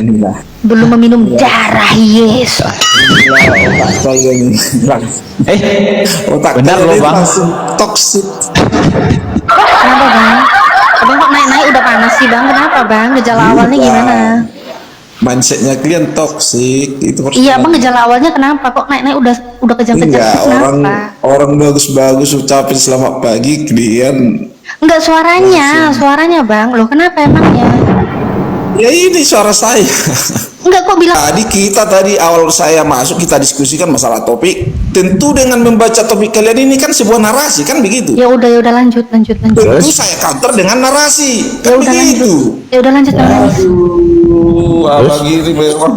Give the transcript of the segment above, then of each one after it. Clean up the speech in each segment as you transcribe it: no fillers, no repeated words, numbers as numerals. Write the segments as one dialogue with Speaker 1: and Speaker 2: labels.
Speaker 1: Inilah.
Speaker 2: Belum meminum darah Yesus.
Speaker 1: Otak saya ini. Otak
Speaker 3: benar
Speaker 1: saya
Speaker 3: loh,
Speaker 1: ini
Speaker 3: Bang.
Speaker 1: langsung toksik.
Speaker 2: Kenapa bang? Abang kok naik-naik udah panas sih bang? Kenapa bang? Gejala awalnya gimana?
Speaker 1: Mindsetnya kalian toksik itu.
Speaker 2: Iya bang, gejala awalnya kenapa? Kok naik-naik udah kejang-kejang?
Speaker 1: Enggak,
Speaker 2: Kenapa?
Speaker 1: orang bagus-bagus ucapin selamat pagi, kalian
Speaker 2: Enggak, suaranya bang. Loh kenapa emangnya?
Speaker 1: ya ini suara saya.
Speaker 2: Enggak, kok bilang
Speaker 1: Tadi awal saya masuk kita diskusikan masalah topik. Tentu dengan membaca topik kalian ini kan sebuah narasi kan begitu.
Speaker 2: ya udah lanjut.
Speaker 1: Tentu saya counter dengan narasi
Speaker 2: Ya
Speaker 1: kan
Speaker 2: udah
Speaker 1: begitu.
Speaker 2: lanjut. Ya udah lanjut nangis.
Speaker 1: Abang ini memang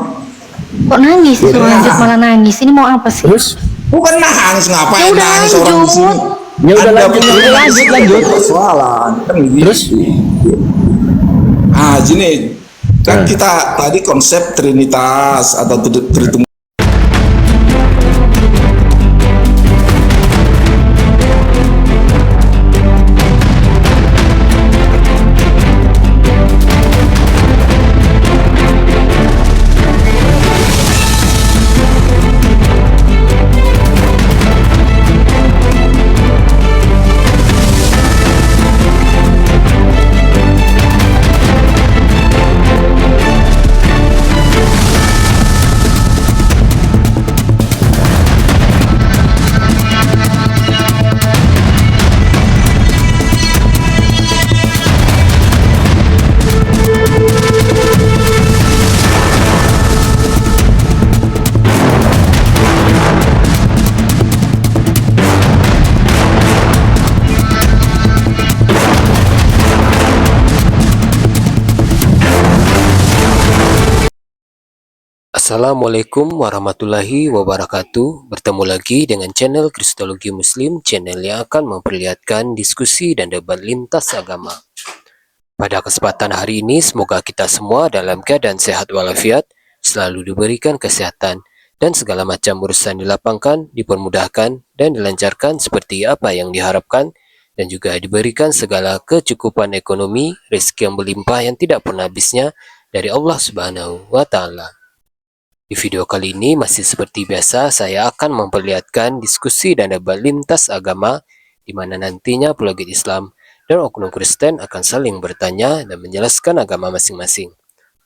Speaker 2: Kok nangis sih suruh lanjut malah nangis. Ini mau apa sih?
Speaker 3: Terus?
Speaker 1: bukan nangis,
Speaker 2: Ya
Speaker 1: ngapain
Speaker 2: udah
Speaker 1: nangis orang di sini.
Speaker 2: lanjut.
Speaker 3: Ya udah
Speaker 1: Anda
Speaker 3: lanjut,
Speaker 1: betul-
Speaker 3: lanjut.
Speaker 1: Persoalan kan begitu.
Speaker 3: Terus?
Speaker 1: Gini kan kita tadi konsep trinitas atau Tritunggal.
Speaker 4: Assalamualaikum warahmatullahi wabarakatuh. Bertemu lagi dengan channel Kristologi Muslim, channel yang akan memperlihatkan diskusi dan debat lintas agama. Pada kesempatan hari ini, semoga kita semua dalam keadaan sehat walafiat, selalu diberikan kesehatan, dan segala macam urusan dilapangkan, dipermudahkan, dan dilancarkan seperti apa yang diharapkan, dan juga diberikan segala kecukupan ekonomi, rezeki yang berlimpah yang tidak pernah habisnya dari Allah Subhanahu wa Ta'ala. Di video kali ini masih seperti biasa, saya akan memperlihatkan diskusi dan debat lintas agama di mana nantinya apologet Islam dan oknum Kristen akan saling bertanya dan menjelaskan agama masing-masing.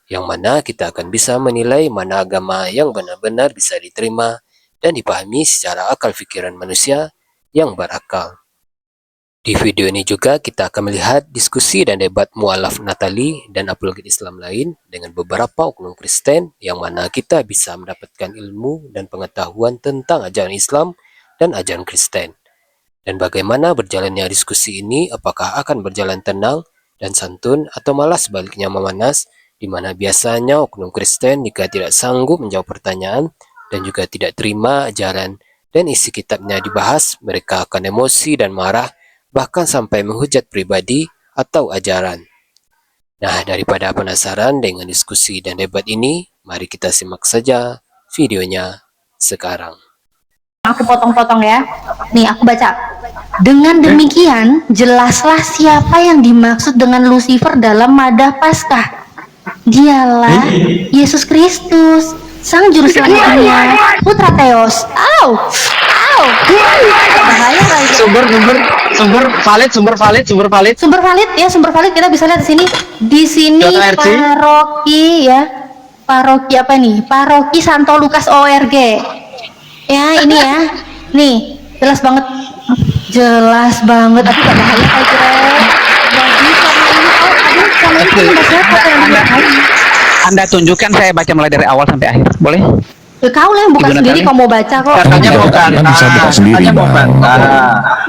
Speaker 4: Yang mana kita akan bisa menilai mana agama yang benar-benar bisa diterima dan dipahami secara akal pikiran manusia yang berakal. Di video ini juga kita akan melihat diskusi dan debat mualaf Natali dan apologet Islam lain dengan beberapa oknum Kristen yang mana kita bisa mendapatkan ilmu dan pengetahuan tentang ajaran Islam dan ajaran Kristen. Dan bagaimana berjalannya diskusi ini, apakah akan berjalan tenang dan santun atau malah sebaliknya memanas, di mana biasanya oknum Kristen jika tidak sanggup menjawab pertanyaan dan juga tidak terima ajaran dan isi kitabnya dibahas, mereka akan emosi dan marah, bahkan sampai menghujat pribadi atau ajaran. Nah, daripada penasaran dengan diskusi dan debat ini, mari kita simak saja videonya sekarang.
Speaker 2: Aku potong-potong ya. Nih aku baca. Dengan demikian, jelaslah siapa yang dimaksud dengan Lucifer dalam madah Paskah. Dialah Yesus Kristus, Sang Juru Selamat dunia, Putra Theos. Bahaya kali.
Speaker 3: Sumber valid.
Speaker 2: Sumber valid kita bisa lihat di sini. Di sini
Speaker 3: .rc.
Speaker 2: paroki apa nih? Paroki Santo Lukas ORG. Ya, ini ya. Nih, jelas banget. Tapi gak bahaya kayak kira. Jadi sama ini kan membahas siapa yang dilihat.
Speaker 5: Anda tunjukkan, saya baca mulai dari awal sampai akhir, boleh?
Speaker 2: Kau lah yang buka
Speaker 5: Gimana
Speaker 2: sendiri,
Speaker 5: tadi?
Speaker 2: kau mau baca kok.
Speaker 5: Katanya bukan.
Speaker 3: Kan bisa buka sendiri, Bang.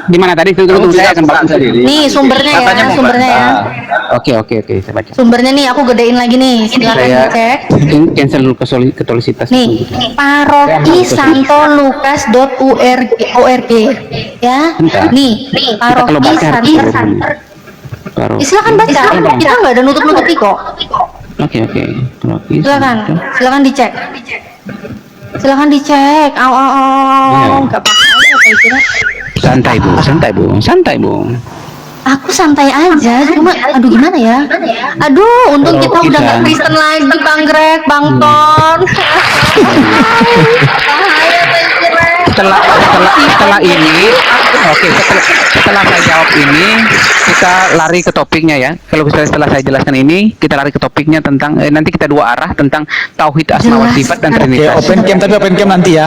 Speaker 5: Di mana tadi? Tunggu, saya akan baca sendiri.
Speaker 2: Nih sumbernya ya.
Speaker 5: Oke, saya baca.
Speaker 2: Sumbernya nih aku gedein lagi nih. Silakan
Speaker 5: Saya
Speaker 2: dicek.
Speaker 5: cancel dulu katolisitas.
Speaker 2: Nih, paroki Santo Lukas.org ya.
Speaker 5: Bentar.
Speaker 2: Nih,
Speaker 5: Kita kalau
Speaker 2: paroki
Speaker 5: baca harus
Speaker 2: Santo.
Speaker 5: Baru.
Speaker 2: Silakan baca. Kita nggak ada nutup-nutupi kok.
Speaker 5: Oke. Paroki
Speaker 2: Silakan dicek. Silakan dicek.
Speaker 5: Iya.
Speaker 2: Nggak apa-apa kayak kira.
Speaker 5: Santai, Bu.
Speaker 2: Aku santai aja, cuma aduh gimana ya? Aduh, untung
Speaker 5: Kalau
Speaker 2: kita udah
Speaker 5: kita-
Speaker 2: nggak Kristen lagi, Bang jangkrik, Bang Ton. Bahaya jangkrik.
Speaker 5: Setelah ini, oke, setelah saya jawab ini, kita lari ke topiknya ya. Kalau setelah saya jelaskan ini, kita lari ke topiknya tentang nanti kita dua arah tentang tauhid asma wa
Speaker 2: Jelas.
Speaker 5: sifat dan
Speaker 6: Oke,
Speaker 5: trinitas.
Speaker 6: open cam tapi open cam nanti ya.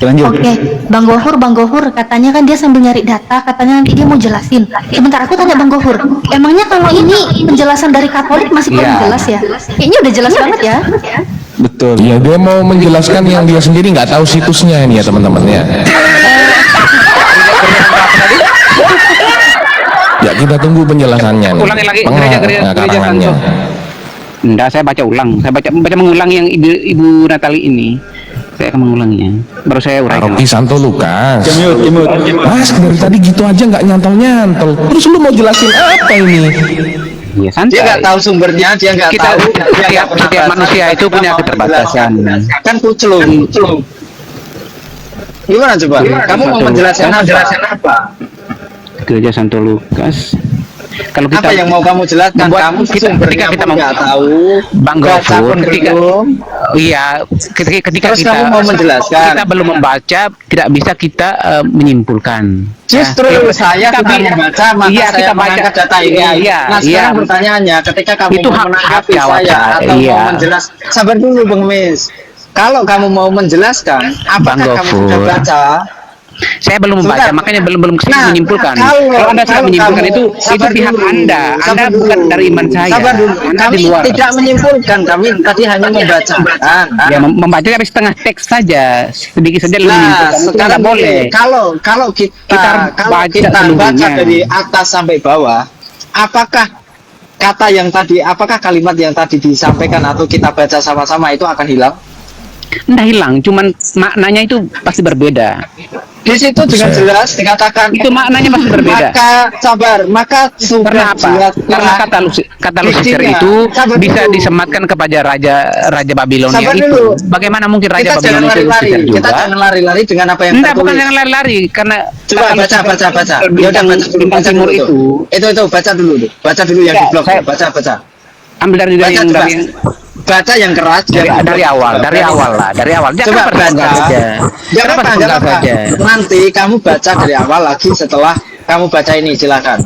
Speaker 6: Lanjut.
Speaker 2: Oke, Bang Gofur, katanya kan dia sambil nyari data, katanya nanti dia mau jelasin. Sebentar, aku tanya Bang Gofur, emangnya kalau ini penjelasan dari Katolik masih kurang
Speaker 5: Iya.
Speaker 2: jelas ya? Kayaknya udah jelas banget ya.
Speaker 6: Betul.
Speaker 3: Ya dia mau menjelaskan yang dia sendiri nggak tahu situsnya ini ya teman-teman ya. Ya kita tunggu penjelasannya nih.
Speaker 5: Ulangi lagi, gereja
Speaker 3: Karangannya.
Speaker 5: Santo. Enggak, saya baca ulang. Saya baca mengulang yang Ibu Natali ini. Saya akan mengulanginya. Baru saya uraikan.
Speaker 3: Paroki Santo Lukas.
Speaker 6: Imut.
Speaker 3: Mas dari tadi gitu aja nggak nyantol. Terus lu mau jelasin apa ini?
Speaker 5: Iya, santai.
Speaker 7: Dia nggak tahu sumbernya, dia nggak
Speaker 5: Kita-
Speaker 7: tahu. Dia nggak
Speaker 5: setiap
Speaker 7: pernah baca,
Speaker 5: manusia itu
Speaker 7: dia
Speaker 5: punya
Speaker 7: mau
Speaker 5: keterbatasan.
Speaker 7: menjelaskan. Kan kucelung. Gimana coba? Kamu mau menjelaskan apa?
Speaker 5: Gereja Santo Lukas. Kalau kita
Speaker 7: Apa yang mau kamu jelaskan?
Speaker 5: membuat-
Speaker 7: Kamu
Speaker 5: kita-
Speaker 7: sumbernya
Speaker 5: ketika kita
Speaker 7: pun
Speaker 5: mau-
Speaker 7: nggak tahu.
Speaker 5: Bang
Speaker 7: baca
Speaker 5: Gofur,
Speaker 7: pun
Speaker 5: ketika
Speaker 7: belum.
Speaker 5: iya, ketika
Speaker 7: Terus
Speaker 5: kita
Speaker 7: kamu mau menjelaskan?
Speaker 5: kita belum membaca, tidak bisa kita menyimpulkan.
Speaker 7: Justru
Speaker 5: Ya,
Speaker 7: saya
Speaker 5: kita
Speaker 7: sudah
Speaker 5: bi-
Speaker 7: membaca, maka
Speaker 5: iya,
Speaker 7: saya
Speaker 5: kita baca.
Speaker 7: mengangkat data ini.
Speaker 5: Iya,
Speaker 7: Nah sekarang
Speaker 5: iya.
Speaker 7: pertanyaannya, ketika kamu
Speaker 5: Itu
Speaker 7: mau
Speaker 5: hak
Speaker 7: menanggapi
Speaker 5: jawab
Speaker 7: saya
Speaker 5: saya,
Speaker 7: atau
Speaker 5: iya.
Speaker 7: mau menjelaskan, sabar dulu Bang Mis. Kalau kamu mau menjelaskan,
Speaker 5: Bang
Speaker 7: apakah kamu
Speaker 5: Gofur.
Speaker 7: sudah baca?
Speaker 5: Saya belum membaca,
Speaker 7: Sebentar.
Speaker 5: makanya belum kesini
Speaker 7: Nah,
Speaker 5: menyimpulkan.
Speaker 7: kalau
Speaker 5: Anda sudah
Speaker 7: kalau
Speaker 5: menyimpulkan
Speaker 7: kamu-
Speaker 5: itu
Speaker 7: sabar
Speaker 5: pihak
Speaker 7: dulu,
Speaker 5: Anda.
Speaker 7: sabar
Speaker 5: Anda bukan
Speaker 7: dulu.
Speaker 5: dari iman saya.
Speaker 7: Sabar dulu.
Speaker 5: Anda
Speaker 7: Kami
Speaker 5: di luar.
Speaker 7: tidak menyimpulkan, kami tadi hanya membacakan.
Speaker 5: Ya, membaca tapi setengah teks saja, sedikit saja
Speaker 7: Nah,
Speaker 5: menyimpulkan. Itu
Speaker 7: sekarang
Speaker 5: nggak boleh.
Speaker 7: Kalau kita
Speaker 5: Kita
Speaker 7: baca
Speaker 5: seluruhnya.
Speaker 7: dari atas sampai bawah, apakah kata yang tadi, apakah kalimat yang tadi disampaikan atau kita baca sama-sama itu akan hilang?
Speaker 5: Nggak hilang, cuman maknanya itu pasti berbeda.
Speaker 7: Di situ dengan jelas dikatakan
Speaker 5: Itu maknanya pasti berbeda.
Speaker 7: maka sudah
Speaker 5: Karena apa?
Speaker 7: jelas
Speaker 5: Karena kata Lucifer
Speaker 7: Buktinya.
Speaker 5: itu
Speaker 7: Sabar
Speaker 5: bisa
Speaker 7: dulu.
Speaker 5: disematkan kepada raja Babilonia
Speaker 7: Sabar
Speaker 5: itu.
Speaker 7: dulu.
Speaker 5: Bagaimana mungkin raja
Speaker 7: kita jangan
Speaker 5: Babilonia itu
Speaker 7: lari-lari,
Speaker 5: Lucifer juga?
Speaker 7: kita jangan lari-lari dengan apa yang
Speaker 5: Enggak, bukan
Speaker 7: tertulis.
Speaker 5: jangan lari-lari karena
Speaker 7: Coba
Speaker 5: kata
Speaker 7: baca.
Speaker 5: Lucifer
Speaker 7: Ya udah
Speaker 5: bintang,
Speaker 7: baca dulu,
Speaker 5: bintang
Speaker 7: baca
Speaker 5: timur
Speaker 7: dulu
Speaker 5: itu
Speaker 7: Itu baca dulu deh. Baca dulu yang
Speaker 5: Ya,
Speaker 7: di blog.
Speaker 5: saya-
Speaker 7: Baca.
Speaker 5: ambil dari
Speaker 7: Baca,
Speaker 5: yang
Speaker 7: coba.
Speaker 5: dari
Speaker 7: Baca yang keras
Speaker 5: dari awal lah, dari awal. Jangan
Speaker 7: Coba
Speaker 5: sepenggal
Speaker 7: baca.
Speaker 5: saja.
Speaker 7: Jangan
Speaker 5: Jangan
Speaker 7: apa,
Speaker 5: sepenggal
Speaker 7: jangan apa.
Speaker 5: saja.
Speaker 7: Nanti kamu baca dari awal lagi setelah kamu baca ini, silakan.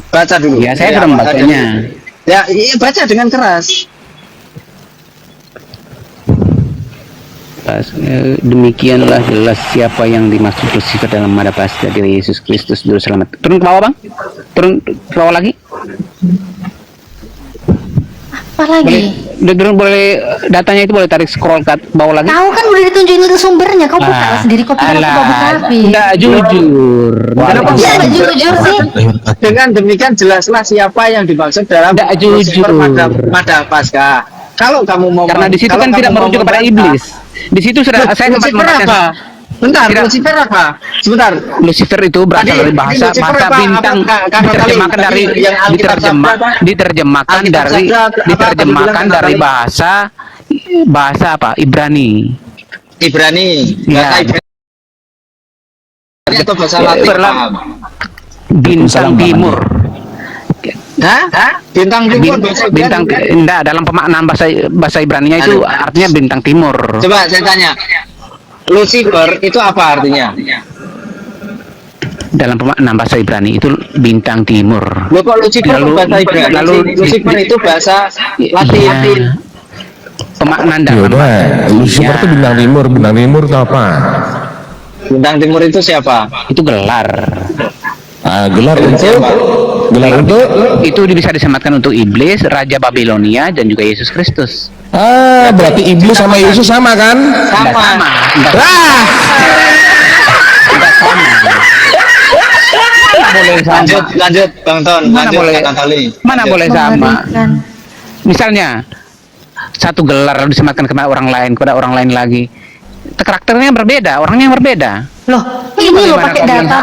Speaker 7: Baca dulu.
Speaker 5: Ya, saya
Speaker 7: Dari
Speaker 5: sudah
Speaker 7: awal
Speaker 5: membacanya.
Speaker 7: tadi. Ya, iya, baca dengan keras.
Speaker 5: Demikianlah jelas siapa yang dimaksud Lucifer dalam Madapasta dari Yesus Kristus Juru Selamat. Turun ke bawah, Bang. Turun ke bawah lagi.
Speaker 2: Apa lagi?
Speaker 5: Turun boleh, datanya itu boleh tarik scroll ke bawah lagi.
Speaker 2: Kau kan udah ditunjukin itu sumbernya, kau buka
Speaker 5: Ah,
Speaker 2: sendiri, kau pikir aku
Speaker 5: alah,
Speaker 2: gak buka HP.
Speaker 5: Enggak jujur.
Speaker 7: Kenapa
Speaker 2: Iya, gak jujur sih.
Speaker 7: Dengan demikian jelaslah siapa yang dimaksud dalam
Speaker 5: Tidak
Speaker 7: Lucifer
Speaker 5: jujur.
Speaker 7: Madah-Paskah. Kalau kamu mau
Speaker 5: Karena di situ
Speaker 7: kalau
Speaker 5: kan
Speaker 7: kamu
Speaker 5: tidak
Speaker 7: mau
Speaker 5: merujuk kepada
Speaker 7: membantah,
Speaker 5: iblis. Di situ sudah saya sempat
Speaker 7: Lucifer
Speaker 5: membaca.
Speaker 7: apa? Bentar,
Speaker 5: Tidak.
Speaker 7: Lucifer apa? Sebentar.
Speaker 5: Lucifer itu berasal
Speaker 7: Tadi-
Speaker 5: dari bahasa
Speaker 7: tadi Lucifer
Speaker 5: bahasa
Speaker 7: apa?
Speaker 5: bintang,
Speaker 7: Apa?
Speaker 5: diterjemahkan
Speaker 7: Tadi
Speaker 5: dari
Speaker 7: yang Alkitab Sabda apa?
Speaker 5: diterjemahkan
Speaker 7: Alkitab
Speaker 5: dari
Speaker 7: Sabda apa?
Speaker 5: diterjemahkan
Speaker 7: Apa?
Speaker 5: dari
Speaker 7: Apa?
Speaker 5: bahasa apa? Ibrani.
Speaker 7: Ibrani.
Speaker 5: Ya.
Speaker 7: Bahasa Ibrani atau bahasa Latin?
Speaker 5: Berla- Bintang timur.
Speaker 7: Hah? Bintang timur bahasa Ibrani.
Speaker 5: Bintang enggak, dalam pemaknaan bahasa Ibraninya itu
Speaker 7: Aduh.
Speaker 5: artinya bintang timur.
Speaker 7: Coba saya tanya. Lucifer itu apa artinya?
Speaker 5: Dalam pemaknaan bahasa Ibrani itu bintang timur.
Speaker 7: Loh kok Lucifer
Speaker 5: Lalu-
Speaker 7: bahasa Ibrani?
Speaker 5: lalu
Speaker 7: Lucifer itu bahasa Latin.
Speaker 5: Iya. Pemaknaan
Speaker 3: Ya
Speaker 5: dalam
Speaker 3: udah, Lucifer
Speaker 5: Ya,
Speaker 3: tuh bintang timur itu apa?
Speaker 7: Bintang timur itu siapa?
Speaker 5: itu gelar.
Speaker 3: Gelar untuk
Speaker 5: Itu bisa disematkan untuk iblis, raja Babilonia dan juga Yesus Kristus.
Speaker 3: berarti iblis sama Yesus sama kan?
Speaker 5: Tidak sama. Tidak sama. Mana boleh sama?
Speaker 7: Lanjut Bang Ton,
Speaker 5: Mana
Speaker 7: lanjut
Speaker 5: boleh?
Speaker 7: Kak Natali.
Speaker 5: Mana
Speaker 7: Lanjut.
Speaker 5: boleh sama?
Speaker 2: Mengerikan.
Speaker 5: Misalnya satu gelar lalu disematkan kepada orang lain lagi. Karakternya berbeda, orangnya yang berbeda.
Speaker 2: Loh, ini loh
Speaker 5: bagaimana
Speaker 2: pakai
Speaker 5: kau bilang
Speaker 2: data,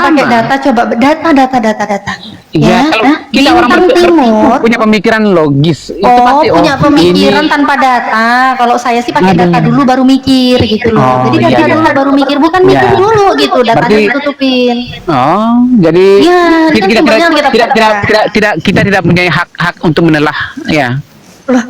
Speaker 5: sama?
Speaker 2: coba data.
Speaker 5: Iya, kalau
Speaker 2: Hah?
Speaker 5: kita orang
Speaker 2: Bintang timur.
Speaker 5: punya pemikiran logis, itu
Speaker 2: Oh,
Speaker 5: pasti
Speaker 2: punya pemikiran
Speaker 5: ini-
Speaker 2: tanpa data. Kalau saya sih pakai data dulu baru mikir gitu loh.
Speaker 5: Oh,
Speaker 2: Jadi
Speaker 5: iya,
Speaker 2: data
Speaker 5: iya.
Speaker 2: dulu baru mikir, bukan
Speaker 5: Iya.
Speaker 2: mikir dulu gitu. Datanya
Speaker 5: Berarti-
Speaker 2: ditutupin.
Speaker 5: Oh, jadi
Speaker 2: Iya,
Speaker 5: kita
Speaker 2: kan sumbernya kita baca.
Speaker 5: kita tidak punya hak untuk menelah, ya.
Speaker 2: Lah,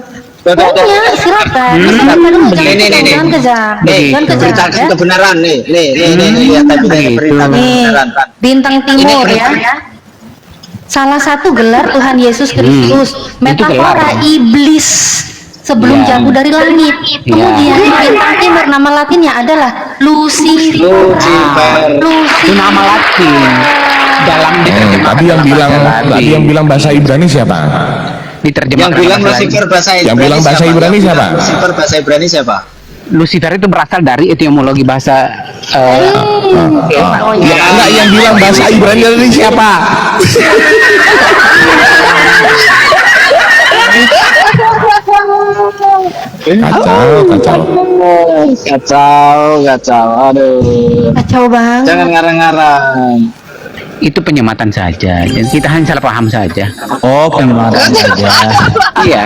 Speaker 2: punya, silakan. Silakan dulu, jangan kejam.
Speaker 7: Nih,
Speaker 2: Jangan kejam
Speaker 7: beritakan
Speaker 2: ya.
Speaker 7: kebenaran nih lihat tadi beritakan
Speaker 2: Nih,
Speaker 7: kebenaran kan.
Speaker 2: bintang timur ya. Salah satu gelar Tuhan Yesus Kristus, metafora
Speaker 5: gelar.
Speaker 2: iblis sebelum
Speaker 5: Ya.
Speaker 2: jatuh dari langit. Kemudian bintang timur nama latinnya adalah Lucifer.
Speaker 5: Itu nama Latin. Dalam
Speaker 3: Tadi yang bilang bahasa Ibrani siapa?
Speaker 5: diterjemahkan
Speaker 7: Yang bilang
Speaker 5: bahasa lain.
Speaker 7: Lucifer bahasa Ibrani.
Speaker 3: Yang bilang bahasa Ibrani siapa?
Speaker 7: Lucifer bahasa Ibrani siapa?
Speaker 5: Lucifer itu berasal dari etimologi bahasa
Speaker 2: Oh
Speaker 3: Ya,
Speaker 2: ya.
Speaker 3: enggak, yang bilang bahasa Ibrani dari siapa?
Speaker 7: Kacau. Aduh.
Speaker 2: Kacau banget.
Speaker 7: Jangan ngarang-ngarang.
Speaker 5: itu penyematan saja. Jadi kita hanya salah paham saja.
Speaker 6: Oh, penyematan saja.
Speaker 5: Iya,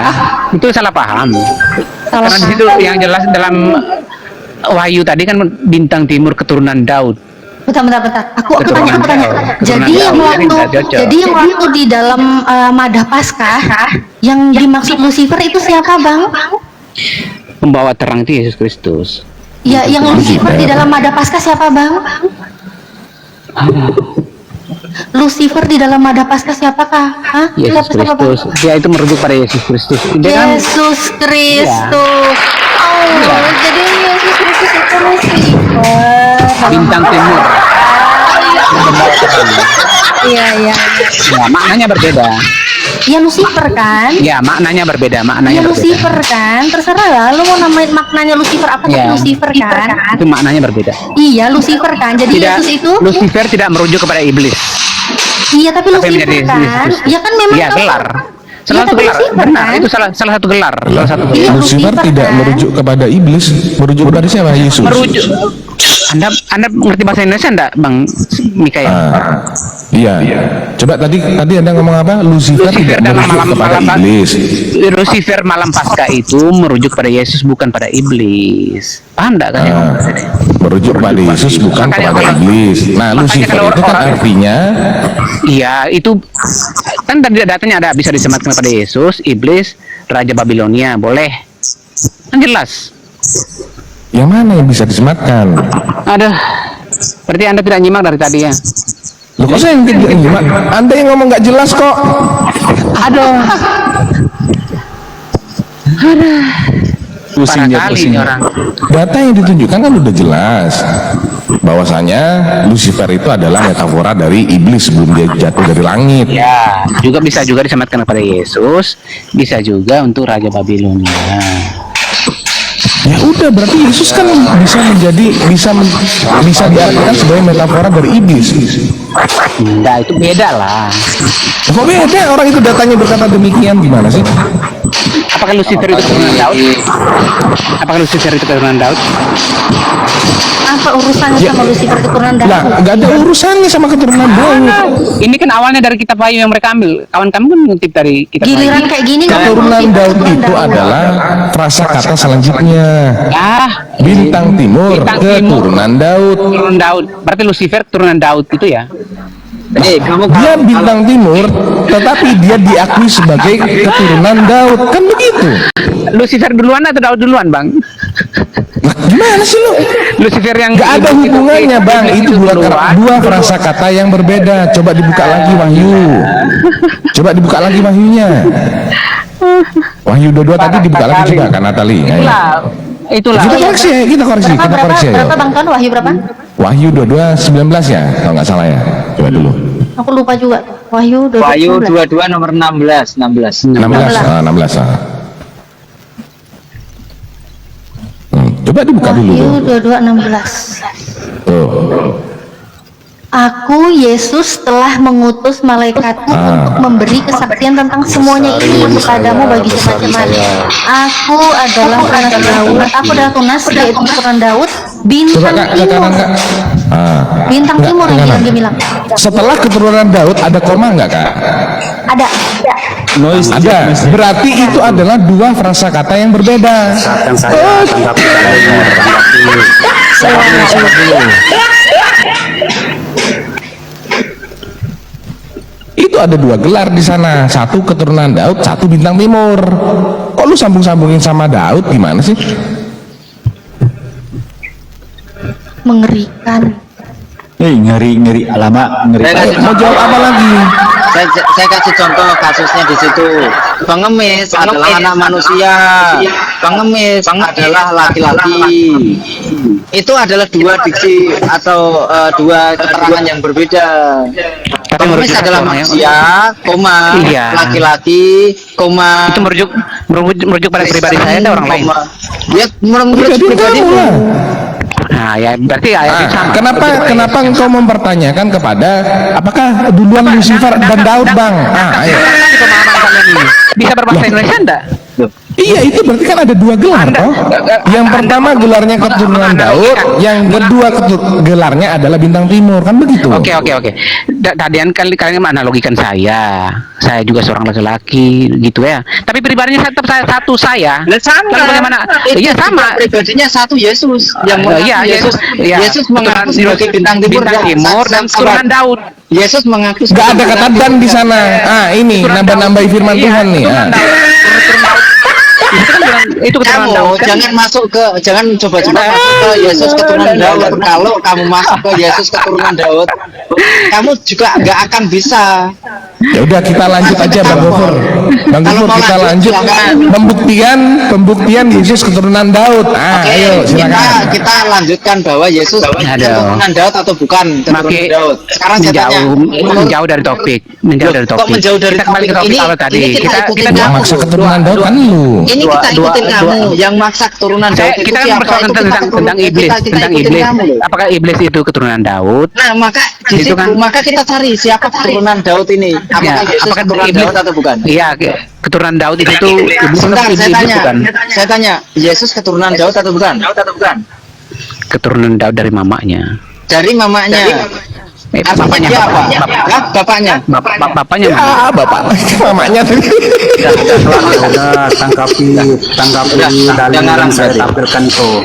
Speaker 5: itu salah paham.
Speaker 2: Salah
Speaker 5: Karena di situ yang jelas dalam Wahyu tadi kan bintang timur keturunan Daud.
Speaker 2: Bentar. Aku tanya.
Speaker 5: Keturunan
Speaker 2: Jadi yang waktu di dalam Madah Paskah yang dimaksud Lucifer itu siapa, Bang?
Speaker 5: Pembawa terang itu Yesus Kristus.
Speaker 2: Ya, yang Lucifer di dalam Madah Paskah siapa, Bang? Lucifer di dalam Madah Paskah siapakah? Hah?
Speaker 5: Yesus
Speaker 2: Siapa, Bang?
Speaker 5: Kristus. Dia itu merujuk pada Yesus Kristus. Dia kan
Speaker 2: Yesus Kristus. Oh, jadi Yesus Kristus itu Lucifer.
Speaker 5: bintang timur.
Speaker 2: Iya.
Speaker 5: Ya, maknanya berbeda.
Speaker 2: Ya Lucifer kan?
Speaker 5: Ya, maknanya berbeda.
Speaker 2: Ya
Speaker 5: Maknanya berbeda.
Speaker 2: Lucifer kan? Terserah lah, lu mau namain maknanya Lucifer apa tapi
Speaker 5: Ya.
Speaker 2: Lucifer kan?
Speaker 5: Itu maknanya berbeda.
Speaker 2: Iya Lucifer kan. Jadi
Speaker 5: Tidak,
Speaker 2: Yesus itu
Speaker 5: Lucifer tidak merujuk kepada iblis.
Speaker 2: iya tapi
Speaker 5: Apa yang
Speaker 2: Lucifer
Speaker 5: menjadi
Speaker 2: kan?
Speaker 5: Yesus?
Speaker 2: Ya kan memang
Speaker 5: Iya,
Speaker 2: kamu-
Speaker 5: gelar.
Speaker 2: Iya,
Speaker 5: Salah satu
Speaker 2: tapi
Speaker 5: gelar.
Speaker 2: Lucifer
Speaker 5: Benar,
Speaker 2: kan?
Speaker 5: itu salah satu gelar. Salah satu
Speaker 2: Iya,
Speaker 5: gelar.
Speaker 3: Lucifer
Speaker 2: Lucifer
Speaker 3: tidak
Speaker 2: kan?
Speaker 3: merujuk kepada iblis, merujuk kepada siapa? Yesus.
Speaker 5: Merujuk. Anda mengerti bahasa Indonesia enggak, Bang Mikael?
Speaker 3: Iya. Coba tadi Anda ngomong apa? Lucifer tidak
Speaker 5: dalam
Speaker 3: merujuk kepada iblis.
Speaker 5: Lucifer malam Paskah itu merujuk pada Yesus bukan pada iblis. Paham enggak kan?
Speaker 3: Merujuk pada Yesus bukan
Speaker 5: Makanya
Speaker 3: kepada
Speaker 5: orang-
Speaker 3: iblis. Nah,
Speaker 5: makanya
Speaker 3: Lucifer
Speaker 5: kalau
Speaker 3: itu kan
Speaker 5: orang-
Speaker 3: artinya
Speaker 5: Iya, itu kan tadi datanya ada bisa disematkan kepada Yesus, iblis, Raja Babilonia, boleh. Kan jelas.
Speaker 3: yang mana yang bisa disematkan?
Speaker 5: Aduh. Berarti Anda tidak nyimak dari tadi ya?
Speaker 3: Loh, kok saya yang tidak nyimak? Anda yang ngomong nggak jelas kok.
Speaker 5: Aduh.
Speaker 6: Pusing dia,
Speaker 5: Parah kali
Speaker 6: pusing.
Speaker 5: ini orang.
Speaker 3: Data yang ditunjukkan kan udah jelas bahwasanya Lucifer itu adalah metafora dari iblis sebelum dia jatuh dari langit.
Speaker 5: Ya, juga bisa juga disematkan kepada Yesus, bisa juga untuk Raja Babilonia.
Speaker 3: Ya udah, berarti Yesus kan bisa diartikan sebagai metafora dari iblis.
Speaker 5: Enggak, itu beda lah.
Speaker 3: Kok beda? Orang itu datanya berkata demikian, gimana sih?
Speaker 5: Apakah Lucifer itu keturunan Daud? Apakah Lucifer itu keturunan Daud?
Speaker 2: apa urusannya
Speaker 3: Ya.
Speaker 2: sama Lucifer keturunan
Speaker 3: Lah,
Speaker 2: Daud?
Speaker 3: nggak ada urusannya sama keturunan Daud.
Speaker 5: Ini kan awalnya dari kitab Wahyu yang mereka ambil. Kawan kamu kan ngutip dari kitab
Speaker 2: Giliran
Speaker 5: Wahyu.
Speaker 2: kayak gini nggak
Speaker 3: Keturunan
Speaker 2: Lucifer
Speaker 3: Daud
Speaker 2: keturunan
Speaker 3: itu
Speaker 2: Daud.
Speaker 3: adalah frasa kata selanjutnya.
Speaker 5: Ah,
Speaker 3: Bintang timur,
Speaker 5: Bintang timur.
Speaker 3: keturunan Daud.
Speaker 5: keturunan Daud. Berarti Lucifer keturunan Daud itu ya?
Speaker 7: Kamu
Speaker 3: Dia bintang timur, tetapi dia diakui sebagai keturunan Daud. Kan begitu.
Speaker 5: Lucifer duluan atau Daud duluan, Bang?
Speaker 3: Lah, gimana sih lu?
Speaker 5: Lucifer yang
Speaker 3: Nggak ada hubungannya, Bang. Itu dua frasa kata yang berbeda. Coba dibuka lagi Wahyu. Coba dibuka lagi Wahyunya. Wahyu 22 tadi dibuka lagi coba kan Natali. Ayo.
Speaker 5: Itulah.
Speaker 3: Kita koreksi ya, kita koreksi ya.
Speaker 2: Berapa Bang Ton? Wahyu berapa?
Speaker 3: Wahyu 22 19 ya, kalau nggak salah ya. Coba dulu.
Speaker 2: Aku lupa juga. Wahyu 12.
Speaker 7: Wahyu 22 nomor 16.
Speaker 3: 16. 16. Coba dibuka dulu.
Speaker 2: Wahyu
Speaker 3: Tuh.
Speaker 2: 22:16.
Speaker 3: Tuh.
Speaker 2: Aku Yesus telah mengutus malaikatku untuk memberi kesaksian tentang semuanya ini kepadamu bagi jemaat-jemaat. Aku adalah tunas Daud. Aku adalah tunas yaitu keturunan Daud.
Speaker 3: Coba
Speaker 2: Bintang
Speaker 3: Kak, ke
Speaker 2: timur.
Speaker 3: kanan Kak.
Speaker 2: Bintang
Speaker 3: Nggak,
Speaker 2: timur
Speaker 3: ke
Speaker 2: yang
Speaker 3: kanan.
Speaker 2: dia bilang.
Speaker 3: Setelah keturunan Daud ada koma nggak Kak?
Speaker 2: Ada.
Speaker 6: Noise.
Speaker 3: Ada. Berarti itu adalah dua frasa kata yang berbeda. Itu ada 2 gelar di sana, satu keturunan Daud, satu bintang timur. Kok lu sambung-sambungin sama Daud gimana sih?
Speaker 2: Mengerikan.
Speaker 6: Ngeri alamak ngeri.
Speaker 3: Mau jawab apa lagi?
Speaker 7: Saya kasih contoh kasusnya di situ. Pengemis adalah anak manusia. Pengemis adalah laki-laki. Itu adalah 2 diksi atau 2 keterangan yang berbeda. Pengemis adalah manusia, koma,
Speaker 5: Iya.
Speaker 7: laki-laki, koma.
Speaker 5: Itu merujuk pada pribadi saya atau orang lain?
Speaker 7: Ya, menurut
Speaker 3: Jadi
Speaker 7: pribadi
Speaker 3: kamu lah.
Speaker 5: Nah, ya berarti ayatnya
Speaker 3: Nah,
Speaker 5: sama.
Speaker 3: kenapa engkau mempertanyakan kepada apakah duluan Lucifer dan Daud, Bang? Ayo.
Speaker 5: Pemahaman kalian ini bisa berbahasa Indonesia enggak?
Speaker 3: Iya, itu berarti kan ada 2 gelar toh. Yang pertama gelarnya keturunan Daud, yang kedua gelarnya adalah bintang timur, kan begitu?
Speaker 5: Oke. Tadian kalian menganalogikan saya juga seorang laki-laki gitu ya. Tapi pribadinya tetap saya satu saya.
Speaker 7: sama.
Speaker 5: Lalu bagaimana? Iya sama.
Speaker 7: Pribadinya satu Yesus yang
Speaker 5: Iya,
Speaker 7: Yesus mengaku sebagai bintang timur
Speaker 5: dan keturunan Daud.
Speaker 7: Yesus mengaku
Speaker 3: Gak ada kata dan di sana. Ini nambah-nambahi firman
Speaker 5: Iya,
Speaker 3: Tuhan nih.
Speaker 5: keturunan Daud. Itu keturunan
Speaker 7: kamu
Speaker 5: Daud kan?
Speaker 7: jangan coba-coba masuk ke Yesus keturunan Daud. Kalau kamu masuk ke Yesus keturunan Daud, kamu juga nggak akan bisa.
Speaker 3: Ya udah kita lanjut aja Bang Gofur. Bang
Speaker 7: Kalau
Speaker 3: Gofur
Speaker 7: mau
Speaker 3: kita
Speaker 7: lanjut,
Speaker 3: lanjut
Speaker 7: silakan.
Speaker 3: pembuktian Yesus keturunan Daud. Ayo silakan.
Speaker 7: kita lanjutkan bahwa Yesus keturunan Daud atau bukan keturunan Daud. Sekarang saya tanya,
Speaker 5: menjauh dari topik.
Speaker 7: kok menjauh dari
Speaker 5: Kita kembali ke topik
Speaker 7: ini?
Speaker 5: awal tadi.
Speaker 7: Ini kita ikutin
Speaker 3: Yang
Speaker 7: kamu.
Speaker 3: maksa keturunan Daud kan lu.
Speaker 7: Ini kita ikutin kamu. Yang maksa keturunan Daud itu
Speaker 5: Kita kan
Speaker 7: siapa?
Speaker 5: mempersoalkan
Speaker 7: Itu kita
Speaker 5: tentang iblis,
Speaker 7: kita
Speaker 5: tentang
Speaker 7: ikutin
Speaker 5: iblis.
Speaker 7: kamu loh.
Speaker 5: Apakah iblis itu keturunan Daud?
Speaker 7: Nah, maka di
Speaker 5: Itu
Speaker 7: situ
Speaker 5: kan-
Speaker 7: maka kita cari siapa keturunan Daud ini. Apakah Yesus
Speaker 5: apakah
Speaker 7: keturunan
Speaker 5: iblis
Speaker 7: Daud atau bukan?
Speaker 5: Iya, keturunan Daud itu iblis
Speaker 7: Sebentar,
Speaker 5: atau
Speaker 7: saya
Speaker 5: iblis
Speaker 7: tanya.
Speaker 5: bukan?
Speaker 7: Saya tanya, Yesus keturunan Daud atau bukan?
Speaker 5: Keturunan Daud dari mamanya.
Speaker 7: Dari mamanya. Artinya
Speaker 5: Bapaknya,
Speaker 7: dia apa?
Speaker 5: bapaknya.
Speaker 7: Hah? Bapaknya.
Speaker 5: Bapaknya mana?
Speaker 3: Ya bapak mamanya tadi.
Speaker 6: Udah tangkapi
Speaker 7: Udah
Speaker 6: dalil
Speaker 7: ngarang
Speaker 6: yang saya
Speaker 7: berarti.
Speaker 6: tampilkan tuh.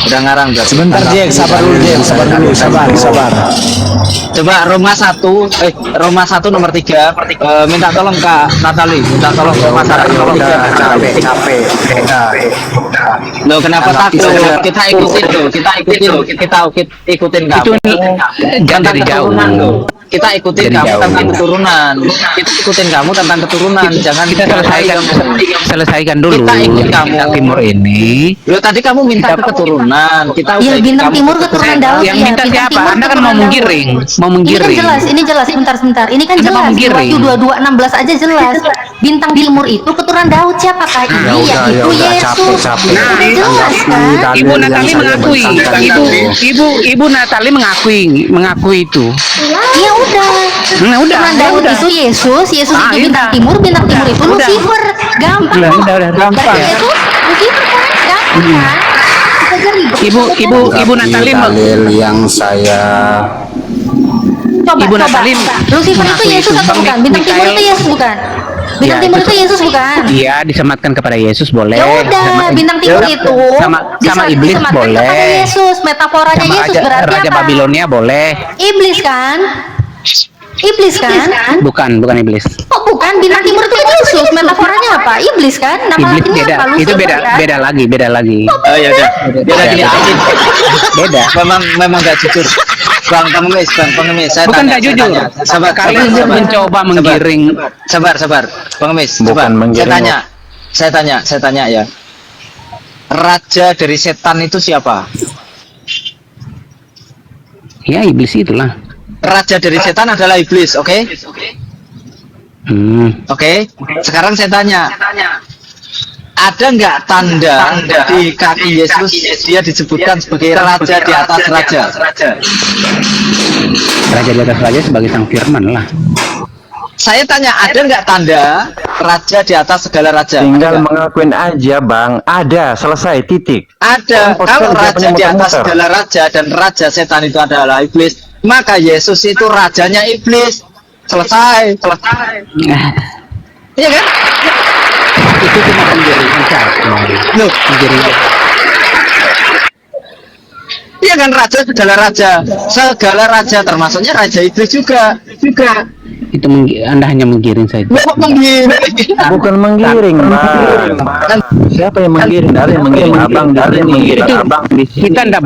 Speaker 7: Udah ngarang berarti.
Speaker 6: Sebentar Jack, sabar dulu Jack, sabar.
Speaker 7: Coba Roma 1 nomor 3. Minta tolong Kak Natali, minta tolong Roma 1 nomor 3.
Speaker 6: Capek.
Speaker 7: Loh, kenapa takut? Kita ikutin loh, kita ikutin kamu.
Speaker 5: Jangan dari jauh.
Speaker 7: Keturunan loh. Kita ikutin
Speaker 5: Dari
Speaker 7: kamu
Speaker 5: jauh.
Speaker 7: tentang keturunan. Kita ikutin kamu tentang keturunan. Jangan
Speaker 5: Kita selesaikan dulu
Speaker 7: Kita ikut
Speaker 5: yang
Speaker 7: kamu.
Speaker 5: bintang timur ini.
Speaker 7: Loh, tadi kamu minta ke keturunan. Kita
Speaker 2: Iya,
Speaker 7: udah
Speaker 2: bintang
Speaker 7: kamu
Speaker 2: timur
Speaker 7: ke
Speaker 2: keturunan Daud.
Speaker 5: Yang
Speaker 2: Iya,
Speaker 5: minta
Speaker 2: bintang
Speaker 5: siapa?
Speaker 2: timur
Speaker 5: Anda kan
Speaker 2: keturunan
Speaker 5: mau
Speaker 2: Daud.
Speaker 5: menggiring, mau
Speaker 2: Ini
Speaker 5: menggiring.
Speaker 2: kan jelas, sebentar. Ini kan
Speaker 5: Anda mau
Speaker 2: jelas.
Speaker 5: menggiring.
Speaker 2: Wahyu 22:16 aja jelas. Bintang timur itu keturunan Daud, siapakah ini? Yaitu Yesus. Udah jelas kan?
Speaker 5: Ibu Natali mengakui, Ibu Natali mengakui itu.
Speaker 2: Ya udah.
Speaker 5: Nah, udah,
Speaker 2: Keturunan Daud
Speaker 5: udah.
Speaker 2: itu Yesus itu
Speaker 5: Ah,
Speaker 2: bintang
Speaker 5: udah.
Speaker 2: timur itu
Speaker 5: Udah.
Speaker 2: Lucifer. Gampang kok.
Speaker 5: Udah, gampang.
Speaker 2: Berarti Yesus Lucifer kan? Gampang kan? Kita aja ribet.
Speaker 5: Ibu Natali
Speaker 6: dalil yang saya
Speaker 2: Coba,
Speaker 5: Ibu
Speaker 2: coba.
Speaker 5: Natali
Speaker 2: Lucifer itu
Speaker 5: mengakui
Speaker 2: Yesus
Speaker 5: itu.
Speaker 2: atau
Speaker 5: Bang
Speaker 2: bukan? Bintang timur
Speaker 5: Mikael-
Speaker 2: itu Yesus bukan? Bintang
Speaker 5: Ya,
Speaker 2: timur
Speaker 5: itu-
Speaker 2: itu Yesus bukan?
Speaker 5: Iya, disematkan kepada Yesus boleh.
Speaker 2: Ya udah, bintang timur itu
Speaker 5: sama iblis
Speaker 2: disematkan
Speaker 5: boleh.
Speaker 2: kepada Yesus. Metaforanya
Speaker 5: Sama
Speaker 2: Yesus berarti
Speaker 5: Raja
Speaker 2: apa?
Speaker 5: Babilonia boleh.
Speaker 2: Iblis kan? Iblis kan?
Speaker 5: Bukan iblis.
Speaker 2: Oh bukan, bintang timur itu kan Yesus. Metaforanya apa? Iblis kan? Nama
Speaker 5: Iblis
Speaker 2: latinnya
Speaker 5: beda.
Speaker 2: apa?
Speaker 5: Itu
Speaker 2: Lucifer,
Speaker 5: beda,
Speaker 2: kan?
Speaker 5: beda lagi.
Speaker 7: Oh ya udah. Ya udah gini aja.
Speaker 5: Beda.
Speaker 7: Memang gak jujur. Bang pengemis. Saya
Speaker 5: Bukan
Speaker 7: tanya,
Speaker 5: tak
Speaker 7: saya
Speaker 5: jujur.
Speaker 7: tanya. Sabar,
Speaker 5: Kalian
Speaker 7: sabar.
Speaker 5: mencoba menggiring.
Speaker 7: Sabar. Pengemis.
Speaker 6: Bukan
Speaker 7: Coba.
Speaker 6: menggiring.
Speaker 7: Saya tanya ya. Raja dari setan itu siapa?
Speaker 5: Ya iblis itulah.
Speaker 7: Raja dari setan adalah iblis, oke? Oke. Sekarang saya tanya. Ada nggak tanda di kaki Yesus dia disebutkan sebagai raja di atas raja?
Speaker 5: Raja di atas raja sebagai sang firman lah.
Speaker 7: Saya tanya, ada nggak tanda raja di atas segala raja?
Speaker 6: tinggal
Speaker 7: Ada nggak?
Speaker 6: mengakuin aja Bang. Ada, selesai, titik.
Speaker 7: Ada.
Speaker 6: Kan
Speaker 7: Kalau
Speaker 6: postur
Speaker 7: raja
Speaker 6: jawabannya
Speaker 7: di atas
Speaker 6: muter-muter.
Speaker 7: segala raja dan raja setan itu adalah iblis, maka Yesus itu rajanya iblis. Selesai. Iya kan?
Speaker 5: Itu cuma penggiringan saja.
Speaker 7: Loh,
Speaker 5: Penggiringan.
Speaker 7: iya kan, raja segala raja termasuknya raja iblis juga.
Speaker 5: Itu Anda hanya menggiring saja.
Speaker 6: Bukan menggiring, Bang. Siapa yang menggiring? Ada yang menggiring abang, ada yang menggiring abang.
Speaker 5: Kita tidak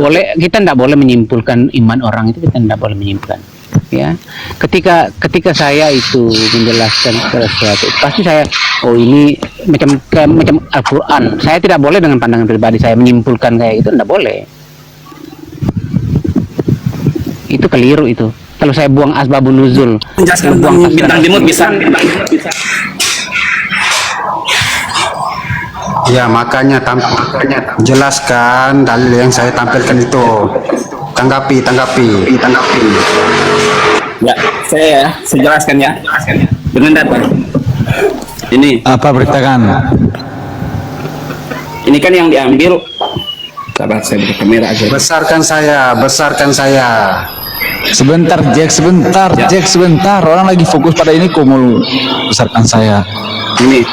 Speaker 5: boleh menyimpulkan iman orang itu, kita tidak boleh menyimpulkan. Ya, ketika saya itu menjelaskan sesuatu, pasti saya, oh ini macam Al-Quran. Saya tidak boleh dengan pandangan pribadi saya menyimpulkan kayak itu, tidak boleh. Itu keliru itu. Kalau saya buang asbabun nuzul,
Speaker 1: Menjelaskan
Speaker 5: buang
Speaker 1: bintang timur bisa.
Speaker 8: Ya, makanya jelaskan dalil yang saya tampilkan itu. Tanggapi.
Speaker 1: Ya, saya jelaskan ya. Dengan data. Ini
Speaker 3: Apa beritakan?
Speaker 1: ini kan yang diambil. Sabar, saya buka kamera aja.
Speaker 8: Besarkan saya.
Speaker 3: Sebentar Jack, sebentar. Orang lagi fokus pada ini kok mau besarkan saya.
Speaker 1: Ini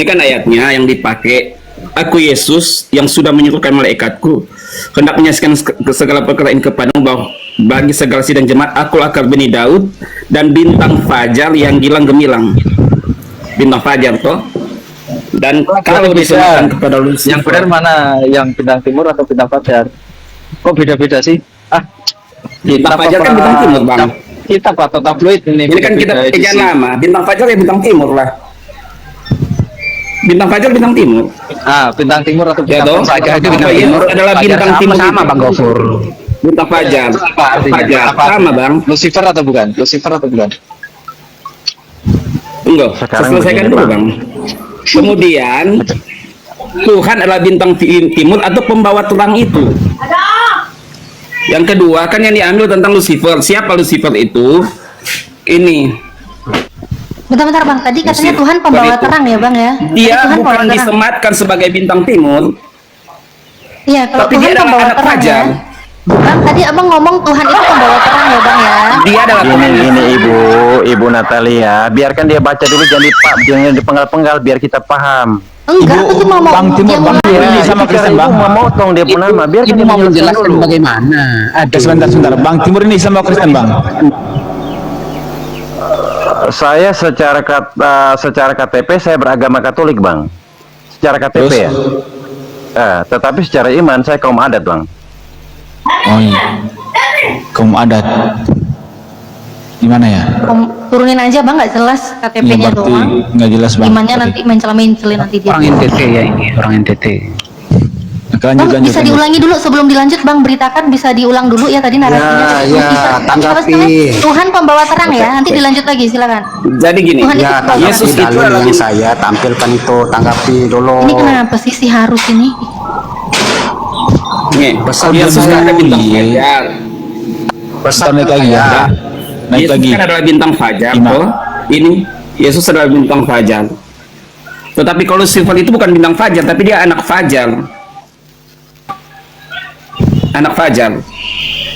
Speaker 1: kan ayatnya yang dipakai. Aku Yesus yang sudah menyuruhkan malaikatku hendak menyaksikan segala perkara ini kepadamu, bahwa bagi segala sidang jemaat aku akar Bani Daud dan bintang fajar yang gilang gemilang. Bintang fajar toh. Dan kalau disematkan kepada Lucifer,
Speaker 6: Yang benar mana? Yang bintang timur atau bintang fajar? Kok beda-beda sih?
Speaker 1: bintang fajar kan bintang timur, Bang.
Speaker 6: Kitab atau tabloid ini?
Speaker 1: Ini kan kita pegang nama, bintang fajar ya bintang timur lah. Bintang fajar bintang timur.
Speaker 6: Bintang timur atau
Speaker 1: Ya toh?
Speaker 5: fajar itu bintang
Speaker 1: Apa ya?
Speaker 5: timur
Speaker 1: Adalah bintang timur
Speaker 5: sama
Speaker 1: itu.
Speaker 5: Bang Gofur.
Speaker 1: Bintang fajar. Fajar sama, Bang.
Speaker 6: Lucifer atau bukan?
Speaker 1: Enggak,
Speaker 6: Sekarang
Speaker 1: selesaikan
Speaker 6: begini,
Speaker 1: dulu,
Speaker 6: Bang.
Speaker 1: Bang. Kemudian Tuhan adalah bintang timur atau pembawa terang itu. Yang kedua kan yang diambil tentang Lucifer. Siapa Lucifer itu? Ini
Speaker 2: Bentar Bang, tadi katanya Tuhan pembawa
Speaker 1: itu.
Speaker 2: terang ya Bang ya?
Speaker 1: dia
Speaker 2: Tadi Tuhan
Speaker 1: bukan
Speaker 2: pembawa terang.
Speaker 1: disematkan sebagai bintang timur,
Speaker 2: Iya, kalau
Speaker 1: tapi
Speaker 2: Tuhan
Speaker 1: dia adalah
Speaker 2: pembawa
Speaker 1: anak
Speaker 2: terang
Speaker 1: fajar.
Speaker 2: ya. Bang, tadi Abang ngomong Tuhan itu pembawa terang ya Bang ya?
Speaker 1: Dia adalah
Speaker 6: Gini Ibu Natalia, biarkan dia baca dulu, jangan dipenggal-penggal biar kita paham.
Speaker 2: Enggak, aku cuma mau
Speaker 3: Bang Timur,
Speaker 2: dia
Speaker 3: Bang
Speaker 2: ngomong.
Speaker 3: Timur ini sama Kristen, Bang.
Speaker 6: Memotong dia pun nama, biar
Speaker 5: Ibu
Speaker 6: kita
Speaker 5: mau
Speaker 6: menjelaskan
Speaker 5: menjelaskan
Speaker 6: dulu.
Speaker 5: bagaimana?
Speaker 3: Ya, sebentar. Bang Timur ini sama Kristen, Bang.
Speaker 6: Saya secara KTP saya beragama Katolik, Bang. Secara KTP
Speaker 3: Terus?
Speaker 6: ya. Tetapi secara iman saya kaum adat, Bang.
Speaker 3: Oh iya. Kaum adat. Gimana ya?
Speaker 2: Turunin aja Bang, nggak jelas
Speaker 3: Ya
Speaker 2: KTP-nya
Speaker 3: berarti
Speaker 2: doang.
Speaker 3: nggak jelas, Bang.
Speaker 2: Imannya nanti mencela-mencelin nanti dia.
Speaker 5: Orang NTT ya ini, orang NTT.
Speaker 3: Lanjut.
Speaker 2: Bang, bisa diulangi dulu sebelum dilanjut Bang, beritakan bisa diulang dulu ya tadi narasinya.
Speaker 8: tanggapi.
Speaker 2: Tuhan pembawa terang ya, nanti dilanjut lagi silakan.
Speaker 1: Jadi gini,
Speaker 2: Tuhan itu
Speaker 8: Ya,
Speaker 2: pembawa
Speaker 1: Yesus
Speaker 2: terang.
Speaker 1: itu adalah
Speaker 8: yang saya tampilkan itu, tanggapi dulu.
Speaker 2: Ini kenapa sih si harus ini?
Speaker 1: nih,
Speaker 8: Besar
Speaker 1: Yesus
Speaker 8: dulu.
Speaker 1: kan ada bintang fajar.
Speaker 3: Besar naik lagi ya. Naik
Speaker 1: Yesus
Speaker 3: lagi.
Speaker 1: kan adalah bintang fajar,
Speaker 3: Imam.
Speaker 1: toh. Ini Yesus adalah bintang fajar. Tetapi kalau Lucifer itu bukan bintang fajar, tapi dia anak fajar. Anak fajar.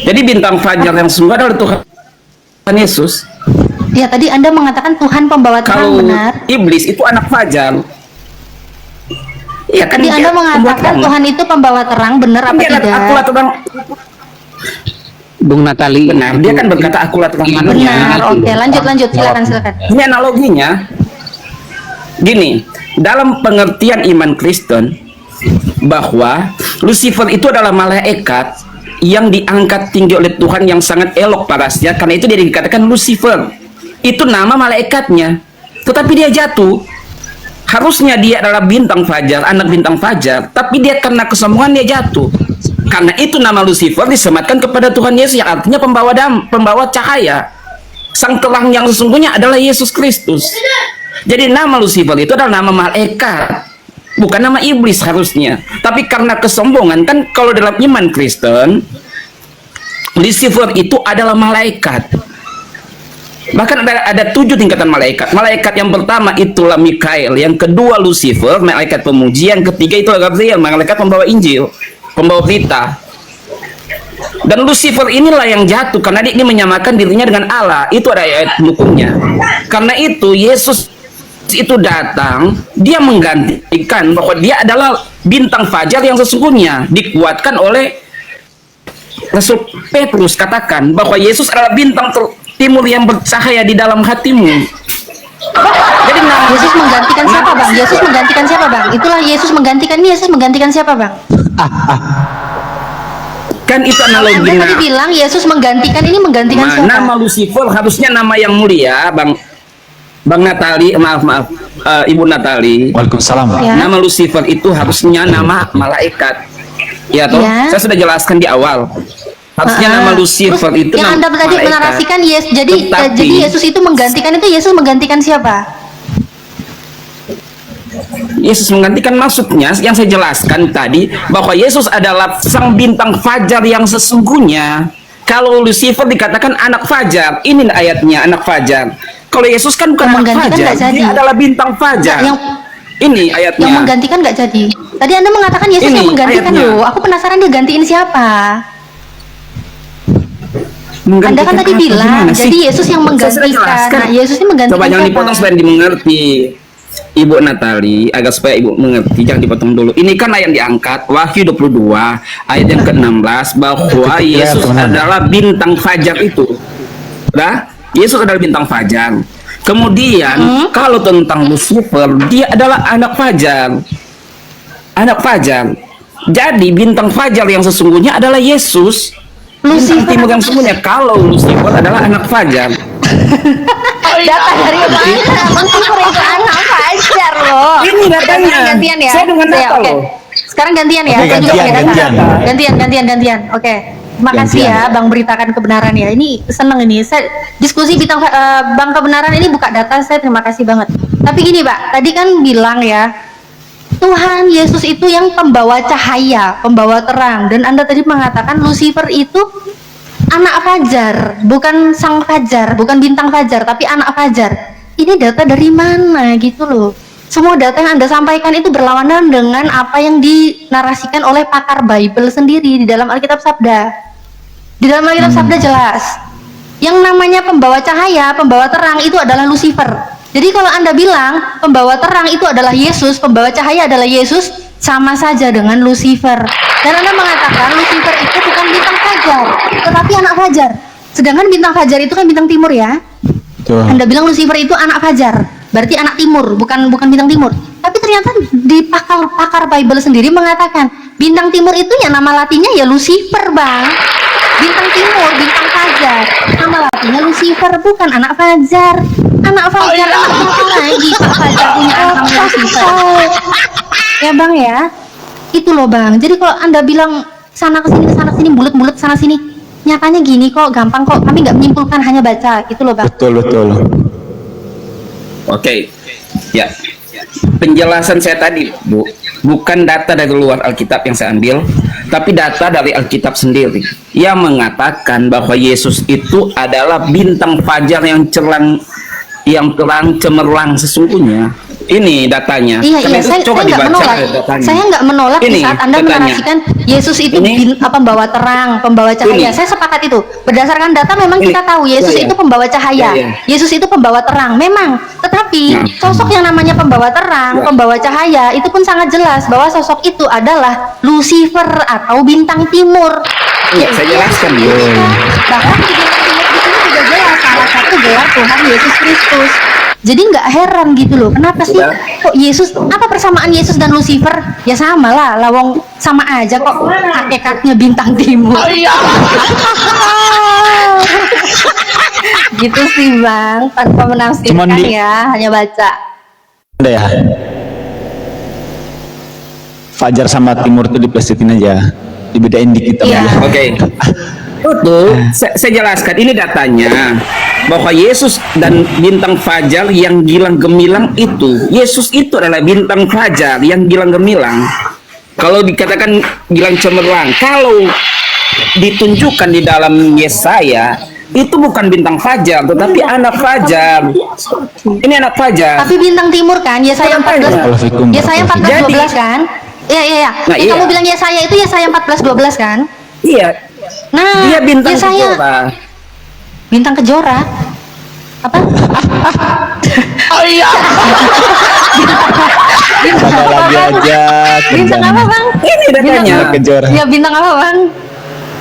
Speaker 1: Jadi bintang fajar yang sungguh adalah Tuhan Yesus.
Speaker 2: Ya tadi Anda mengatakan Tuhan pembawa terang,
Speaker 1: Kalau
Speaker 2: benar.
Speaker 1: iblis itu anak fajar. Iya kan
Speaker 2: Tadi
Speaker 1: dia
Speaker 2: Anda
Speaker 1: pembuat
Speaker 2: mengatakan
Speaker 1: terang.
Speaker 2: Tuhan itu pembawa terang, benar apa
Speaker 1: Dia
Speaker 2: tidak?
Speaker 1: akulah terang.
Speaker 5: Bung Natali.
Speaker 1: Benar, dia kan berkata akulah terang manusia.
Speaker 2: Benar, oke, lanjut, silakan.
Speaker 1: Ini analoginya gini, dalam pengertian iman Kristen bahwa Lucifer itu adalah malaikat yang diangkat tinggi oleh Tuhan yang sangat elok parasnya, karena itu dia dikatakan Lucifer. Itu nama malaikatnya. Tetapi dia jatuh. Harusnya dia adalah bintang fajar, anak bintang fajar, tapi dia karena kesombongan dia jatuh. Karena itu nama Lucifer disematkan kepada Tuhan Yesus yang artinya pembawa cahaya. Sang terang yang sesungguhnya adalah Yesus Kristus. Jadi nama Lucifer itu adalah nama malaikat, bukan nama iblis harusnya. Tapi karena kesombongan, kan kalau dalam iman Kristen, Lucifer itu adalah malaikat. Bahkan ada 7 tingkatan malaikat. Malaikat yang pertama itulah Mikael, yang kedua Lucifer, malaikat pemuji, yang ketiga itu Gabriel, malaikat pembawa Injil, pembawa berita. Dan Lucifer inilah yang jatuh karena dia ini menyamakan dirinya dengan Allah. Itu ada ayat pendukungnya. Karena itu Yesus itu datang, dia menggantikan bahwa dia adalah bintang fajar yang sesungguhnya, dikuatkan oleh Rasul Petrus katakan bahwa Yesus adalah bintang timur yang bercahaya di dalam hatimu. Jadi
Speaker 2: Yesus menggantikan siapa, Bang? Yesus menggantikan siapa, Bang? Itulah Yesus menggantikan ini. Yesus menggantikan siapa, Bang?
Speaker 1: kan itu
Speaker 2: Anda
Speaker 1: analoginya.
Speaker 2: tadi bilang Yesus menggantikan ini, menggantikan siapa?
Speaker 1: Nama Lucifer harusnya nama yang mulia, Bang Natali, maaf, Ibu Natali.
Speaker 8: Waalaikumsalam, Pak.
Speaker 2: Ya.
Speaker 1: Nama Lucifer itu harusnya nama malaikat. Ya toh,
Speaker 2: Ya.
Speaker 1: saya sudah jelaskan di awal. Harusnya nama Lucifer
Speaker 2: Terus
Speaker 1: itu
Speaker 2: yang
Speaker 1: nama
Speaker 2: Anda tadi
Speaker 1: malaikat.
Speaker 2: menarasikan Yesus, jadi
Speaker 1: Tetapi-
Speaker 2: Yesus itu menggantikan Yesus menggantikan siapa?
Speaker 1: Yesus menggantikan maksudnya yang saya jelaskan tadi bahwa Yesus adalah sang bintang fajar yang sesungguhnya. Kalau Lucifer dikatakan anak fajar, ini ayatnya anak fajar. Kalau Yesus kan bukan anak
Speaker 2: Menggantikan
Speaker 1: fajar,
Speaker 2: nggak jadi.
Speaker 1: dia adalah bintang fajar.
Speaker 2: Yang
Speaker 1: Ini ayatnya.
Speaker 2: yang menggantikan nggak jadi. Tadi Anda mengatakan Yesus
Speaker 1: Ini
Speaker 2: yang menggantikan
Speaker 1: ayatnya.
Speaker 2: loh. Aku penasaran dia gantiin siapa? Anda kan tadi
Speaker 1: Menggantikan apa?
Speaker 2: bilang,
Speaker 1: Gimana sih?
Speaker 2: jadi Yesus yang
Speaker 1: Saya sudah
Speaker 2: menggantikan.
Speaker 1: jelaskan.
Speaker 2: Nah, Yesus ini menggantikan
Speaker 1: Coba jangan
Speaker 2: siapa?
Speaker 1: dipotong supaya dimengerti. Ibu Natali, agar supaya Ibu mengerti, jangan dipotong dulu. Ini kan ayat yang diangkat, Wahyu 22, ayat yang ke-16, bahwa Yesus adalah bintang fajar itu. Nah, Yesus adalah bintang fajar. Kemudian, kalau tentang Lucifer, dia adalah anak fajar. Anak fajar. Jadi, bintang fajar yang sesungguhnya adalah Yesus. Bintang timur yang sesungguhnya, kalau Lucifer adalah anak fajar.
Speaker 2: Data dari mana? Lucifer itu anak fajar loh.
Speaker 1: Ini datanya.
Speaker 2: Sekarang gantian ya.
Speaker 1: Saya dengan data
Speaker 2: Oke.
Speaker 1: loh.
Speaker 2: Sekarang gantian ya.
Speaker 8: Oke,
Speaker 2: Saya juga
Speaker 8: gantian,
Speaker 2: pakai data.
Speaker 8: gantian.
Speaker 2: Gantian. Oke. Terima kasih ya, Bang, beritakan kebenaran ya. Ini seneng ini. Saya diskusi Bang kebenaran ini buka data. Saya terima kasih banget. Tapi gini, Pak. Tadi kan bilang ya, Tuhan Yesus itu yang pembawa cahaya, pembawa terang. Dan Anda tadi mengatakan Lucifer itu anak fajar, bukan sang fajar, bukan bintang fajar, tapi anak fajar. Ini data dari mana gitu loh. Semua data yang Anda sampaikan itu berlawanan dengan apa yang dinarasikan oleh pakar Bible sendiri di dalam Alkitab Sabda. Di dalam Alkitab Sabda jelas. Yang namanya pembawa cahaya, pembawa terang itu adalah Lucifer. Jadi kalau Anda bilang pembawa terang itu adalah Yesus, pembawa cahaya adalah Yesus, sama saja dengan Lucifer. Dan Anda mengatakan Lucifer itu bukan bintang fajar, tetapi anak fajar. Sedangkan bintang fajar itu kan bintang timur ya. Anda bilang Lucifer itu anak fajar, berarti anak timur, bukan bintang timur. Tapi ternyata di pakar Bible sendiri mengatakan bintang timur itu ya nama latinnya ya Lucifer, Bang. Bintang timur, bintang fajar, nama latinnya Lucifer, bukan anak fajar. Anak fajar, anak lagi fajar punya anak Lucifer. Ya Bang ya, itu loh Bang. Jadi kalau Anda bilang sana kesini, bulat-bulat sana sini, nyatanya gini kok, gampang kok. Kami nggak menyimpulkan, hanya baca, itu loh Bang.
Speaker 8: Betul.
Speaker 1: Oke, ya. Penjelasan saya tadi, Bu, bukan data dari luar Alkitab yang saya ambil, tapi data dari Alkitab sendiri yang mengatakan bahwa Yesus itu adalah bintang fajar yang terang cemerlang sesungguhnya. Ini datanya.
Speaker 2: Iya,
Speaker 1: Karena itu
Speaker 2: saya
Speaker 1: coba
Speaker 2: nggak
Speaker 1: dibaca
Speaker 2: menolak.
Speaker 1: datanya.
Speaker 2: Saya nggak menolak di
Speaker 1: Ini
Speaker 2: saat Anda
Speaker 1: datanya.
Speaker 2: menarasikan Yesus itu
Speaker 1: Ini.
Speaker 2: pembawa terang, pembawa cahaya.
Speaker 1: Ini.
Speaker 2: Saya sepakat itu. Berdasarkan data memang
Speaker 1: Ini.
Speaker 2: kita tahu Yesus
Speaker 1: Ya, ya.
Speaker 2: itu pembawa cahaya.
Speaker 1: Ya, ya.
Speaker 2: Yesus itu pembawa terang, memang. Tetapi
Speaker 1: Nah.
Speaker 2: sosok yang namanya pembawa terang,
Speaker 1: Ya.
Speaker 2: pembawa cahaya itu pun sangat jelas bahwa sosok itu adalah Lucifer atau bintang timur.
Speaker 1: Iya, saya jelaskan, Bu.
Speaker 2: Bahkan di bintang timur di sini juga jelas salah satu gelar Tuhan Yesus Kristus. Jadi nggak heran gitu loh, kenapa sih kok Yesus, apa persamaan Yesus dan Lucifer? Ya sama lah, lawang sama aja kok, hakikatnya bintang timur. Gitu sih Bang, tanpa menafsirkan
Speaker 6: Cuman
Speaker 2: ya, hanya baca.
Speaker 6: Ada ya. Fajar sama timur tuh diplesetin aja, dibedain dikit
Speaker 2: Iya.
Speaker 6: aja.
Speaker 1: Oke. Itu saya jelaskan ini datanya bahwa Yesus dan bintang fajar yang gilang gemilang itu, Yesus itu adalah bintang fajar yang gilang gemilang. Kalau dikatakan gilang cemerlang, kalau ditunjukkan di dalam Yesaya itu bukan bintang fajar tetapi anak fajar. Ini anak fajar.
Speaker 2: Tapi bintang timur kan, Yesaya 14,
Speaker 6: Waalaikumsalam.
Speaker 2: Yesaya 14:12 kan? Iya.
Speaker 1: Nah,
Speaker 2: Yang
Speaker 1: iya.
Speaker 2: kamu bilang Yesaya itu Yesaya 14:12 kan?
Speaker 1: Iya,
Speaker 2: Nah,
Speaker 1: dia bintang
Speaker 2: Yesaya
Speaker 1: kejora.
Speaker 2: bintang kejora. Apa?
Speaker 6: Ada lagi aja.
Speaker 2: Bintang apa Bang?
Speaker 1: Ini datanya.
Speaker 6: Kejora.
Speaker 2: Ya bintang apa Bang?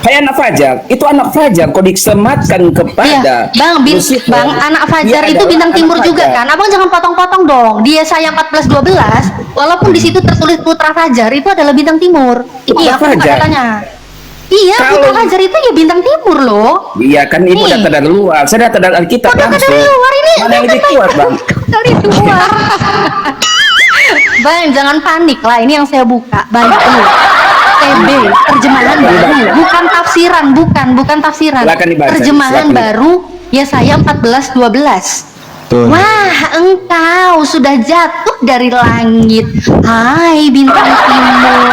Speaker 1: Kayak anak fajar, itu anak fajar kok disematkan kepada
Speaker 2: Iya,
Speaker 1: Lucifer,
Speaker 2: Bang, anak fajar
Speaker 1: dia
Speaker 2: itu
Speaker 1: adalah
Speaker 2: bintang
Speaker 1: anak
Speaker 2: timur juga
Speaker 1: fajar.
Speaker 2: kan? Abang jangan potong-potong dong. Di Yesaya 14:12, walaupun di situ tertulis putra fajar itu adalah bintang timur.
Speaker 1: Putra
Speaker 2: Iya, aku buka
Speaker 1: fajar.
Speaker 2: datanya. Iya,
Speaker 1: Kalau-
Speaker 2: putra fajar itu ya bintang timur loh.
Speaker 1: Iya kan itu
Speaker 2: Nih.
Speaker 1: data dari luar. Saya data dari Alkitab
Speaker 2: Kok data
Speaker 1: langsung.
Speaker 2: dari luar ini?
Speaker 1: Mana yang lebih kuat, Bang?
Speaker 2: Dari luar. Bang, jangan panik lah. Ini yang saya buka. Baik dulu. TB, terjemahan baru, bukan tafsiran, bukan tafsiran.
Speaker 1: Silakan dibaca,
Speaker 2: Terjemahan
Speaker 1: silakan.
Speaker 2: baru Yesaya 14:12.
Speaker 3: Tuh.
Speaker 2: Wah, engkau sudah jatuh dari langit, hai bintang timur,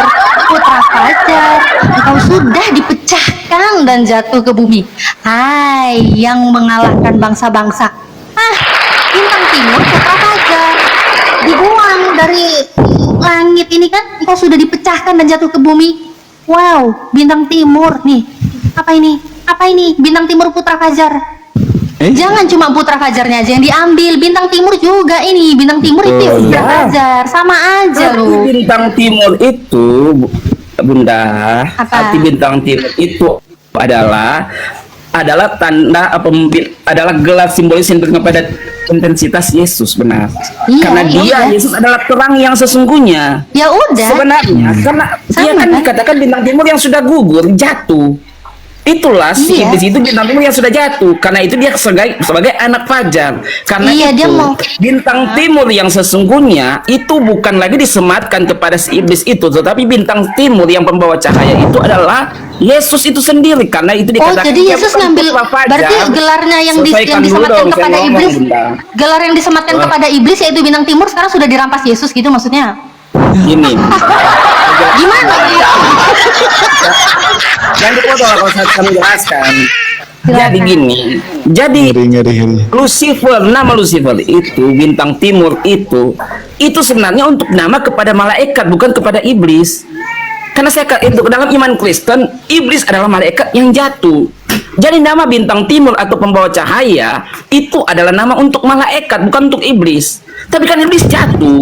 Speaker 2: putra fajar. Engkau sudah dipecahkan dan jatuh ke bumi, hai yang mengalahkan bangsa-bangsa. Ah, bintang timur, putra fajar, dibuang dari langit ini kan, engkau sudah dipecahkan dan jatuh ke bumi. Wow, bintang timur nih. Apa ini? Apa ini? Bintang timur, putra fajar. Jangan cuma putra fajarnya aja yang diambil, bintang timur juga ini. Bintang timur itu ya putra
Speaker 1: Iya.
Speaker 2: fajar, sama aja
Speaker 1: Arti
Speaker 2: loh.
Speaker 1: bintang timur itu, Bunda,
Speaker 2: Apa?
Speaker 1: arti bintang timur itu adalah tanda adalah gelar simbolis yang berikan kepada intensitas Yesus, benar.
Speaker 2: Iya,
Speaker 1: Karena
Speaker 2: iya
Speaker 1: dia
Speaker 2: udah.
Speaker 1: Yesus adalah terang yang sesungguhnya.
Speaker 2: Ya udah.
Speaker 1: Sebenarnya karena dia
Speaker 2: Sama,
Speaker 1: kan
Speaker 2: kan?
Speaker 1: dikatakan bintang timur yang sudah gugur, jatuh. Itulah si
Speaker 2: Iya.
Speaker 1: iblis itu bintang timur yang sudah jatuh. Karena itu dia sebagai anak fajar. Karena
Speaker 2: Iya,
Speaker 1: itu
Speaker 2: dia mau-
Speaker 1: bintang timur yang sesungguhnya itu bukan lagi disematkan kepada si iblis itu, tetapi bintang timur yang pembawa cahaya itu adalah Yesus itu sendiri. Karena itu
Speaker 2: Oh,
Speaker 1: dikatakan
Speaker 2: jadi
Speaker 1: dia
Speaker 2: Yesus
Speaker 1: bukan
Speaker 2: ngambil,
Speaker 1: putra fajar.
Speaker 2: berarti gelarnya yang
Speaker 1: Selesaikan dulu
Speaker 2: disematkan
Speaker 1: dong, saya
Speaker 2: kepada
Speaker 1: ngomong,
Speaker 2: iblis,
Speaker 1: Bunda.
Speaker 2: gelar yang disematkan kepada iblis yaitu bintang timur sekarang sudah dirampas Yesus gitu maksudnya?
Speaker 1: Gini.
Speaker 2: Gimana?
Speaker 1: Jangan dipotong lah kalau saya menjelaskan. Jadi gini, jadi
Speaker 3: Ngeri.
Speaker 1: Lucifer, nama Lucifer itu bintang timur itu sebenarnya untuk nama kepada malaikat bukan kepada iblis. Karena itu dalam iman Kristen, iblis adalah malaikat yang jatuh. Jadi nama bintang timur atau pembawa cahaya itu adalah nama untuk malaikat bukan untuk iblis. Tapi kan iblis jatuh.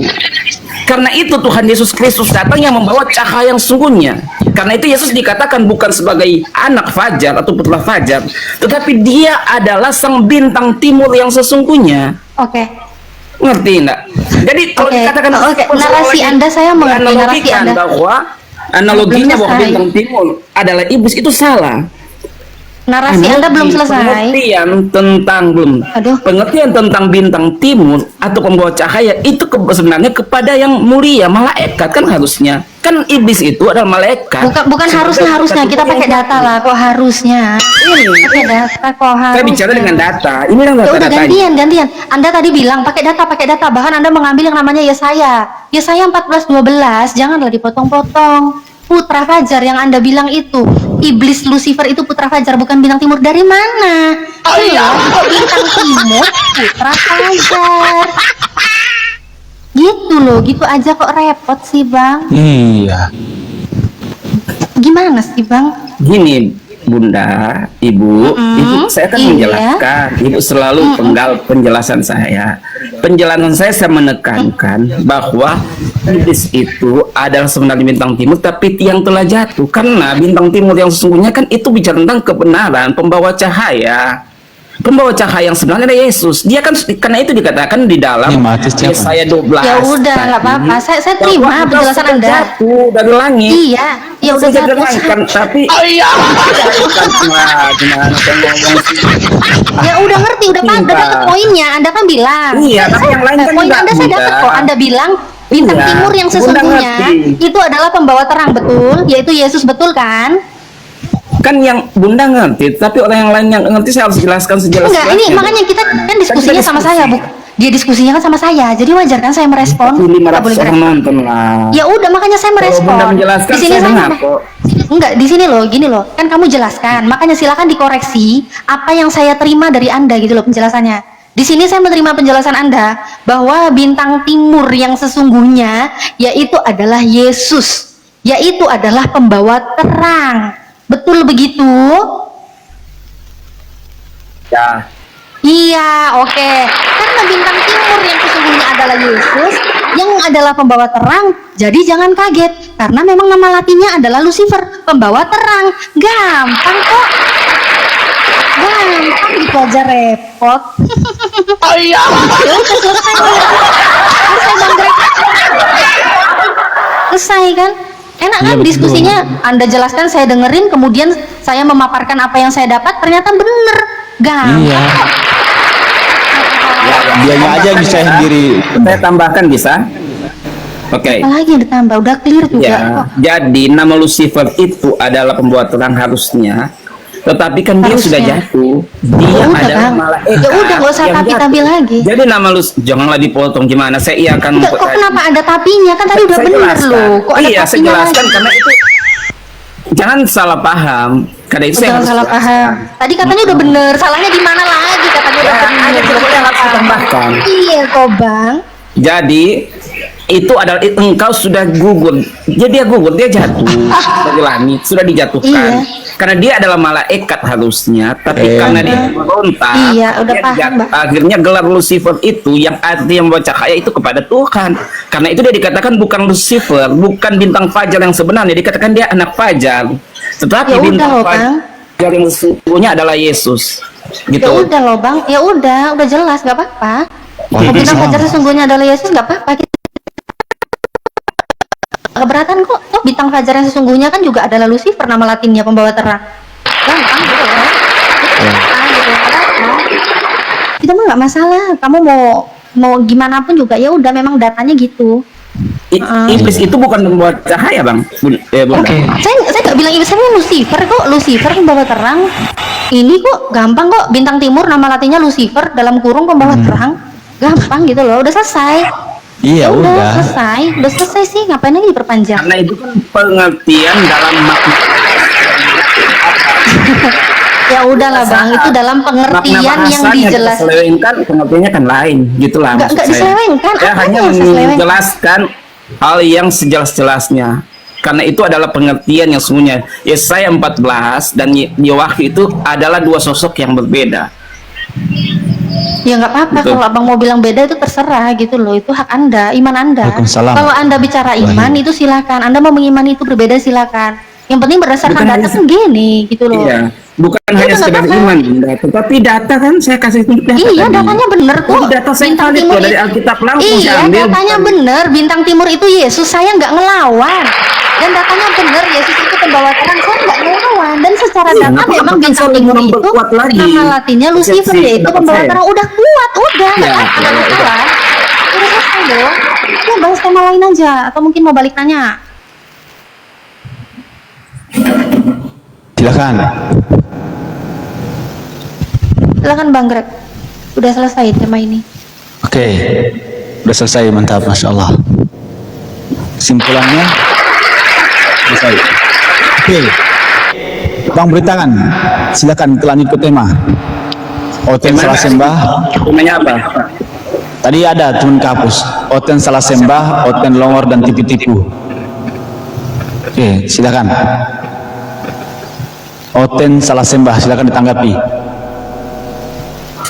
Speaker 1: Karena itu Tuhan Yesus Kristus datang yang membawa cahaya yang sungguhnya. Karena itu Yesus dikatakan bukan sebagai anak fajar atau putra fajar, tetapi dia adalah sang bintang timur yang sesungguhnya.
Speaker 2: Oke.
Speaker 1: Ngerti enggak? Jadi kalau
Speaker 2: Oke,
Speaker 1: dikatakan
Speaker 2: oke. Narasi Anda saya mengerti, narasi
Speaker 1: dianalogikan
Speaker 2: Anda.
Speaker 1: bahwa analoginya
Speaker 2: Belum
Speaker 1: bahwa
Speaker 2: selesai.
Speaker 1: bintang timur adalah iblis itu salah.
Speaker 2: Narasi Anda belum selesai.
Speaker 1: Pengertian tentang bintang timur atau pembawa cahaya itu sebenarnya kepada yang mulia, malaikat kan harusnya. Kan iblis itu adalah malaikat.
Speaker 2: Bukan harusnya kita pakai data lah kok harusnya. Pakai data kok harusnya.
Speaker 1: Saya bicara dengan data. Ini yang
Speaker 2: Ya udah
Speaker 1: data-datanya.
Speaker 2: gantian. Anda tadi bilang pakai data. Bahkan Anda mengambil yang namanya Yesaya 14:12. Janganlah dipotong-potong. Putra fajar yang Anda bilang itu, iblis Lucifer itu putra fajar bukan bintang timur. Dari mana? Bintang timur putra fajar. Gitu loh, gitu aja kok repot sih, Bang.
Speaker 3: Iya.
Speaker 2: Gimana sih, Bang?
Speaker 1: Gini, Bunda, Ibu, saya kan
Speaker 2: Iya.
Speaker 1: menjelaskan. Ibu selalu penggal penjelasan saya. Penjelasan saya menekankan bahwa iblis itu adalah sebenarnya bintang timur, tapi yang telah jatuh. Karena bintang timur yang sesungguhnya kan itu bicara tentang kebenaran, pembawa cahaya. Pembawa cahaya yang sebenarnya adalah Yesus. Dia kan karena itu dikatakan di dalam
Speaker 3: Ini mati siapa?
Speaker 1: Yesaya 12.
Speaker 2: Ya udah, nggak apa-apa. Saya terima
Speaker 1: bahwa
Speaker 2: penjelasan
Speaker 1: sudah
Speaker 2: Anda.
Speaker 1: Jatuh dari langit.
Speaker 2: Iya, ya udah
Speaker 1: Sudah
Speaker 2: jatuh.
Speaker 1: dari langit, kan, tapi gimana saya ngomong sih?
Speaker 2: Ya udah ngerti, udah dapat poinnya. Anda kan bilang.
Speaker 1: Iya, tapi yang lain kan
Speaker 2: poin
Speaker 1: enggak,
Speaker 2: Anda saya
Speaker 1: Bunda.
Speaker 2: dapat kok. Anda bilang bintang
Speaker 1: Iya,
Speaker 2: timur yang
Speaker 1: Bunda
Speaker 2: sesungguhnya
Speaker 1: ngerti.
Speaker 2: itu adalah pembawa terang, betul? Yaitu Yesus, betul kan?
Speaker 1: Kan yang Bunda ngerti, tapi orang yang lain yang ngerti saya harus jelaskan sejelas-jelasnya.
Speaker 2: Enggak, ini makanya kita kan diskusinya sama saya, Bu. Dia diskusinya kan sama saya. Jadi wajar kan saya merespon. Nggak
Speaker 1: 500
Speaker 2: boleh
Speaker 1: orang
Speaker 2: merespon.
Speaker 1: nonton lah.
Speaker 2: Ya udah makanya saya
Speaker 1: Kalau
Speaker 2: merespon.
Speaker 1: Bunda menjelaskan,
Speaker 2: Di sini
Speaker 1: saya dengar
Speaker 2: sampai-
Speaker 1: kok.
Speaker 2: Enggak, di sini loh, gini loh. Kan kamu jelaskan. Makanya silakan dikoreksi apa yang saya terima dari Anda gitu loh penjelasannya. Di sini saya menerima penjelasan Anda bahwa bintang timur yang sesungguhnya yaitu adalah Yesus, yaitu adalah pembawa terang. Betul begitu?
Speaker 1: Ya,
Speaker 2: Iya, oke. Karena bintang timur yang sesungguhnya adalah Yesus, yang adalah pembawa terang, jadi jangan kaget. Karena memang nama latinnya adalah Lucifer, pembawa terang. Gampang kok. Gampang gitu aja repot. Oh iya. Selesai. Selesai Bang Greg. Selesai kan? Enak kan diskusinya? Anda jelaskan, saya dengerin, kemudian saya memaparkan apa yang saya dapat, ternyata bener. Gampang.
Speaker 6: Iya. Dianya aja yang bisa sendiri.
Speaker 1: Saya tambahkan bisa? Oke.
Speaker 2: Apalagi yang ditambah, udah clear juga
Speaker 1: Ya,
Speaker 2: kok.
Speaker 1: jadi nama Lucifer itu adalah pembuat terang harusnya, tetapi kan dia
Speaker 2: Harusnya.
Speaker 1: sudah jatuh. Dia
Speaker 2: Ya udah,
Speaker 1: adalah
Speaker 2: Bang.
Speaker 1: malaikat.
Speaker 2: Ya udah, nggak usah
Speaker 1: yang
Speaker 2: tapi-tapi
Speaker 1: jatuh.
Speaker 2: lagi.
Speaker 1: Jadi nama janganlah dipotong gimana? Saya iya akan
Speaker 2: Enggak, kok kenapa ada tapinya? Kan tadi udah
Speaker 1: Saya
Speaker 2: bener
Speaker 1: jelaskan.
Speaker 2: loh. Kok ada
Speaker 1: Iya, saya
Speaker 2: tapinya
Speaker 1: jelaskan
Speaker 2: lagi?
Speaker 1: karena itu jangan salah paham. Karena itu saya
Speaker 2: Jangan
Speaker 1: harus
Speaker 2: salah
Speaker 1: jelaskan.
Speaker 2: paham. Tadi katanya udah bener, salahnya di mana lagi? Katanya udah
Speaker 1: Ya,
Speaker 2: bener.
Speaker 1: ada sesuatu yang harus ditambahkan.
Speaker 2: Iya kok Bang.
Speaker 1: Jadi itu adalah engkau sudah gugur. Jadi dia gugur, dia jatuh dari langit, sudah dijatuhkan.
Speaker 2: Iya.
Speaker 1: Karena dia adalah malaikat harusnya, tapi karena dia berontak,
Speaker 2: Iya, udah
Speaker 1: dia
Speaker 2: paham,
Speaker 1: dijatuh.
Speaker 2: Bang.
Speaker 1: Akhirnya gelar Lucifer itu yang artinya membawa cahaya itu kepada Tuhan. Karena itu dia dikatakan bukan Lucifer, bukan bintang fajar yang sebenarnya, dikatakan dia anak fajar. Tetapi
Speaker 2: Ya udah
Speaker 1: bintang
Speaker 2: loh, Bang.
Speaker 1: fajar yang sesungguhnya adalah Yesus. Gitu.
Speaker 2: Ya udah loh Bang, ya udah jelas, nggak apa-apa. Kalau bintang fajar sesungguhnya adalah Yesus, nggak apa-apa. Keberatan kok. Toh bintang fajar yang sesungguhnya kan juga adalah Lucifer, nama latinnya pembawa terang. Gampang gitu loh. Gampang gitu. Kenapa? Itu mah nggak masalah. Kamu mau gimana pun juga, ya udah memang datanya gitu.
Speaker 1: Iblis itu bukan membuat cahaya, Bang. Bunda.
Speaker 2: Saya nggak bilang iblis, saya bilang Lucifer kok. Lucifer pembawa terang. Ini kok gampang kok. Bintang timur nama latinnya Lucifer, dalam kurung pembawa terang. Gampang gitu loh. Udah selesai.
Speaker 6: Iya, udah.
Speaker 2: Udah selesai sih. Ngapain lagi diperpanjang?
Speaker 1: Karena itu kan pengertian dalam makna.
Speaker 2: Ya udahlah Bang, itu dalam pengertian yang dijelaskan.
Speaker 1: Diselewengkan, pengertiannya kan lain, gitulah.
Speaker 2: Nggak
Speaker 1: maksud saya.
Speaker 2: diselewengkan.
Speaker 1: Saya
Speaker 2: Apanya
Speaker 1: hanya
Speaker 2: yang diselewengkan?
Speaker 1: menjelaskan hal yang sejelas-jelasnya. Karena itu adalah pengertian yang sesungguhnya. Yesaya 14 dan Wahyu itu adalah dua sosok yang berbeda.
Speaker 2: Ya nggak apa-apa,
Speaker 1: Betul.
Speaker 2: kalau abang mau bilang beda itu terserah gitu loh, itu hak anda, iman anda.
Speaker 6: Waalaikumsalam.
Speaker 2: Kalau anda bicara iman itu silakan, anda mau mengimani itu berbeda silakan. Yang penting berdasarkan
Speaker 1: Bukan
Speaker 2: data
Speaker 1: hanya-
Speaker 2: kan gini gitu loh.
Speaker 1: Iya, bukan
Speaker 2: Iya,
Speaker 1: hanya
Speaker 2: nggak
Speaker 1: sekedar
Speaker 2: apa-apa.
Speaker 1: iman, Bunda, tetapi data kan saya kasih tunjuk data
Speaker 2: Iya,
Speaker 1: tadi.
Speaker 2: datanya bener kok.
Speaker 1: Jadi data saya
Speaker 2: Bintang
Speaker 1: valid
Speaker 2: timur
Speaker 1: kok, dari
Speaker 2: itu-
Speaker 1: Alkitab langsung saya
Speaker 2: Iya,
Speaker 1: ambil.
Speaker 2: datanya bener. Bintang timur itu Yesus, saya nggak ngelawan. Dan datanya bener, Yesus itu pembawa terang, saya nggak ngelawan. Dan secara
Speaker 1: Iya,
Speaker 2: data
Speaker 1: kenapa
Speaker 2: memang
Speaker 1: kan
Speaker 2: bintang
Speaker 1: saya
Speaker 2: timur itu
Speaker 1: memperkuat lagi
Speaker 2: nama latinnya Lucifer,
Speaker 1: persepsi
Speaker 2: yaitu
Speaker 1: pendapat
Speaker 2: pembawa
Speaker 1: saya.
Speaker 2: terang. Udah kuat, udah.
Speaker 1: Iya,
Speaker 2: Nggak ada masalah. Udah selesai dong. Ya bahas tema lain aja, atau mungkin mau balik nanya.
Speaker 6: Silakan.
Speaker 2: Silakan Bang Greg. Udah selesai tema ini.
Speaker 6: Oke. Udah selesai, mantap, Masya Allah. Kesimpulannya selesai. Oke. Bang beritakan. Silakan lanjut ke tema. Oten salah sembah.
Speaker 1: Temanya apa?
Speaker 6: Tadi ada cuman kapus. Oten salah sembah, oten longor dan tipu-tipu. Oke, silakan. Oten salah sembah, silakan ditanggapi.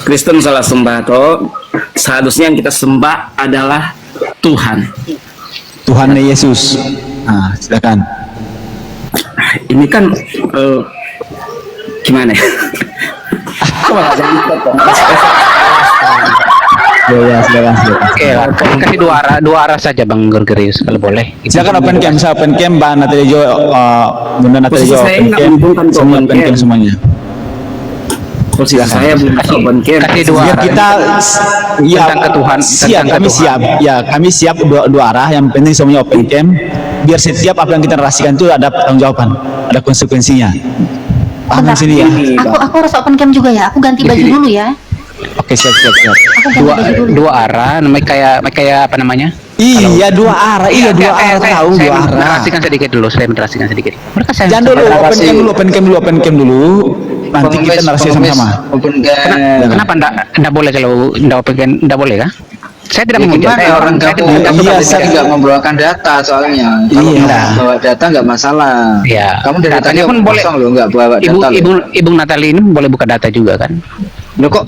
Speaker 1: Kristen salah sembah toh. Seharusnya yang kita sembah adalah Tuhan.
Speaker 6: Tuhannya Yesus. Nah, silakan.
Speaker 1: Ini kan gimana ya? Coba jangan dipotong.
Speaker 6: Ya, silakan.
Speaker 5: Oke, kasih dua arah saja Bang Gregorius kalau boleh.
Speaker 6: Silakan open cam, saya open cam, Mbak Natalia Jo, Bunda Natalia
Speaker 1: Posisi
Speaker 6: Jo
Speaker 1: saya
Speaker 6: open
Speaker 1: nggak
Speaker 6: cam,
Speaker 1: menguntungkan ke
Speaker 6: semua
Speaker 1: open
Speaker 6: open cam
Speaker 1: cam.
Speaker 6: semuanya.
Speaker 1: Posisi saya belum open cam.
Speaker 5: Kasih dua
Speaker 6: Biar
Speaker 5: arah.
Speaker 6: kita ya
Speaker 5: Tentang ke Tuhan,
Speaker 6: siap,
Speaker 5: tentang ke
Speaker 6: kami
Speaker 5: Tuhan.
Speaker 6: siap, ya kami siap dua arah. Yang penting semuanya open cam. Biar setiap apa yang kita narasikan itu ada tanggung jawaban, ada konsekuensinya. Paham di
Speaker 2: Bentar.
Speaker 6: sini ya?
Speaker 2: Aku harus open cam juga ya. Aku ganti baju dulu ya.
Speaker 6: Oke, siap.
Speaker 2: Aku ganti
Speaker 5: Dua
Speaker 2: baju dulu.
Speaker 5: dua arah, namanya kayak apa namanya?
Speaker 6: Iya, dua arah, iya dua arah, tahu
Speaker 5: saya
Speaker 6: dua arah.
Speaker 5: menerasikan sedikit dulu, Mereka saya
Speaker 6: Jangan dulu, open cam dulu. Nanti kita narasi sama-sama.
Speaker 5: Kenapa enggak boleh kalau enggak boleh kah? Saya tidak mengujar.
Speaker 7: Orang kamu
Speaker 6: saya
Speaker 7: nggak membawakan data soalnya. Kalau
Speaker 6: Iya.
Speaker 7: kamu bawa data nggak masalah.
Speaker 5: Iya.
Speaker 7: Kamu dari tadi
Speaker 5: Datanya pun boleh.
Speaker 7: kosong loh nggak bawa data loh.
Speaker 5: Ibu Natali ini boleh buka data juga kan?
Speaker 7: Loh kok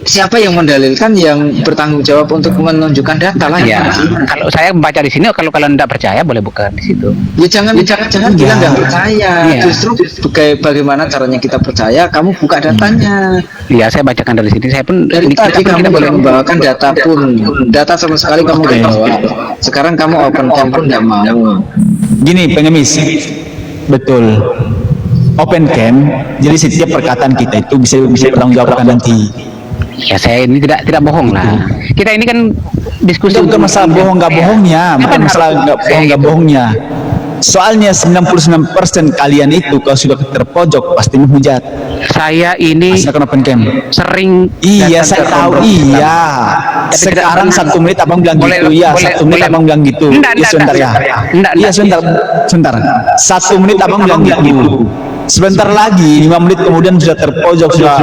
Speaker 7: siapa yang mendalilkan, yang bertanggung jawab untuk menunjukkan data lah
Speaker 5: Ya, kalau saya baca di sini, kalau kalian tidak percaya boleh buka di situ.
Speaker 7: Ya jangan kita nggak percaya.
Speaker 5: Iya.
Speaker 7: Justru bagaimana caranya kita percaya? Kamu buka datanya.
Speaker 5: Iya, saya bacakan dari sini. Saya pun
Speaker 7: Dari
Speaker 5: kita
Speaker 7: tadi
Speaker 5: pun
Speaker 7: kamu
Speaker 5: tidak boleh
Speaker 7: belum membawakan data pun, data sama sekali kamu nggak bawa. Sekarang kamu open cam pun nggak mau.
Speaker 6: Gini pengemis, betul. Open cam, jadi setiap perkataan kita itu bisa bertanggungjawabkan nanti.
Speaker 5: Ya, saya ini tidak bohong lah. Kita ini kan diskusi.
Speaker 6: Itu bukan masalah bohong nggak bohongnya, bukan masalah nggak bohongnya. Soalnya 99% kalian itu kalau sudah terpojok pasti menghujat.
Speaker 5: Saya ini
Speaker 6: Asalkan open cam.
Speaker 5: sering
Speaker 6: Iya,
Speaker 5: datang
Speaker 6: saya
Speaker 5: ke
Speaker 6: tahu.
Speaker 5: pondok Islam.
Speaker 6: Iya.
Speaker 5: Tapi
Speaker 6: Sekarang
Speaker 5: tidak
Speaker 6: 1 menit abang bilang
Speaker 5: Boleh,
Speaker 6: gitu. Iya,
Speaker 5: boleh,
Speaker 6: 1 menit
Speaker 5: boleh.
Speaker 6: abang bilang gitu.
Speaker 5: Enggak,
Speaker 6: Iya, sebentar ya.
Speaker 5: enggak.
Speaker 6: Iya, sebentar. 1 menit abang bilang gitu. Sebentar lagi 5 menit kemudian sudah terpojok sudah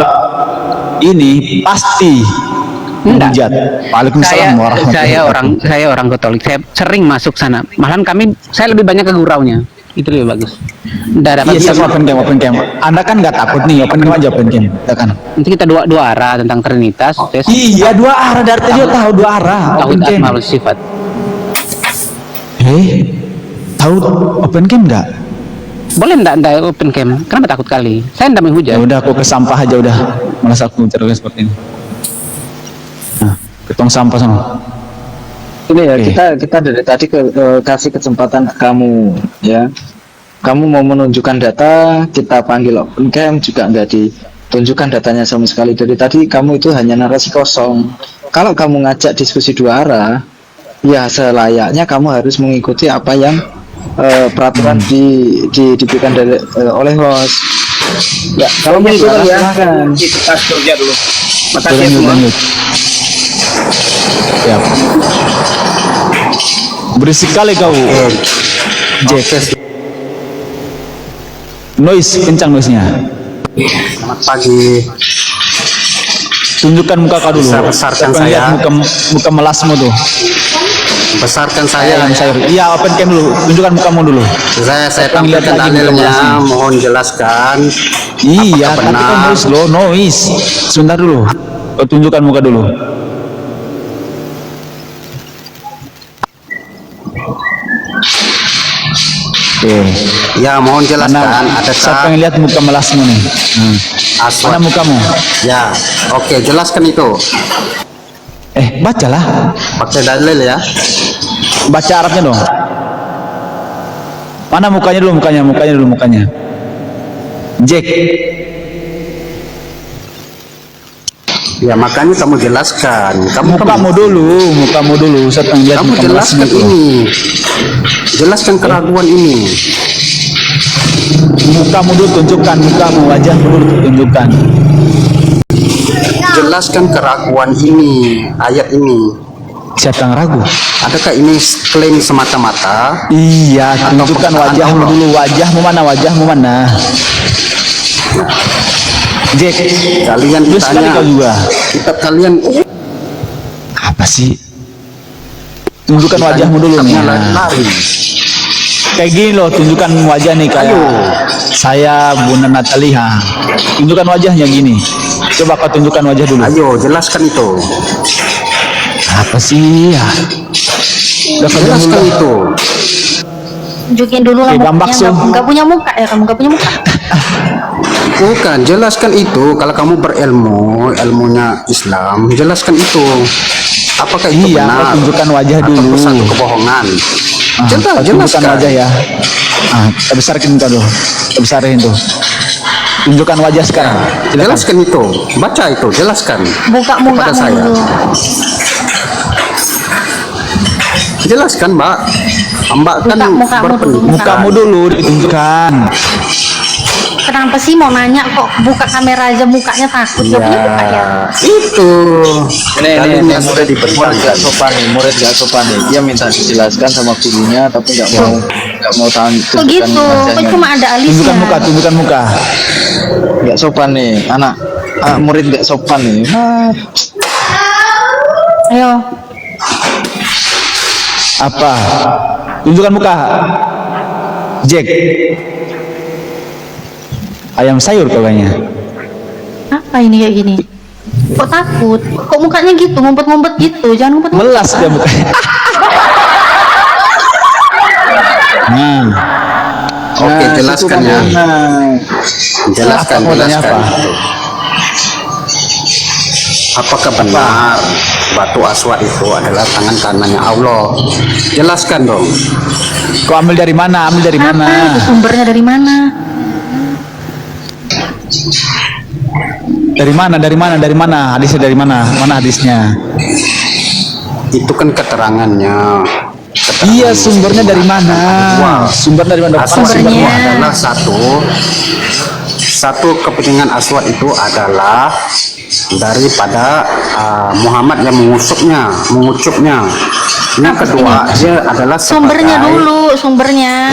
Speaker 6: ini pasti menghujat. Waalaikumsalam warahmatullahi
Speaker 5: Saya orang Katolik. Saya sering masuk sana. Malahan saya lebih banyak ke guraunya. Itu lebih bagus. Nggak dapat.
Speaker 6: Iya, saya open cam. Anda kan nggak takut nih, open cam aja open cam. Ya kan?
Speaker 5: Nanti kita dua arah tentang Trinitas.
Speaker 6: Iya, 2 arah dari tadi tahu 2 arah.
Speaker 5: Tauhid
Speaker 6: Open cam.
Speaker 5: asma wa sifat.
Speaker 6: Tahu open cam nggak?
Speaker 5: Boleh enggak open cam? Kenapa takut kali? Saya enggak menghujat.
Speaker 6: Ya udah, aku ke sampah aja udah. Malas aku cerita seperti ini. Nah, ke tong sampah sana.
Speaker 7: Ini ya,
Speaker 6: Oke.
Speaker 7: kita dari tadi kasih kesempatan ke kamu ya. Kamu mau menunjukkan data, kita panggil open cam juga nggak ditunjukkan datanya sama sekali. Dari tadi kamu itu hanya narasi kosong. Kalau kamu ngajak diskusi 2 arah, ya selayaknya kamu harus mengikuti apa yang peraturan diberikan oleh host. Ya, kalau mau turun ya kan.
Speaker 1: Kita kerja dulu. Makasih ya
Speaker 6: Lanjut,
Speaker 1: semua.
Speaker 6: lanjut. Ya. Berisik kali kau, Jack. Noise, kencang noise-nya.
Speaker 8: Selamat pagi.
Speaker 6: Tunjukkan muka kau dulu.
Speaker 8: Bisa besarkan
Speaker 6: Saya lihat
Speaker 8: saya.
Speaker 6: muka melasmu tuh.
Speaker 8: Besarkan saya.
Speaker 6: Yang sayur. Iya, open cam dulu. Tunjukkan mukamu dulu.
Speaker 8: Saya
Speaker 6: Lihat
Speaker 8: tampilkan
Speaker 6: lagi
Speaker 8: dalilnya.
Speaker 6: muka
Speaker 8: Mohon jelaskan.
Speaker 6: Iya,
Speaker 8: Apakah
Speaker 6: tapi kau
Speaker 8: benar?
Speaker 6: noise loh, noise. Sebentar dulu. Kau tunjukkan muka dulu. Oke.
Speaker 8: Ya, mohon jelaskan.
Speaker 6: Mana siapa
Speaker 8: Adakah
Speaker 6: yang lihat muka melasmu nih?
Speaker 8: aswad?
Speaker 6: Mana mukamu?
Speaker 8: Ya, oke, jelaskan itu.
Speaker 6: Bacalah.
Speaker 8: Pakai dalil ya.
Speaker 6: Baca Arabnya dong. Mana mukanya dulu, mukanya. Jack.
Speaker 8: Ya, makanya kamu jelaskan.
Speaker 6: Mukamu dulu. Saya pengen lihat
Speaker 8: Kamu
Speaker 6: muka
Speaker 8: jelaskan
Speaker 6: melasmu tuh.
Speaker 8: ini. Jelaskan keraguan ini.
Speaker 6: Mukamu dulu, tunjukkan mukamu, wajahmu dulu tunjukkan.
Speaker 8: Jelaskan keraguan ini, ayat ini.
Speaker 6: Siapa yang ragu?
Speaker 8: Adakah ini klaim semata-mata?
Speaker 6: Iya,
Speaker 8: Atau
Speaker 6: tunjukkan
Speaker 8: perkataan
Speaker 6: wajahmu
Speaker 8: Allah?
Speaker 6: dulu. Wajahmu mana? Jack,
Speaker 8: Kalian
Speaker 6: terus kali
Speaker 8: ditanya,
Speaker 6: kau juga.
Speaker 8: kitab kalian
Speaker 6: Apa sih? Tunjukkan wajahmu dulu nih.
Speaker 8: kitabnya lari-lari.
Speaker 6: Kayak gini loh, tunjukkan wajah nih kayak saya Bunda Natalia. Tunjukkan wajahnya gini. Coba kau tunjukkan wajah dulu.
Speaker 8: Ayo, jelaskan itu.
Speaker 6: Apa sih ya? Udah kau
Speaker 8: Jelaskan
Speaker 6: dulu.
Speaker 8: itu.
Speaker 2: Tunjukin dulu lah
Speaker 6: Oke, Bang
Speaker 2: mukanya.
Speaker 6: Bakso.
Speaker 2: Nggak punya muka ya, kamu nggak punya muka.
Speaker 8: Bukan, jelaskan itu. Kalau kamu berilmu, ilmunya Islam, jelaskan itu. Apakah itu
Speaker 6: Iya,
Speaker 8: benar?
Speaker 6: kau tunjukkan wajah
Speaker 8: Atau
Speaker 6: dulu.
Speaker 8: satu kebohongan?
Speaker 6: Kau tunjukkan
Speaker 8: Jelaskan.
Speaker 6: wajah ya. Kita besarin kau dulu. Kita besarin tuh. Tunjukkan wajah sekarang. Silakan.
Speaker 8: Jelaskan itu. Baca itu, jelaskan.
Speaker 2: Buka
Speaker 8: kepada
Speaker 2: mukamu
Speaker 8: saya.
Speaker 2: dulu.
Speaker 8: Jelaskan, Mbak. Mbak kan
Speaker 2: Buka mukamu dulu.
Speaker 8: berpendidikan.
Speaker 6: Mukamu dulu ditunjukkan.
Speaker 2: Kenapa sih mau nanya kok buka kamera aja mukanya takut? Nggak punya muka ya?
Speaker 8: Itu. Kalian yang sudah
Speaker 7: murid
Speaker 8: diperintahkan.
Speaker 7: gak sopan nih, dia minta dijelaskan sama gurunya tapi nggak mau tahan.
Speaker 2: Kok gitu? Kok cuma ada
Speaker 6: Tunjukkan muka,
Speaker 2: alisnya?
Speaker 6: tunjukkan muka.
Speaker 7: Nggak sopan nih, murid nggak sopan nih.
Speaker 2: Ayo,
Speaker 6: Apa? Tunjukkan muka. Jack. Ayam sayur kayaknya.
Speaker 2: apa ini kayak gini? Kok takut? Kok mukanya gitu, ngumpet-ngumpet gitu? Jangan ngumpet-ngumpet.
Speaker 6: Melas dia mukanya. Nah,
Speaker 8: Oke, jelaskan ya. Jelaskan,
Speaker 6: Apa, mau tanya
Speaker 8: jelaskan.
Speaker 6: apa?
Speaker 8: Apakah benar batu aswad itu adalah tangan kanannya Allah? Jelaskan dong.
Speaker 6: kau ambil dari mana? Ambil dari
Speaker 2: Apa
Speaker 6: mana?
Speaker 2: itu sumbernya dari mana?
Speaker 6: Dari mana? Dari mana? Dari mana? Hadisnya dari mana? Mana hadisnya?
Speaker 8: Itu kan keterangannya.
Speaker 6: Iya, sumbernya dari mana? Sumber dari mana?
Speaker 8: Aswad itu
Speaker 2: Sumbernya.
Speaker 8: adalah satu kepentingan aswad itu adalah daripada Muhammad yang mengucupnya. Yang kedua, dia adalah
Speaker 2: Sumbernya
Speaker 8: sebagai-
Speaker 2: dulu, sumbernya.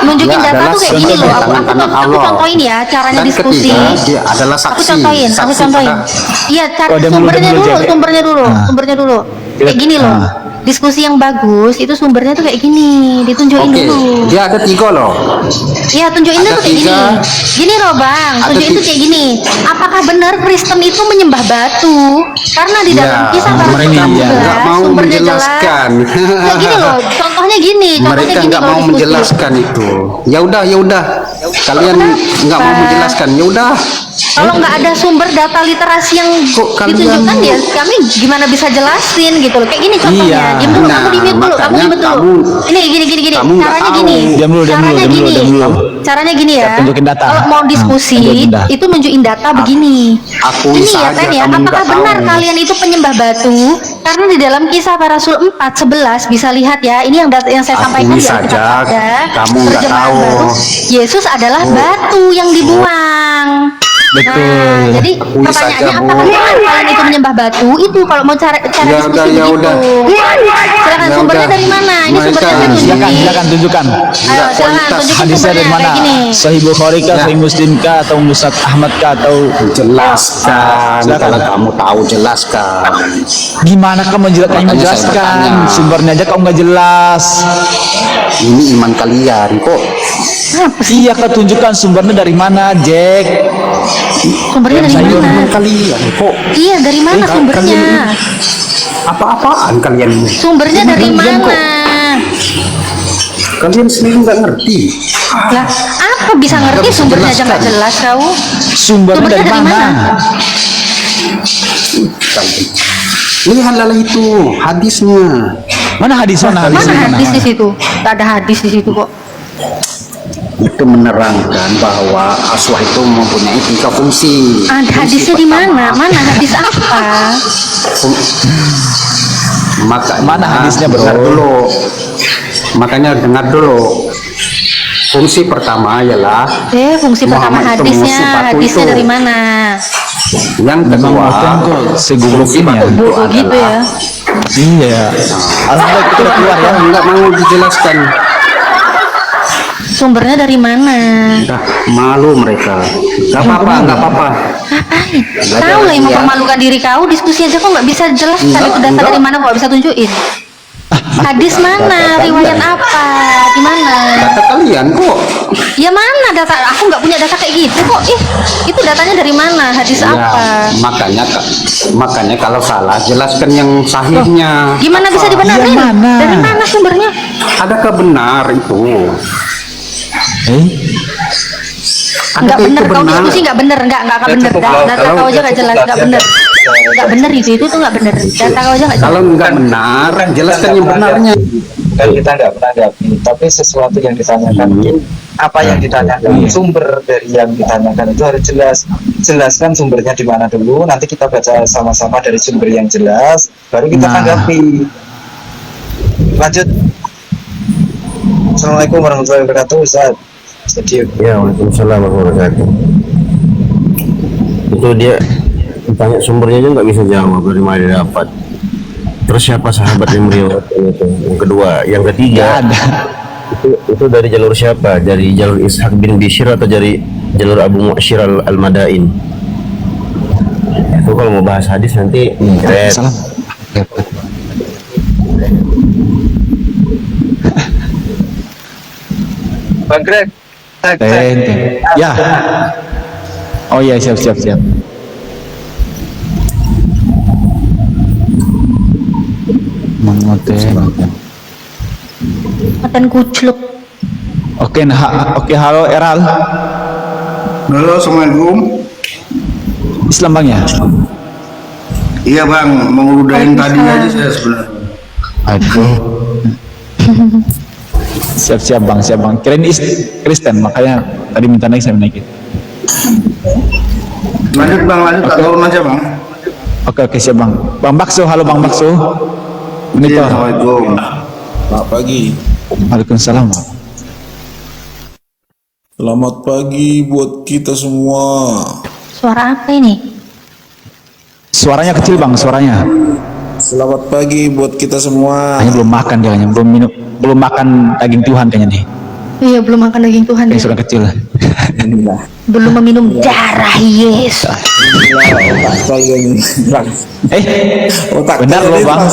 Speaker 2: Nunjukin
Speaker 8: Dia
Speaker 2: data
Speaker 8: adalah
Speaker 2: tuh kayak gini
Speaker 8: sumber
Speaker 2: loh. Aku
Speaker 8: tangan Allah.
Speaker 2: contohin ya caranya
Speaker 8: Dan
Speaker 2: diskusi.
Speaker 8: ketiga, dia adalah saksi.
Speaker 2: Aku contohin.
Speaker 8: Saksi pada-
Speaker 2: Iya,
Speaker 6: Oh, dia
Speaker 2: sumbernya
Speaker 6: dulu,
Speaker 2: dulu,
Speaker 6: Jack.
Speaker 2: sumbernya dulu,
Speaker 6: Ah.
Speaker 2: sumbernya dulu. Kayak gini loh. Diskusi yang bagus itu sumbernya tuh kayak gini, ditunjukin
Speaker 8: Oke,
Speaker 2: dulu.
Speaker 8: dia ada 3 loh.
Speaker 2: Iya, tunjukin
Speaker 8: Ada
Speaker 2: tuh kayak gini.
Speaker 8: 3.
Speaker 2: Gini loh, Bang.
Speaker 8: Ada
Speaker 2: Tunjukin tuh kayak gini. Apakah benar Kristen itu menyembah batu? Karena di dalam
Speaker 8: Ya,
Speaker 2: kisah para
Speaker 8: mereka
Speaker 2: rasul juga
Speaker 8: nggak mau
Speaker 2: sumbernya
Speaker 8: menjelaskan.
Speaker 2: jelas. Kayak gini loh, contohnya gini, contohnya
Speaker 8: Mereka
Speaker 2: gini
Speaker 8: nggak
Speaker 2: kalau
Speaker 8: mau
Speaker 2: diskusi.
Speaker 8: menjelaskan itu. Ya udah. Kalian nggak mau menjelaskan. Ya udah.
Speaker 2: Kalau nggak ada sumber data literasi yang
Speaker 8: Kok kalian-
Speaker 2: ditunjukkan ya kami gimana bisa jelasin gitu loh. Kayak gini contohnya.
Speaker 6: Iya.
Speaker 2: Diam dulu,
Speaker 8: Nah,
Speaker 2: kamu di mute dulu, kamu
Speaker 8: makanya
Speaker 2: di mute dulu.
Speaker 8: kamu-
Speaker 2: Ini gini.
Speaker 8: kamu nggak
Speaker 2: Caranya
Speaker 8: tahu.
Speaker 2: gini.
Speaker 6: Diam dulu,
Speaker 2: Caranya gini.
Speaker 6: Caranya gini ya.
Speaker 2: Tunjukin data. Kalau mau diskusi
Speaker 6: tunjukin data.
Speaker 2: itu nunjukin data begini.
Speaker 8: akui
Speaker 2: Ini ya
Speaker 8: saja
Speaker 2: kan ya,
Speaker 8: kamu
Speaker 2: apakah
Speaker 8: nggak
Speaker 2: benar
Speaker 8: tahu.
Speaker 2: kalian itu penyembah batu? Karena di dalam kisah para rasul 4:11 bisa lihat ya, ini yang saya
Speaker 8: Akui
Speaker 2: sampaikan di
Speaker 8: saja,
Speaker 2: Alkitab ada.
Speaker 8: kamu nggak
Speaker 2: Terjemahan
Speaker 8: tahu.
Speaker 2: baru, Yesus adalah batu yang dibuang.
Speaker 6: Betul.
Speaker 2: Nah, jadi
Speaker 8: Akui
Speaker 2: pertanyaannya
Speaker 8: saja, Bu.
Speaker 2: apakah benar kalian itu menyembah batu? Itu kalau mau cara
Speaker 8: Ya
Speaker 2: diskusi
Speaker 8: udah, ya
Speaker 2: begitu.
Speaker 8: udah.
Speaker 2: Silakan
Speaker 8: Ya
Speaker 2: sumbernya
Speaker 8: udah.
Speaker 2: dari mana? Ini
Speaker 8: Mereka-
Speaker 2: sumbernya saya tunjukin.
Speaker 6: Silakan tunjukkan.
Speaker 2: Ayo, silakan
Speaker 8: kualitas
Speaker 2: tunjukin
Speaker 6: Hadisnya dari
Speaker 2: sumbernya
Speaker 6: mana?
Speaker 2: kayak gini.
Speaker 6: Sahih Bukhari kah,
Speaker 8: Ya.
Speaker 6: Sahih Muslim kah, atau Musnad Ahmad kah, atau
Speaker 8: Jelaskan.
Speaker 6: Silakan.
Speaker 8: Kalau kamu tahu, jelaskan.
Speaker 6: gimana kamu
Speaker 8: Makanya saya
Speaker 6: menjelaskan?
Speaker 8: bertanya.
Speaker 6: Sumbernya aja kau nggak jelas.
Speaker 8: Ini iman kalian kok.
Speaker 2: Apa sih?
Speaker 6: Iya, kau tunjukkan sumbernya dari mana, Jack?
Speaker 2: Sumbernya dari
Speaker 8: Saya
Speaker 2: mana?
Speaker 8: iman kalian kok.
Speaker 2: Iya, dari mana
Speaker 8: Kalian-
Speaker 2: sumbernya?
Speaker 8: Apa-apaan kalian ini?
Speaker 2: Sumbernya dari
Speaker 8: Kalian kok.
Speaker 2: mana?
Speaker 8: Kalian sendiri nggak ngerti.
Speaker 2: Lah, apa bisa ngerti
Speaker 8: bisa
Speaker 2: sumbernya aja nggak
Speaker 8: jelaskan.
Speaker 2: jelas kau?
Speaker 6: Sumbernya dari mana?
Speaker 8: Lihatlah itu hadisnya.
Speaker 6: Mana hadis mana?
Speaker 2: Mana
Speaker 6: Hadisnya
Speaker 2: hadis di situ? Gak ada hadis di situ kok.
Speaker 8: Itu menerangkan bahwa aswah itu mempunyai 3 fungsi.
Speaker 2: Ada hadisnya di mana? Mana hadis apa?
Speaker 8: Makanya
Speaker 6: Mana hadisnya, bro?
Speaker 8: dengar dulu. Makanya dengar dulu. Fungsi pertama ialah
Speaker 2: Fungsi pertama
Speaker 8: Muhammad itu
Speaker 2: hadisnya.
Speaker 8: mengusung batu
Speaker 2: Hadisnya
Speaker 8: itu.
Speaker 2: dari mana?
Speaker 8: yang
Speaker 6: Memang
Speaker 8: kedua.
Speaker 6: Oten kok segugup
Speaker 8: fungsi
Speaker 6: ini ya.
Speaker 8: batu itu
Speaker 2: Bodoh gitu ya.
Speaker 8: adalah-
Speaker 6: Iya. Alhamdulillah kita udah keluar ya.
Speaker 8: Nggak mau dijelaskan.
Speaker 2: Sumbernya dari mana?
Speaker 8: Dah malu mereka. Gak apa-apa, nggak apa-apa.
Speaker 2: Ngapain?
Speaker 8: Belajar
Speaker 2: Tahu lah
Speaker 8: lagi
Speaker 2: yang
Speaker 8: ya.
Speaker 2: mempermalukan diri kau. Diskusi aja kok nggak bisa jelaskan
Speaker 8: Enggak,
Speaker 2: itu data
Speaker 8: enggak.
Speaker 2: dari mana kok nggak bisa tunjukin. Hadis mana?
Speaker 8: data
Speaker 2: Riwayat
Speaker 8: Anda.
Speaker 2: apa? Di mana?
Speaker 8: Kata kalian kok.
Speaker 2: Ya mana data? Aku nggak punya data kayak gitu kok. Itu datanya dari mana? Hadis
Speaker 8: Ya,
Speaker 2: apa?
Speaker 8: makanya kalau salah jelaskan yang sahihnya.
Speaker 2: Gimana bisa
Speaker 8: Apa?
Speaker 2: dibenerin?
Speaker 6: Iya, mana?
Speaker 2: Dari mana sumbernya?
Speaker 8: Adakah benar itu?
Speaker 2: Nggak
Speaker 8: Adakah
Speaker 2: bener
Speaker 8: itu
Speaker 2: kau
Speaker 8: benar?
Speaker 2: diskusi nggak bener nggak bener. Data kau aja nggak jelas nggak bener. Nggak bener itu tuh nggak bener. Data kau aja nggak jelas.
Speaker 8: Kalau nggak benar, jelaskan yang benarnya.
Speaker 9: kan kita nggak menanggapi, tapi sesuatu yang ditanyakan apa yang ditanyakan, sumber dari yang ditanyakan itu harus jelas. Jelaskan sumbernya di mana dulu, nanti kita baca sama-sama dari sumber yang jelas, baru kita tanggapi. Lanjut. Assalamualaikum warahmatullahi wabarakatuh, Ustaz. Studio.
Speaker 10: Ya, waalaikumsalam warahmatullahi wabarakatuh. Itu dia tanya sumbernya aja nggak bisa jawab dari mana dia dapat. Terus siapa sahabat yang meriwayatkan itu? Yang kedua, yang ketiga, itu dari jalur siapa? Dari jalur Ishaq bin Bishr atau dari jalur Abu Mu'asyir al-Madain? Itu kalau mau bahas hadis nanti menjret.
Speaker 9: Bang Greg.
Speaker 6: Ya. Oh iya, siap.
Speaker 2: Oten kucluk.
Speaker 6: Oke, oke, halo Eral.
Speaker 8: Halo, assalamualaikum.
Speaker 6: Islam Bang ya?
Speaker 8: Iya bang, mau udahin tadi aja saya sebenarnya.
Speaker 6: Aduh. Siap-siap Bang, siap Bang. Kirain Kristen, makanya tadi minta naik saya naikin.
Speaker 8: Lanjut bang, lanjut tak turun aja bang.
Speaker 6: Oke, siap Bang. Bang Bakso, halo Bang Bakso. Monitor.
Speaker 8: Assalamualaikum.
Speaker 11: Selamat pagi.
Speaker 6: Waalaikumsalam.
Speaker 11: Selamat pagi buat kita semua.
Speaker 2: Suara apa ini?
Speaker 6: Suaranya kecil Bang, suaranya.
Speaker 11: Selamat pagi buat kita semua.
Speaker 6: Hanya belum makan dia, hanya belum makan daging Tuhan kayaknya nih.
Speaker 2: Iya, belum makan daging Tuhan.
Speaker 6: Kayak
Speaker 2: Ya.
Speaker 6: suara kecil.
Speaker 2: Belum meminum darah Yesus.
Speaker 11: Otak
Speaker 6: benar loh Bang.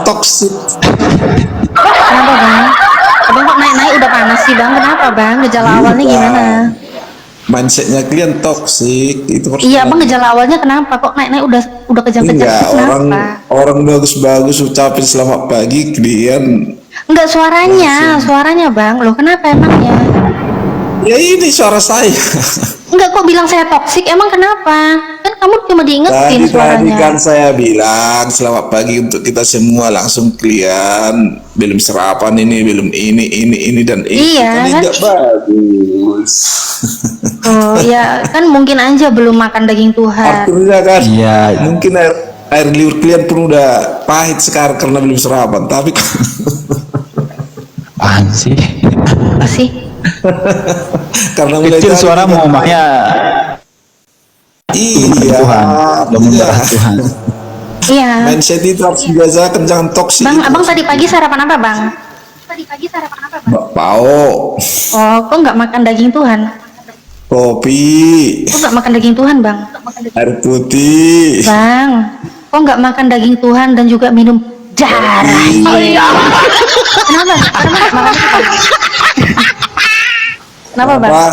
Speaker 11: Toksik.
Speaker 2: Kenapa Bang? Abang kok naik-naik udah panas sih Bang? Kenapa Bang? Gejala awalnya gimana?
Speaker 11: Mindsetnya kalian toksik itu.
Speaker 2: Iya Bang, gejala awalnya kenapa? Kok naik-naik udah kejang-kejang?
Speaker 11: Enggak,
Speaker 2: Kenapa?
Speaker 11: orang bagus-bagus ucapin selamat pagi kalian.
Speaker 2: Enggak, suaranya Bang. Loh kenapa emangnya?
Speaker 11: Ya ini suara saya.
Speaker 2: Enggak, kok bilang saya toksik? Emang kenapa? Kan kamu cuma diingetin
Speaker 11: Tadi
Speaker 2: suaranya.
Speaker 11: kan saya bilang selamat pagi untuk kita semua, langsung kalian belum sarapan ini, belum ini dan ini.
Speaker 2: Iya, kan?
Speaker 11: Tidak bagus.
Speaker 2: Oh ya, kan mungkin aja belum makan daging Tuhan.
Speaker 11: Artinya kan,
Speaker 6: Iya.
Speaker 11: mungkin air liur kalian pun udah pahit sekarang karena belum sarapan, tapi
Speaker 6: Apaan sih?
Speaker 2: Apa sih?
Speaker 11: karena mulai
Speaker 6: Kecil
Speaker 11: tadi
Speaker 6: suara
Speaker 11: kita-
Speaker 6: mau maknya
Speaker 11: iya,
Speaker 6: Tuhan, belum membahas Tuhan.
Speaker 2: Iya.
Speaker 11: mindset itu harus dibiasakan, jangan toksik.
Speaker 2: Bang, abang tadi pagi sarapan apa Bang?
Speaker 11: Pao,
Speaker 2: Oh, kok nggak makan daging Tuhan?
Speaker 11: kopi,
Speaker 2: Kok nggak makan daging Tuhan Bang?
Speaker 11: air putih.
Speaker 2: Bang, kok nggak makan daging Tuhan dan juga minum darah? Kenapa? Kenapa nggak makan itu Bang? Kenapa Bang?
Speaker 11: Apa?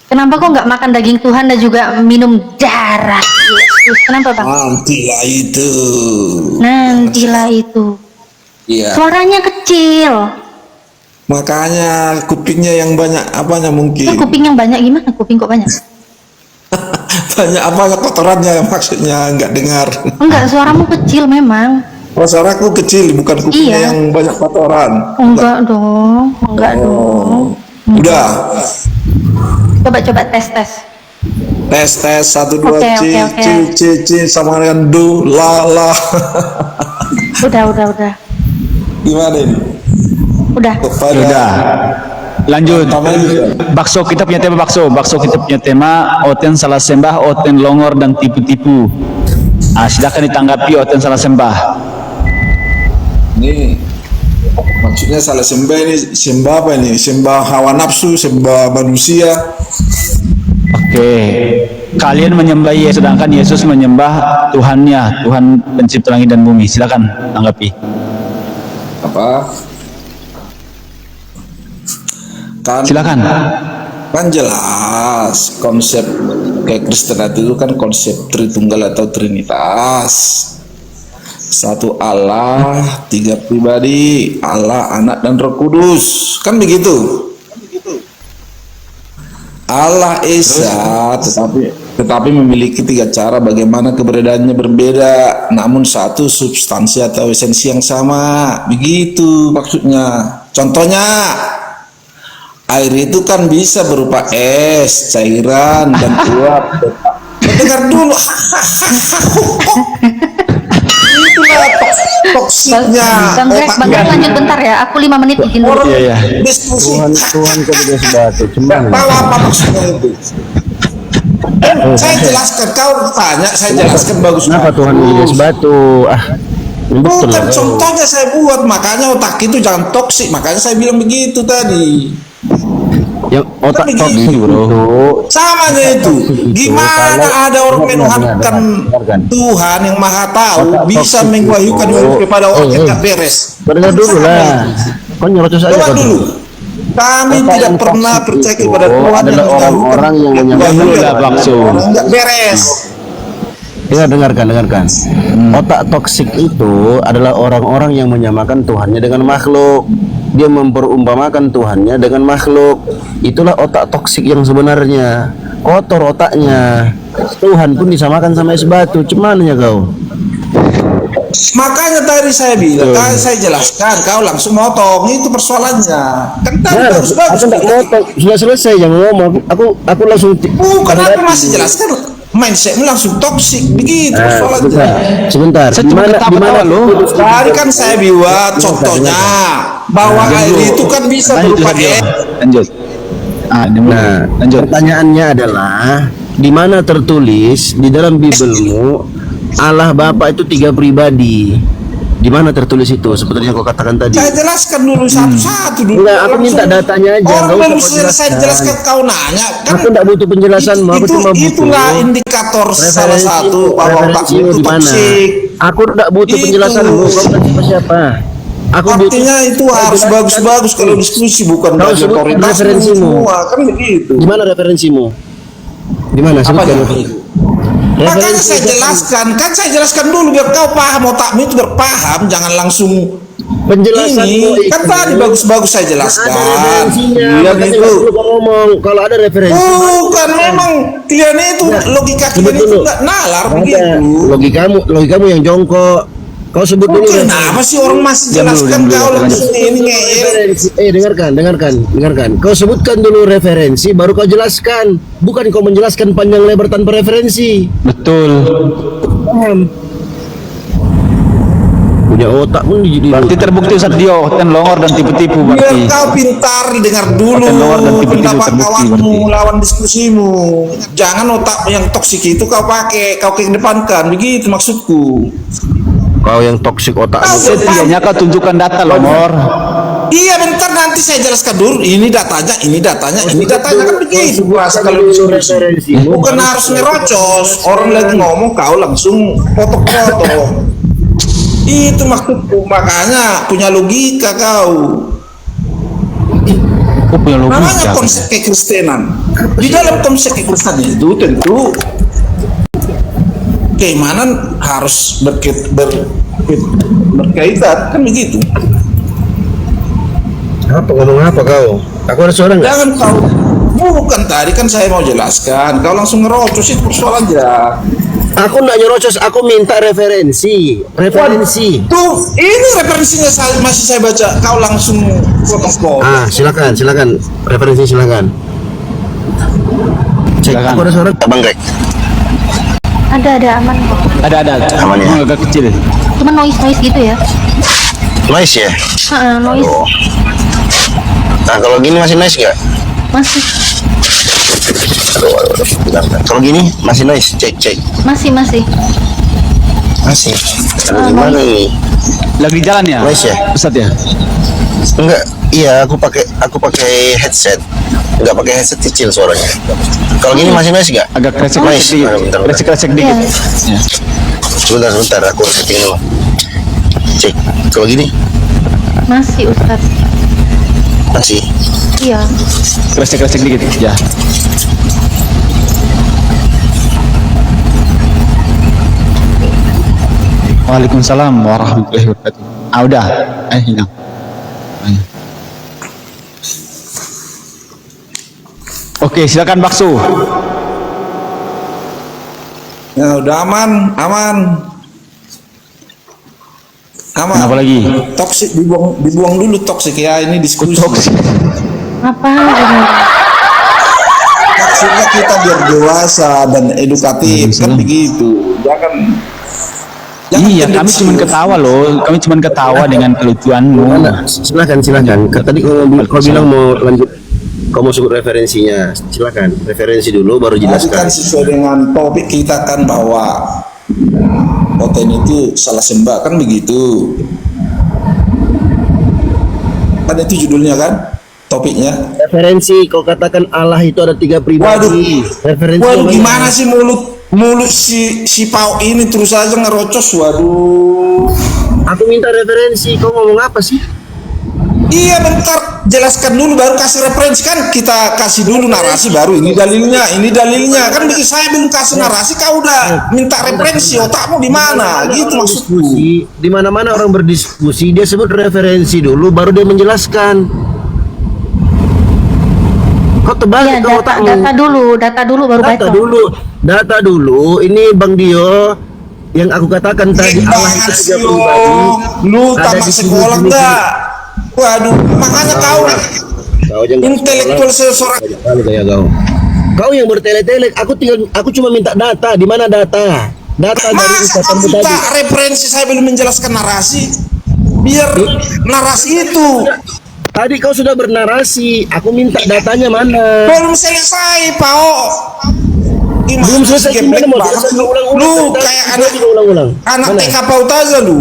Speaker 2: Kenapa kok nggak makan daging Tuhan dan juga minum darah Yesus? Kenapa Bang?
Speaker 11: Nantilah itu.
Speaker 2: Nantilah itu.
Speaker 11: Iya.
Speaker 2: Suaranya kecil.
Speaker 11: Makanya kupingnya yang banyak apanya mungkin.
Speaker 2: Itu kuping yang banyak gimana? Kuping kok banyak?
Speaker 11: Banyak apa kotorannya maksudnya nggak dengar.
Speaker 2: Enggak, suaramu kecil memang.
Speaker 11: Oh, suaraku kecil, bukan kupingnya
Speaker 2: Iya.
Speaker 11: yang banyak kotoran.
Speaker 2: Enggak dong, enggak dong.
Speaker 11: Udah.
Speaker 2: Coba tes.
Speaker 11: Tes 1 2
Speaker 2: Oke,
Speaker 11: C
Speaker 2: oke.
Speaker 11: C sama dengan do la.
Speaker 2: Udah.
Speaker 11: Gimana ini?
Speaker 2: Udah.
Speaker 11: Kepada
Speaker 6: Udah. Lanjut. Bakso kita punya tema bakso. Bakso kita punya tema Oten salah sembah, Oten longor dan tipu-tipu. Silakan ditanggapi Oten salah sembah.
Speaker 11: ini maksudnya salah sembah ini, sembah apa ini? Sembah hawa nafsu, sembah manusia.
Speaker 6: Oke. Kalian menyembah Yesus sedangkan Yesus menyembah Tuhannya, Tuhan pencipta langit dan bumi. Silakan tanggapi.
Speaker 11: Apa?
Speaker 6: Silakan.
Speaker 11: Kan jelas konsep kayak Kristen itu kan konsep Tritunggal atau Trinitas. Satu Allah, 3 pribadi, Allah, Anak dan Roh Kudus. Kan begitu. Allah Esa tetapi memiliki 3 cara bagaimana keberadaannya berbeda, namun satu substansi atau esensi yang sama. Begitu maksudnya. Contohnya, air itu kan bisa berupa es, cairan, dan uap. Dengar dulu. Itulah toksiknya.
Speaker 2: Bang Greg lanjut bentar ya. Aku 5 menit izin dulu.
Speaker 6: Iya.
Speaker 11: Diskusi.
Speaker 10: Tuhan kepada sebatu cuman
Speaker 11: Tahu apa maksudnya itu? Saya jelaskan, kau tanya, saya jelaskan bagus.
Speaker 10: kenapa Tuhan kepada sebatu betul
Speaker 11: Bukan
Speaker 10: lah.
Speaker 11: contohnya saya buat, makanya otak itu jangan toksik, makanya saya bilang begitu tadi.
Speaker 10: Yang otak
Speaker 11: Tapi
Speaker 10: toksik
Speaker 11: gitu.
Speaker 10: bro,
Speaker 11: Sama aja itu. Gimana
Speaker 10: kalau-
Speaker 11: ada orang
Speaker 10: benar,
Speaker 11: menuhankan
Speaker 10: dengarkan.
Speaker 11: Tuhan yang Maha Tahu
Speaker 10: Otak
Speaker 11: bisa
Speaker 10: toksik
Speaker 11: mengwahyukan
Speaker 10: itu.
Speaker 11: kepada orang yang
Speaker 10: Eh,
Speaker 11: tidak beres?
Speaker 10: dengar dulu
Speaker 11: Sama
Speaker 10: lah,
Speaker 11: itu.
Speaker 10: kau nyerocos aja
Speaker 11: Coba
Speaker 10: kau
Speaker 11: dulu.
Speaker 10: tuh.
Speaker 11: Kami
Speaker 10: Otak
Speaker 11: tidak
Speaker 10: yang
Speaker 11: pernah
Speaker 10: toksik
Speaker 11: percaya
Speaker 10: itu
Speaker 11: kepada Tuhan yang
Speaker 10: adalah orang-orang yang
Speaker 11: mengwahyukan
Speaker 10: menyembah
Speaker 6: Dulu lah bakso.
Speaker 11: orang yang tidak beres.
Speaker 10: Ya, dengarkan. Otak toksik itu adalah orang-orang yang menyamakan Tuhannya dengan makhluk. Dia memperumpamakan Tuhannya dengan makhluk. Itulah otak toksik yang sebenarnya. Kotor otaknya. Tuhan pun disamakan sama es batu. Cumannya kau.
Speaker 11: Makanya tadi saya bilang, saya jelaskan, kau langsung motong, itu persoalannya. Kan tadi bagus-bagus.
Speaker 10: Aku tidak motong, sudah selesai jangan ngomong. Aku langsung.
Speaker 11: Bukan, aku masih jelaskan. Mindsetmu langsung toksik, begitu persoalannya.
Speaker 10: Sebentar. Di mana lo?
Speaker 11: Tadi kan saya buat contohnya bahwa air itu kan bisa berupa air.
Speaker 6: Lanjut.
Speaker 10: Nah, pertanyaannya adalah di mana tertulis di dalam Bibelmu Allah Bapa itu 3 pribadi? Di mana tertulis itu? Seperti yang kau katakan tadi.
Speaker 11: Saya jelaskan dulu satu-satu dulu.
Speaker 10: Enggak, aku minta datanya aja.
Speaker 11: Oh, belum saya jelaskan, kau nanya. Kan
Speaker 10: aku tidak butuh penjelasanmu. Aku cuma butuh.
Speaker 11: Itulah indikator salah satu bahwa otakmu itu toksik.
Speaker 10: Aku tidak butuh penjelasanmu. Kau bukan siapa?
Speaker 11: Artinya itu harus bagus-bagus kalau diskusi, bukan belajar referensimu. Kan begitu.
Speaker 10: Di mana referensimu? Di mana? Sebutkan referensimu.
Speaker 11: Makanya saya jelaskan dulu biar kau paham, otakmu itu berpaham, jangan langsung
Speaker 10: penjelasan
Speaker 11: ini. Kan tadi bagus-bagus saya jelaskan.
Speaker 10: Iya gitu. Ngomong kalau ada referensi.
Speaker 11: Bukan, memang kalian itu logika kalian itu enggak nalar begitu.
Speaker 10: Logikamu yang jongkok. Kau sebut dulu.
Speaker 11: Kenapa sih orang masih jelaskan kau langsung ini ngeyel?
Speaker 10: Dengarkan. Kau sebutkan dulu referensi, baru kau jelaskan. Bukan kau menjelaskan panjang lebar tanpa referensi.
Speaker 6: Betul.
Speaker 10: Paham? Punya otak pun jadi.
Speaker 6: Berarti terbukti Ustaz Dio, ten longor dan tipu-tipu berarti.
Speaker 11: Biar kau pintar, dengar dulu pendapat kawanmu, lawan diskusimu. Jangan otak yang toksik itu kau pakai, kau kedepankan. Begitu maksudku.
Speaker 10: Kau yang toksik otakmu.
Speaker 6: Setidaknya kau tunjukkan data longor.
Speaker 11: Iya, bentar nanti saya jelaskan dulu. Ini datanya kan begitu. Bahasa kalau diskusi. Bukan harus ngerocos. Orang lagi ngomong kau langsung foto-foto. Itu maksudku. Makanya punya logika kau.
Speaker 6: Punya logika.
Speaker 11: Namanya konsep kekristenan. Di dalam konsep kekristenan itu tentu keimanan harus berkaitan, kan begitu.
Speaker 10: Ngomong apa kau? Aku ada suara nggak?
Speaker 11: Jangan kau. Bukan, tadi kan saya mau jelaskan. Kau langsung ngerocos, itu persoalan aja.
Speaker 10: Aku nggak nyerocos, aku minta referensi.
Speaker 11: Tuh, ini referensinya masih saya baca. Kau langsung potong-potong.
Speaker 10: Silakan. Referensi silakan. Cek. Aku ada suara nggak, Bang Greg?
Speaker 2: Ada aman kok.
Speaker 6: Ada.
Speaker 10: Aman ya?
Speaker 6: Agak kecil.
Speaker 2: Cuma noise gitu ya.
Speaker 10: Noise ya?
Speaker 2: Noise.
Speaker 10: Nah, kalau gini masih noise nggak?
Speaker 2: Masih.
Speaker 10: Aduh. Kalau gini masih noise? Cek.
Speaker 2: Masih.
Speaker 10: Gimana ini?
Speaker 6: Lagi jalan ya?
Speaker 10: Noise ya?
Speaker 6: Ustaz ya?
Speaker 10: Enggak. Iya, aku pakai headset. Enggak pakai headset, kecil suaranya. Kalau gini masih noise nggak?
Speaker 6: Agak kresek dikit. Ya.
Speaker 10: Sebentar, aku setting dulu. Cek. Kalau gini?
Speaker 2: Masih, Ustaz.
Speaker 10: Masih.
Speaker 2: Iya.
Speaker 6: Kresek dikit ya. Waalaikumsalam warahmatullahi wabarakatuh. Udah. Hilang. Oke, silakan Baksu.
Speaker 11: Ya udah aman.
Speaker 6: Apa lagi?
Speaker 11: Toksik dibuang dulu toksik ya, ini diskusi.
Speaker 2: Apa?
Speaker 11: Maksudnya kita biar dewasa dan edukatif, kan begitu. Jangan
Speaker 6: Iya, kami cuma ketawa loh. Kami cuma ketawa dengan kelucuanmu.
Speaker 10: Silakan. Tadi kau bilang mau lanjut. Kau mau sebut referensinya? Silakan. Referensi dulu baru jelaskan.
Speaker 11: Kan sesuai dengan topik kita kan bahwa konten itu salah sembah, kan begitu. Kan itu judulnya kan, topiknya.
Speaker 10: Referensi, kau katakan Allah itu ada 3 pribadi.
Speaker 11: Waduh, gimana sih mulut si Pau ini terus aja ngerocos, waduh.
Speaker 10: Aku minta referensi, kau ngomong apa sih?
Speaker 11: Iya, bentar, jelaskan dulu baru kasih referensi. Kan kita kasih dulu narasi baru ini dalilnya kan. Begitu saya belum kasih narasi kau udah minta referensi, otakmu di mana gitu maksudku.
Speaker 10: Di mana-mana orang berdiskusi dia sebut referensi dulu baru dia menjelaskan. Kau terbalik
Speaker 2: Iya,
Speaker 10: ke otakmu.
Speaker 2: data dulu baru baca.
Speaker 10: Data dulu. Ini Bang Dio yang aku katakan tadi, Allah itu tiga pribadi.
Speaker 11: Lu
Speaker 10: Ada
Speaker 11: tamat
Speaker 10: di sini,
Speaker 11: sekolah
Speaker 10: sini,
Speaker 11: enggak? Waduh, makanya kau intelektual seseorang.
Speaker 10: Kau yang bertele-tele, aku cuma minta data. Di mana data? Data dari
Speaker 11: Masa kau
Speaker 10: ucapanmu
Speaker 11: minta
Speaker 10: tadi.
Speaker 11: referensi, saya belum menjelaskan narasi. Biar narasi itu
Speaker 10: Tadi kau sudah bernarasi, aku minta datanya mana?
Speaker 11: belum selesai, Pao. Gimana
Speaker 10: Belum selesai
Speaker 11: sih,
Speaker 10: gimana
Speaker 11: geblek
Speaker 10: mau
Speaker 11: banget
Speaker 10: selesai
Speaker 11: lu?
Speaker 10: ulang-ulang?
Speaker 11: Lu
Speaker 10: Tadi
Speaker 11: kayak
Speaker 10: juga ulang-ulang.
Speaker 11: anak
Speaker 10: Mana?
Speaker 11: TK Pautaza lu.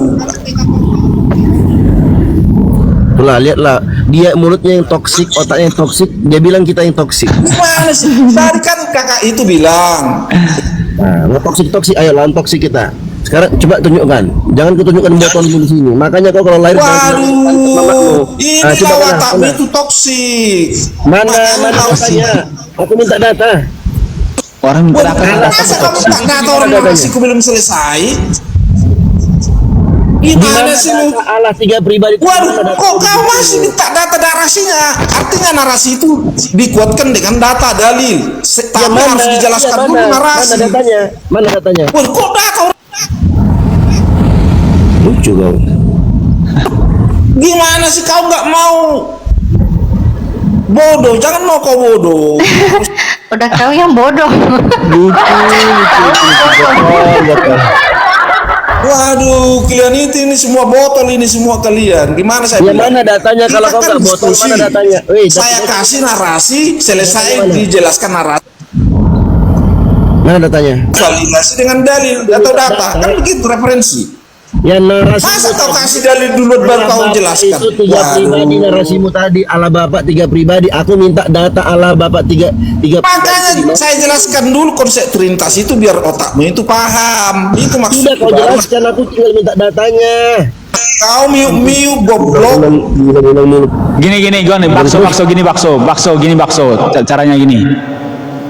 Speaker 10: Itulah, lihatlah, dia mulutnya yang toksik, otaknya yang toksik, dia bilang kita yang toksik.
Speaker 11: Gimana sih? Tadi kan kakak itu bilang.
Speaker 10: Nah, toksik, ayo lawan toksik kita. Sekarang coba tunjukkan, jangan kutunjukkan botol di sini. Makanya kau kalau lahir
Speaker 11: Waduh, ini
Speaker 10: coba
Speaker 11: watakmu itu toksik.
Speaker 10: mana datanya? Aku minta data.
Speaker 6: Orang minta data
Speaker 11: Masa kamu tak data orang narasiku belum selesai? Gimana sih lu?
Speaker 10: Allah tiga pribadi.
Speaker 11: Waduh, kok kau masih minta data narasinya? Artinya narasi itu dikuatkan dengan data dalil. Tapi harus dijelaskan dulu narasi.
Speaker 10: Mana datanya? Mana datanya?
Speaker 11: Waduh, kok data?
Speaker 10: Lucu kau.
Speaker 11: Gimana sih kau nggak mau? Bodoh, jangan mau kau bodoh.
Speaker 2: Udah kau yang bodoh.
Speaker 11: Waduh, kalian ini semua botol, ini semua kalian. Gimana saya
Speaker 10: Ya
Speaker 11: bilang?
Speaker 10: mana datanya kalau
Speaker 11: Kita
Speaker 10: kau
Speaker 11: kan
Speaker 10: nggak botol?
Speaker 11: diskusi.
Speaker 10: Mana datanya? Wih,
Speaker 11: Saya kasih narasi, selesai dijelaskan narasi.
Speaker 10: mana datanya?
Speaker 11: Validasi dengan dalil atau data, kan begitu referensi.
Speaker 10: Ya narasi.
Speaker 11: Masa kau kasih dalil dulu baru kau jelaskan?
Speaker 10: Itu tiga pribadi narasimu tadi, Allah Bapak tiga pribadi. Aku minta data Allah Bapak tiga
Speaker 11: Makanya saya jelaskan dulu konsep Trinitas itu biar otakmu itu paham. Itu
Speaker 10: Tidak
Speaker 11: maksudnya.
Speaker 10: kau jelaskan, aku tinggal minta datanya.
Speaker 11: Kau miu goblok.
Speaker 6: Gini, bakso gini caranya gini.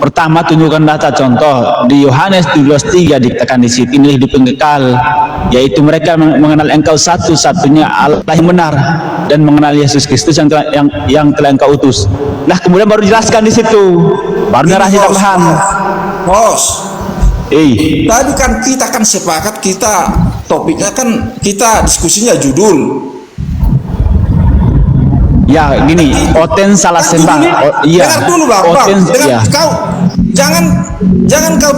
Speaker 6: Pertama tunjukkan data contoh di Yohanes 12:3 dikatakan di situ ini hidup yang kekal, yaitu mereka mengenal Engkau satu-satunya Allah yang benar dan mengenal Yesus Kristus yang telah Engkau utus. Nah kemudian baru jelaskan di situ, baru narasi tambahan.
Speaker 11: Bos, tadi kan kita kan sepakat topiknya kan kita diskusinya judul.
Speaker 6: Ya gini, Oten salah sembah. Iya.
Speaker 11: Dengar dulu bang,
Speaker 6: Iya.
Speaker 11: kau jangan kau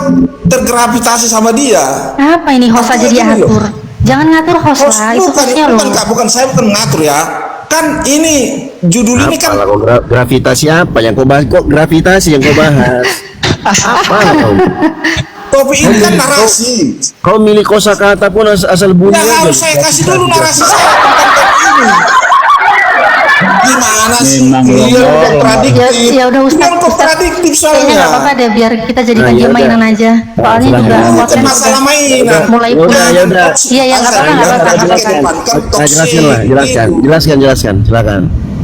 Speaker 11: tergravitasi sama dia.
Speaker 2: Apa ini host aja diatur? Jangan ngatur host lah, itu hostnya loh.
Speaker 11: Bukan saya bukan ngatur ya. Kan ini judul ini kan
Speaker 10: Apalah kok gravitasi apa yang kau bahas? Kok gravitasi yang kau bahas? Apa kau?
Speaker 11: topik ini kan narasi.
Speaker 10: Kau milih kosakata pun asal bunyi.
Speaker 11: Ya harus saya kasih dulu narasi saya tentang topik ini. Gimana sih?
Speaker 6: Memang
Speaker 11: Dia
Speaker 6: loh.
Speaker 11: kontradiktif.
Speaker 2: Ya udah Ustaz.
Speaker 11: Dia kontradiktif
Speaker 2: Kayaknya
Speaker 11: soalnya.
Speaker 2: nggak apa-apa deh, biar kita jadikan dia mainan aja. Soalnya juga
Speaker 11: Bukan
Speaker 2: Oten
Speaker 11: masalah mainan.
Speaker 2: mulai
Speaker 10: Udah,
Speaker 2: pulang.
Speaker 10: ya udah.
Speaker 2: Iya ya nggak apa-apa.
Speaker 10: Jelaskan, silakan.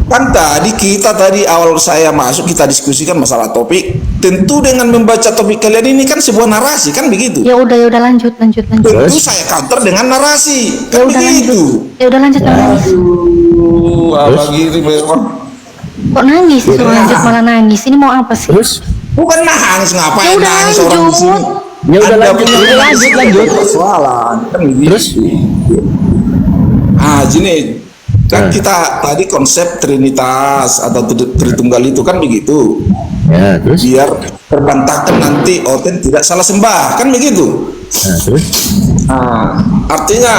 Speaker 11: Kan tadi kita awal saya masuk kita diskusikan masalah topik. Tentu dengan membaca topik kalian ini kan sebuah narasi kan begitu.
Speaker 2: Ya udah lanjut.
Speaker 11: Tentu saya counter dengan narasi
Speaker 2: Ya
Speaker 11: kan
Speaker 2: udah lanjut.
Speaker 11: begitu.
Speaker 2: Ya udah lanjut.
Speaker 11: Apa gini memang?
Speaker 2: Kok nangis suruh lanjut malah nangis? Ini mau apa sih?
Speaker 10: Terus?
Speaker 11: Bukan nangis, ngapain
Speaker 2: Ya udah
Speaker 11: nangis orang di sini?
Speaker 2: lanjut.
Speaker 10: Ya udah lanjut.
Speaker 11: Persoalan kan begitu.
Speaker 10: Terus?
Speaker 11: Gini kan kita tadi konsep Trinitas atau Tritunggal itu kan begitu.
Speaker 10: Ya, terus?
Speaker 11: Biar terbantahkan nanti Oten tidak salah sembah kan begitu.
Speaker 10: Nah, terus?
Speaker 11: Artinya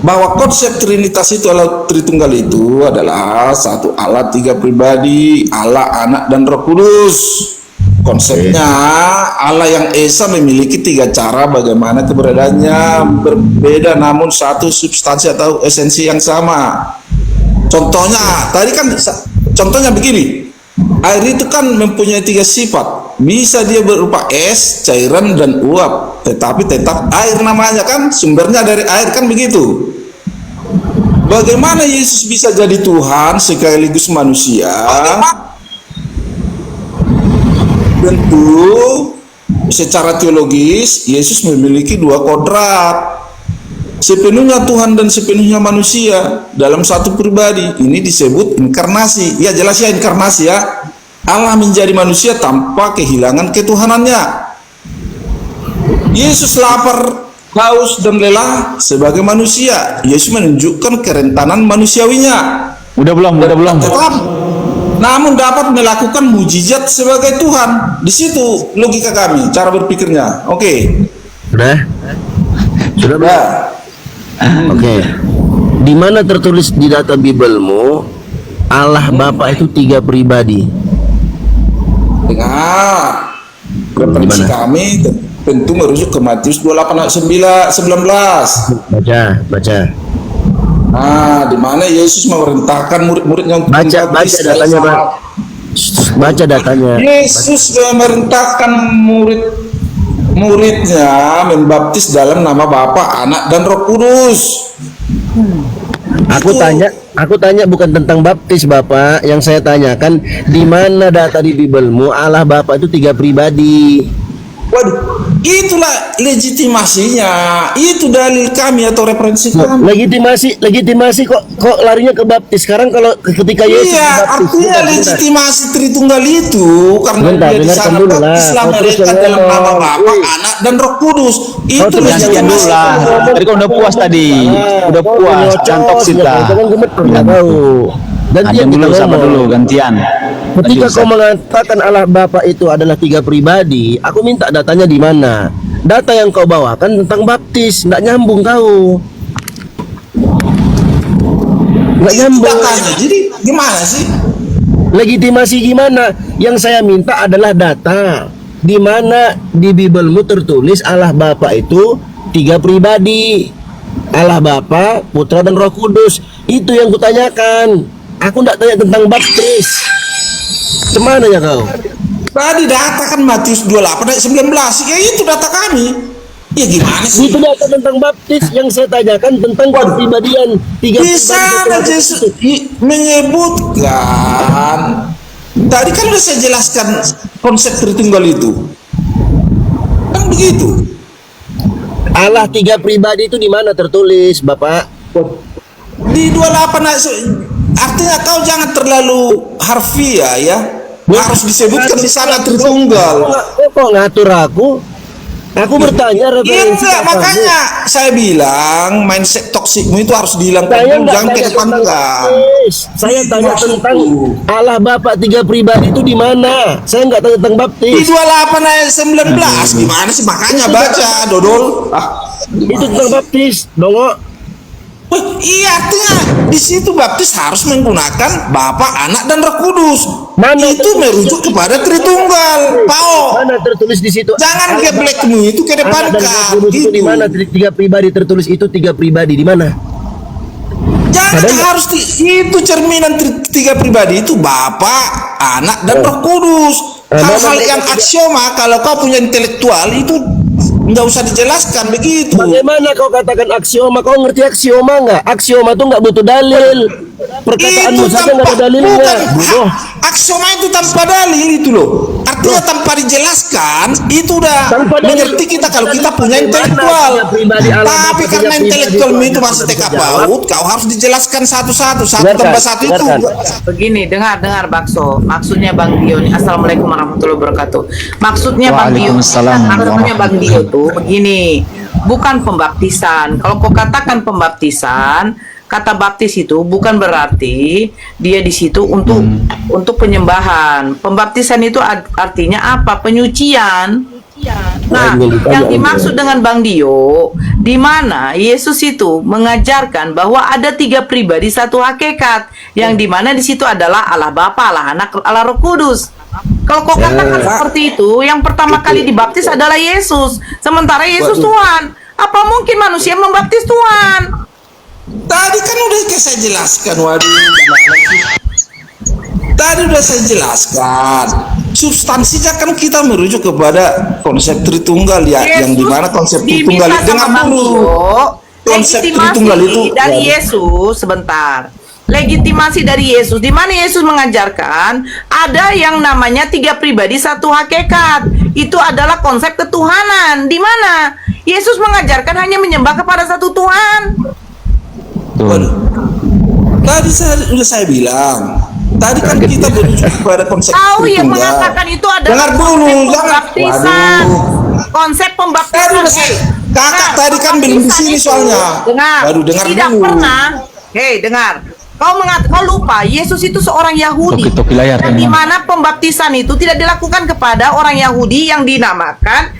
Speaker 11: bahwa konsep Trinitas itu adalah Tritunggal itu adalah satu Allah tiga pribadi, Allah, Anak dan Roh Kudus. Konsepnya Allah yang Esa memiliki tiga cara bagaimana keberadaannya berbeda namun satu substansi atau esensi yang sama. Contohnya tadi kan contohnya begini, air itu kan mempunyai tiga sifat, bisa dia berupa es, cairan dan uap, tetapi tetap air namanya kan, sumbernya dari air kan begitu. bagaimana Yesus bisa jadi Tuhan sekaligus manusia? Tentu secara teologis Yesus memiliki dua kodrat, sepenuhnya Tuhan dan sepenuhnya manusia dalam satu pribadi. Ini disebut inkarnasi. Ya jelas ya, inkarnasi ya. Allah menjadi manusia tanpa kehilangan ketuhanannya. Yesus lapar, haus dan lelah sebagai manusia. Yesus menunjukkan kerentanan manusiawinya.
Speaker 6: Udah belum?
Speaker 11: Tetap, namun dapat melakukan mujizat sebagai Tuhan. Di situ logika kami, cara berpikirnya. Oke.
Speaker 10: Sudah belum? Oke. Di mana tertulis di data Biblemu Allah Bapa itu 3 pribadi?
Speaker 11: Dengar, referensi kami tentu merujuk ke Matius 28 ayat 19.
Speaker 10: Baca.
Speaker 11: Nah, di mana Yesus memerintahkan murid-muridnya untuk
Speaker 10: Baca datanya, Pak. Baca datanya.
Speaker 11: Yesus memerintahkan muridnya membaptis dalam nama Bapa, Anak dan Roh Kudus.
Speaker 10: Aku tanya bukan tentang baptis, Bapak. Yang saya tanyakan, di mana data di Biblemu Allah Bapa itu 3 pribadi?
Speaker 11: Waduh, itulah legitimasinya. Itu dalil kami atau referensi kami.
Speaker 10: Legitimasi kok larinya ke baptis. Sekarang kalau ketika Yesus dibaptis,
Speaker 11: artinya legitimasi Tritunggal itu karena dia di sana Islam mereka dalam nama Bapa, Anak dan Roh Kudus. Itu
Speaker 6: Gantian dulu lah. Tadi kau udah puas tadi. Udah puas. Cantok kita.
Speaker 10: Jangan gemeter, nggak tahu.
Speaker 6: Gantian dulu, sama dulu, gantian.
Speaker 10: Ketika kau mengatakan Allah Bapa itu adalah 3 pribadi, aku minta datanya di mana? Data yang kau bawakan tentang baptis, nggak nyambung kau. Nggak nyambung.
Speaker 11: Jadi gimana sih?
Speaker 10: Legitimasi gimana? Yang saya minta adalah data. Di mana di Biblemu tertulis Allah Bapa itu 3 pribadi. Allah Bapa, Putra dan Roh Kudus. Itu yang kutanyakan. Aku nggak tanya tentang baptis. Cemana ya kau?
Speaker 11: Tadi data kan Matius 28 ayat 19. Ya itu data kami. Ya gimana sih?
Speaker 10: Itu data tentang baptis. Yang saya tanyakan tentang kepribadian 3
Speaker 11: di sana Yesus menyebutkan. Tadi kan udah saya jelaskan konsep Tritunggal itu. Kan begitu.
Speaker 10: Allah 3 pribadi itu di mana tertulis, Bapak?
Speaker 11: Di 28 ayat. Artinya kau jangan terlalu harfiah ya. Harus disebutkan di sana Tritunggal.
Speaker 10: Kok ngatur aku? Aku bertanya referensi.
Speaker 11: Iya, makanya saya bilang mindset toksikmu itu harus dihilangkan. Jangan kedepankan.
Speaker 10: Saya tanya tentang Allah Bapa 3 pribadi itu di mana? Saya nggak tanya tentang baptis.
Speaker 11: Di 28 ayat 19. Gimana sih? Makanya baca, Dodol.
Speaker 10: Itu tentang baptis, Dongo.
Speaker 11: Iya, artinya di situ baptis harus menggunakan Bapa, Anak dan Roh Kudus. Itu merujuk kepada Tritunggal. Pao.
Speaker 10: Mana tertulis di situ?
Speaker 11: Jangan geblekmu itu kedepankan.
Speaker 10: Itu di mana 3 pribadi tertulis itu 3 pribadi di mana?
Speaker 11: Jangan harus itu cerminan 3 pribadi itu Bapa, Anak dan Roh Kudus. Hal-hal yang aksioma kalau kau punya intelektual itu nggak usah dijelaskan begitu.
Speaker 10: Bagaimana kau katakan aksioma? Kau ngerti aksioma nggak? Aksioma itu nggak butuh dalil. Perkataanmu saja nggak ada dalilnya.
Speaker 11: Aksioma itu tanpa dalil itu loh. Artinya tanpa dijelaskan itu udah mengerti kita kalau kita punya intelektual. Tapi karena intelektualmu itu masih TK PAUD, kau harus dijelaskan satu-satu. 1 tambah 1 itu.
Speaker 12: Begini, dengar Bakso. Maksudnya Bang Dio nih. Assalamualaikum warahmatullahi wabarakatuh. Maksudnya Bang Dio. Maksudnya Bang Dio tuh begini. Bukan pembaptisan. Kalau kau katakan pembaptisan, kata baptis itu bukan berarti dia di situ untuk penyembahan. Pembaptisan itu artinya apa? Penyucian. Nah, yang dimaksud dengan Bang Dio, di mana Yesus itu mengajarkan bahwa ada 3 pribadi satu hakikat, yang di mana di situ adalah Allah Bapa, Allah Anak, Allah Roh Kudus. Kalau kau katakan seperti itu, yang pertama kali dibaptis adalah Yesus, sementara Yesus Tuhan. Apa mungkin manusia membaptis Tuhan?
Speaker 11: Tadi kan udah saya jelaskan, Tadi udah saya jelaskan. Substansinya kan kita merujuk kepada konsep Tritunggal ya, yang dimana konsep Tritunggal dengan dulu. konsep
Speaker 12: legitimasi
Speaker 11: Tritunggal itu
Speaker 12: dari
Speaker 11: ya.
Speaker 12: Yesus, sebentar. Legitimasi dari Yesus, di mana Yesus mengajarkan ada yang namanya 3 pribadi 1 hakikat. Itu adalah konsep ketuhanan. Di mana Yesus mengajarkan hanya menyembah kepada satu Tuhan.
Speaker 11: Waduh. Tadi sudah saya bilang. Tadi kan kita merujuk kepada konsep
Speaker 12: Tahu yang
Speaker 11: Tritunggal.
Speaker 12: mengatakan itu adalah
Speaker 11: Dengar dulu,
Speaker 12: konsep
Speaker 11: jangan.
Speaker 12: pembaptisan.
Speaker 11: Waduh.
Speaker 12: Konsep pembaptisan.
Speaker 11: Kakak tadi kan belum di sini soalnya.
Speaker 12: Dengar.
Speaker 11: Baru dengar
Speaker 12: Tidak
Speaker 11: dulu.
Speaker 12: pernah. Hei, dengar. Kau lupa Yesus itu seorang Yahudi.
Speaker 6: Toki layar
Speaker 12: Dan
Speaker 6: teman.
Speaker 12: di mana pembaptisan itu tidak dilakukan kepada orang Yahudi yang dinamakan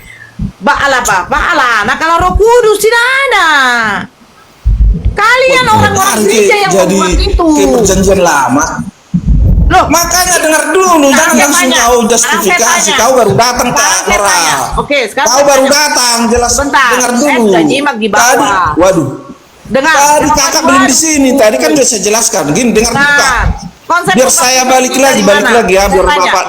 Speaker 12: Allah Bapa, Allah Anak, Allah Roh Kudus. Tidak ada. Kalian orang-orang gereja yang
Speaker 11: jadi
Speaker 12: membuat itu.
Speaker 11: ke perjanjian lama.
Speaker 12: Loh,
Speaker 11: makanya dengar dulu, jangan langsung kau justifikasi. Kau baru datang Kak Nora.
Speaker 12: Oke, sekarang
Speaker 11: kau baru datang, jelas.
Speaker 12: Bentar,
Speaker 11: Dengar
Speaker 12: saya
Speaker 11: dulu.
Speaker 12: sudah nyimak di bawah.
Speaker 11: Tadi, waduh.
Speaker 12: Dengar.
Speaker 11: Tadi kakak belum di sini. Tadi kan sudah saya jelaskan. Gini, dengar dulu Kak. Biar saya balik lagi ya, biar Bapak.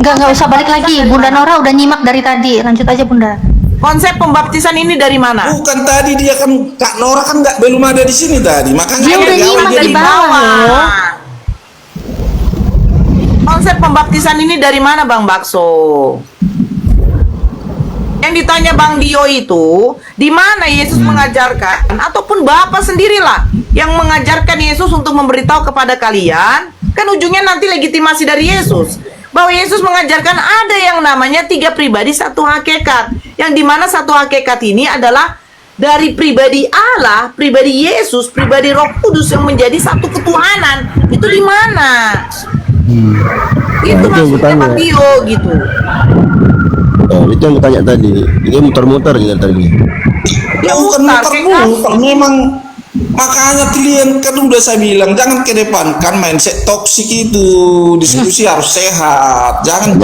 Speaker 2: Nggak usah balik lagi. Bunda Nora udah nyimak dari tadi. Lanjut aja Bunda.
Speaker 12: Konsep pembaptisan ini dari mana?
Speaker 11: Bukan tadi dia kan Kak Nora kan belum ada di sini tadi. Makanya
Speaker 2: Dia udah nyimak dari bawah.
Speaker 12: Konsep pembaptisan ini dari mana Bang Bakso? Yang ditanya Bang Dio itu, di mana Yesus mengajarkan, ataupun Bapak sendirilah yang mengajarkan Yesus untuk memberitahu kepada kalian, kan ujungnya nanti legitimasi dari Yesus. Bahwa Yesus mengajarkan ada yang namanya 3 pribadi 1 hakikat. Yang dimana 1 hakikat ini adalah dari pribadi Allah, pribadi Yesus, pribadi Roh Kudus yang menjadi satu ketuhanan. Itu di mana? Itu maksudnya Bang Dio gitu.
Speaker 10: Itu yang bertanya tadi. Dia muter-muter gitu tadi.
Speaker 11: Ya bukan muter-muter, memang makanya kalian kan udah saya bilang jangan kedepankan mindset toksik itu. Diskusi harus sehat, jangan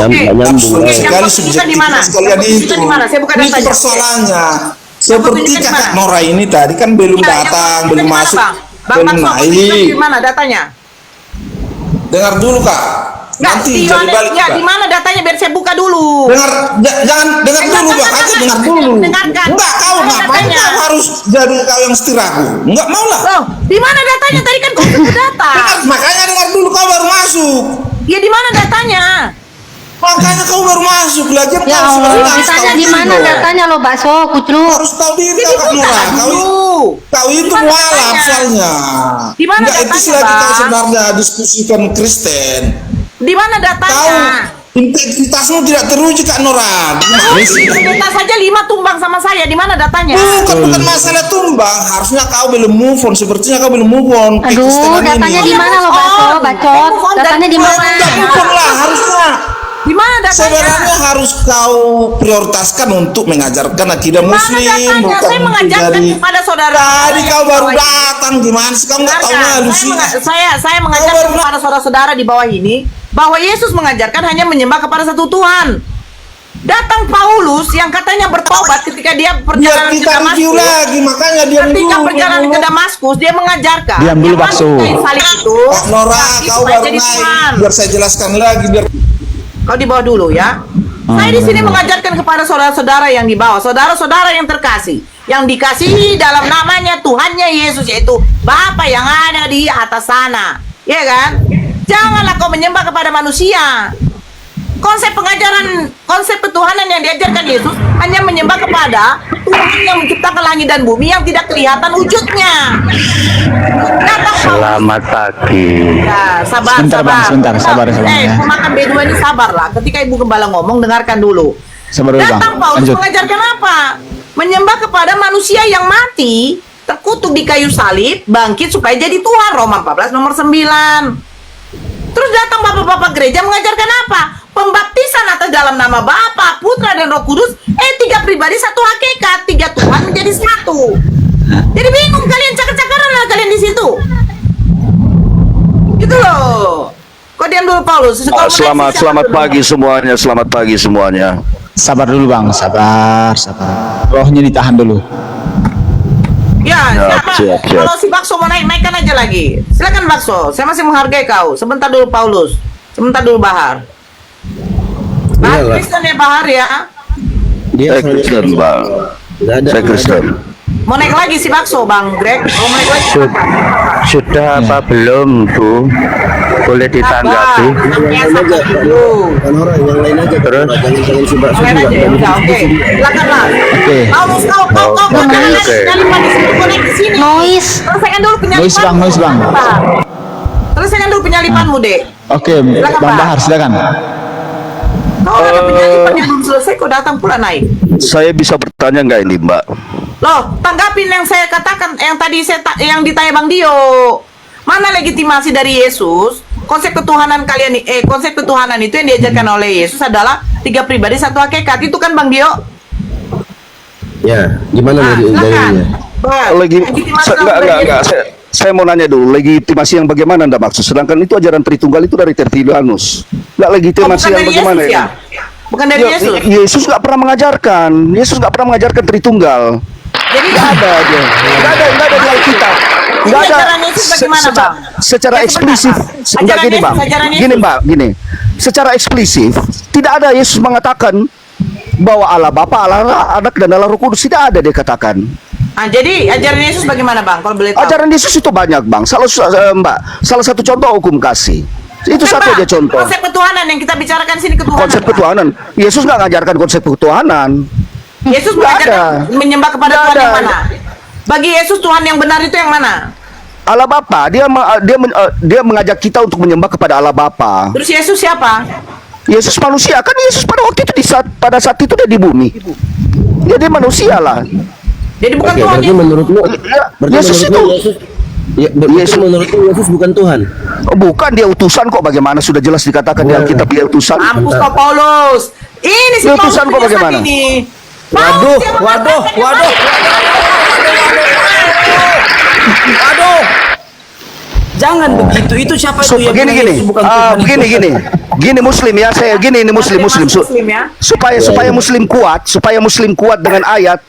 Speaker 11: sekali subjektivitas kalian itu. Itu persoalannya. Seperti kakak Nora ini tadi kan belum datang, belum masuk, belum naik.
Speaker 12: Di mana datanya?
Speaker 11: Dengar dulu Kak. Nanti jadi balik
Speaker 12: di mana datanya biar saya buka dulu.
Speaker 11: Jangan dengar dulu Bang, aja dengar dulu. Enggak, kau ngapain kau harus jadi kau yang setir aku? Enggak mau lah.
Speaker 12: Loh, di mana datanya? Tadi kan kau sudah datang.
Speaker 11: Makanya dengar dulu, kau baru masuk.
Speaker 12: Ya di mana datanya?
Speaker 11: Makanya kau baru masuk lagi.
Speaker 2: Ya Allah, ditanya di mana datanya lo Bakso, Kuclu.
Speaker 11: Harus tahu diri Kak Nora. Kau itu mualaf soalnya.
Speaker 12: Di mana
Speaker 11: datanya? Itu lagi kau sebenarnya diskusikan Kristen.
Speaker 12: Di mana datanya?
Speaker 11: Integritasmu tidak teruji Kak Nora.
Speaker 12: Integritas saja 5 tumbang sama saya. Di mana datanya?
Speaker 11: Bukan masalah tumbang. Harusnya kau belum move on. Sepertinya kau belum move on.
Speaker 2: Aduh, datanya di mana lo Bakso, bacot? Datanya di mana?
Speaker 11: Move on lah harusnya.
Speaker 12: Di mana datanya?
Speaker 11: Sebenarnya harus kau prioritaskan untuk mengajarkan akidah Muslim, bukan
Speaker 12: saya mengajarkan kepada saudara.
Speaker 11: Tadi kau baru datang, gimana sih kau nggak tahu malu sih?
Speaker 12: Saya mengajarkan kepada saudara-saudara di bawah ini bahwa Yesus mengajarkan hanya menyembah kepada satu Tuhan. Datang Paulus yang katanya bertobat ketika dia perjalanan ke Damaskus.
Speaker 11: Lagi, makanya dia
Speaker 12: ketika perjalanan ke Damaskus dia mengajarkan.
Speaker 6: Diam dulu Bakso.
Speaker 12: Salib itu.
Speaker 11: Nora, kau baru naik. Biar saya jelaskan lagi biar.
Speaker 12: Kau di bawah dulu ya. Saya di sini mengajarkan kepada saudara-saudara yang di bawah, saudara-saudara yang terkasih, yang dikasihi dalam namanya Tuhannya Yesus, yaitu Bapa yang ada di atas sana. Ya kan? Janganlah kau menyembah kepada manusia. Konsep pengajaran, konsep ketuhanan yang diajarkan Yesus hanya menyembah kepada Tuhan yang menciptakan langit dan bumi yang tidak kelihatan wujudnya.
Speaker 13: Selamat pagi.
Speaker 12: Ya, sabar,
Speaker 6: Sebentar,
Speaker 12: sabar.
Speaker 6: Bang, sabar ya.
Speaker 12: Pemakan B2 ini sabarlah. Ketika Ibu Gembala ngomong, dengarkan dulu.
Speaker 6: Sabar dulu, Bang.
Speaker 12: Datang Paulus
Speaker 6: Lanjut.
Speaker 12: mengajarkan apa? Menyembah kepada manusia yang mati, terkutuk di kayu salib, bangkit supaya jadi Tuhan. Roma 14 nomor 9. Terus datang bapak-bapak gereja mengajarkan apa? Pembaptisan atas dalam nama Bapa, Putra, dan Roh Kudus. 3 pribadi 1 hakikat, 3 Tuhan menjadi 1. Jadi bingung kalian, cakar-cakaran lah kalian di situ. Gitu loh. Kau diam dulu Paulus.
Speaker 13: Selamat pagi semuanya. Selamat pagi semuanya.
Speaker 6: Sabar dulu Bang, sabar. Rohnya ditahan dulu.
Speaker 12: Ya,
Speaker 13: siap.
Speaker 12: kalau si Bakso mau naikkan aja lagi. Silakan Bakso, saya masih menghargai kau. Sebentar dulu Paulus, sebentar dulu Bahar. Bahar Kristen ya Bahar ya.
Speaker 13: Saya Kristen Bang. Saya Kristen.
Speaker 12: Mau naik lagi si bakso Bang Greg? Mau naik lagi?
Speaker 13: Sudah apa belum Bu? Boleh ditanggapi?
Speaker 10: Kan orang yang lain aja.
Speaker 13: Terus?
Speaker 10: Jangan si bakso
Speaker 12: Lain
Speaker 10: juga.
Speaker 12: aja ya udah, oke. Silakan Mas.
Speaker 6: Oke.
Speaker 12: Kau
Speaker 13: Oke, oke.
Speaker 12: penyalipan di sini, konek di sini.
Speaker 2: Noise.
Speaker 12: Selesaikan dulu penyalipan.
Speaker 6: Noise, Bang.
Speaker 12: Selesaikan dulu penyalipanmu, Dek.
Speaker 6: Oke,
Speaker 12: Silakan,
Speaker 6: Bang
Speaker 12: Pak.
Speaker 6: Bahar, silakan.
Speaker 12: Kau ada penyalipan yang belum selesai, kau datang pula naik.
Speaker 13: Saya bisa bertanya nggak ini Mbak?
Speaker 12: Loh, tanggapin yang saya katakan, yang tadi yang ditanya Bang Dio. Mana legitimasi dari Yesus? Konsep ketuhanan kalian konsep ketuhanan itu yang diajarkan oleh Yesus adalah 3 pribadi 1 hakikat. Itu kan Bang Dio?
Speaker 10: Ya, gimana dari
Speaker 12: Silakan.
Speaker 13: Enggak. Saya mau nanya dulu, legitimasi yang bagaimana Anda maksud? Sedangkan itu ajaran Tritunggal itu dari Tertullianus. Enggak legitimasi yang bagaimana
Speaker 12: Yesus, ya? Bukan dari Yesus.
Speaker 13: Yesus nggak pernah mengajarkan. Yesus nggak pernah mengajarkan Tritunggal.
Speaker 12: Jadi
Speaker 13: nggak ada aja. Nggak ada di Alkitab. Nggak ada.
Speaker 12: Ajaran Yesus bagaimana, Bang?
Speaker 13: Secara
Speaker 12: Ya,
Speaker 13: eksplisit.
Speaker 12: sebentar.
Speaker 13: Enggak
Speaker 12: Ajaran
Speaker 13: gini
Speaker 12: Yesus,
Speaker 13: Bang.
Speaker 12: ajaran Yesus.
Speaker 13: Gini Mbak, gini. Secara eksplisit tidak ada Yesus mengatakan bahwa Allah Bapa, Allah Anak dan Allah Roh Kudus, tidak ada dia katakan.
Speaker 12: Jadi ajaran Yesus bagaimana Bang? Kalau boleh tahu.
Speaker 13: Ajaran Yesus itu banyak Bang. Mbak, salah satu contoh hukum kasih. Itu
Speaker 12: Bukan,
Speaker 13: satu
Speaker 12: Bang.
Speaker 13: aja contoh.
Speaker 12: Konsep ketuhanan yang kita bicarakan sini ketuhanan.
Speaker 13: Konsep
Speaker 12: Bang.
Speaker 13: ketuhanan. Yesus nggak ngajarkan konsep ketuhanan.
Speaker 12: Yesus
Speaker 13: Nggak
Speaker 12: mengajarkan
Speaker 13: ada.
Speaker 12: menyembah kepada
Speaker 13: Nggak
Speaker 12: Tuhan yang
Speaker 13: ada.
Speaker 12: mana? Bagi Yesus Tuhan yang benar itu yang mana?
Speaker 13: Allah Bapa, dia mengajak kita untuk menyembah kepada Allah Bapa.
Speaker 12: Terus Yesus siapa?
Speaker 13: Yesus manusia, kan Yesus pada waktu itu pada saat itu dia di bumi. Dia manusia lah.
Speaker 12: Jadi bukan
Speaker 10: Oke,
Speaker 12: Tuhan
Speaker 10: berarti
Speaker 12: Yesus.
Speaker 10: menurutmu
Speaker 13: Yesus itu
Speaker 10: menurutmu Yesus bukan Tuhan.
Speaker 13: bukan, dia utusan kok, bagaimana sudah jelas dikatakan di Alkitab dia utusan.
Speaker 12: Mampus kau Paulus. Ini si
Speaker 13: Dia
Speaker 12: Paulus
Speaker 13: utusan kok
Speaker 12: penyiasat
Speaker 13: bagaimana?
Speaker 12: ini.
Speaker 6: Waduh.
Speaker 1: Jangan begitu. Itu siapa itu yang
Speaker 13: Begini
Speaker 1: bilang Yesus bukan Tuhan itu?
Speaker 13: gini Muslim ya, saya gini ini Muslim.
Speaker 12: Muslim ya.
Speaker 13: Supaya Muslim kuat dengan ayat.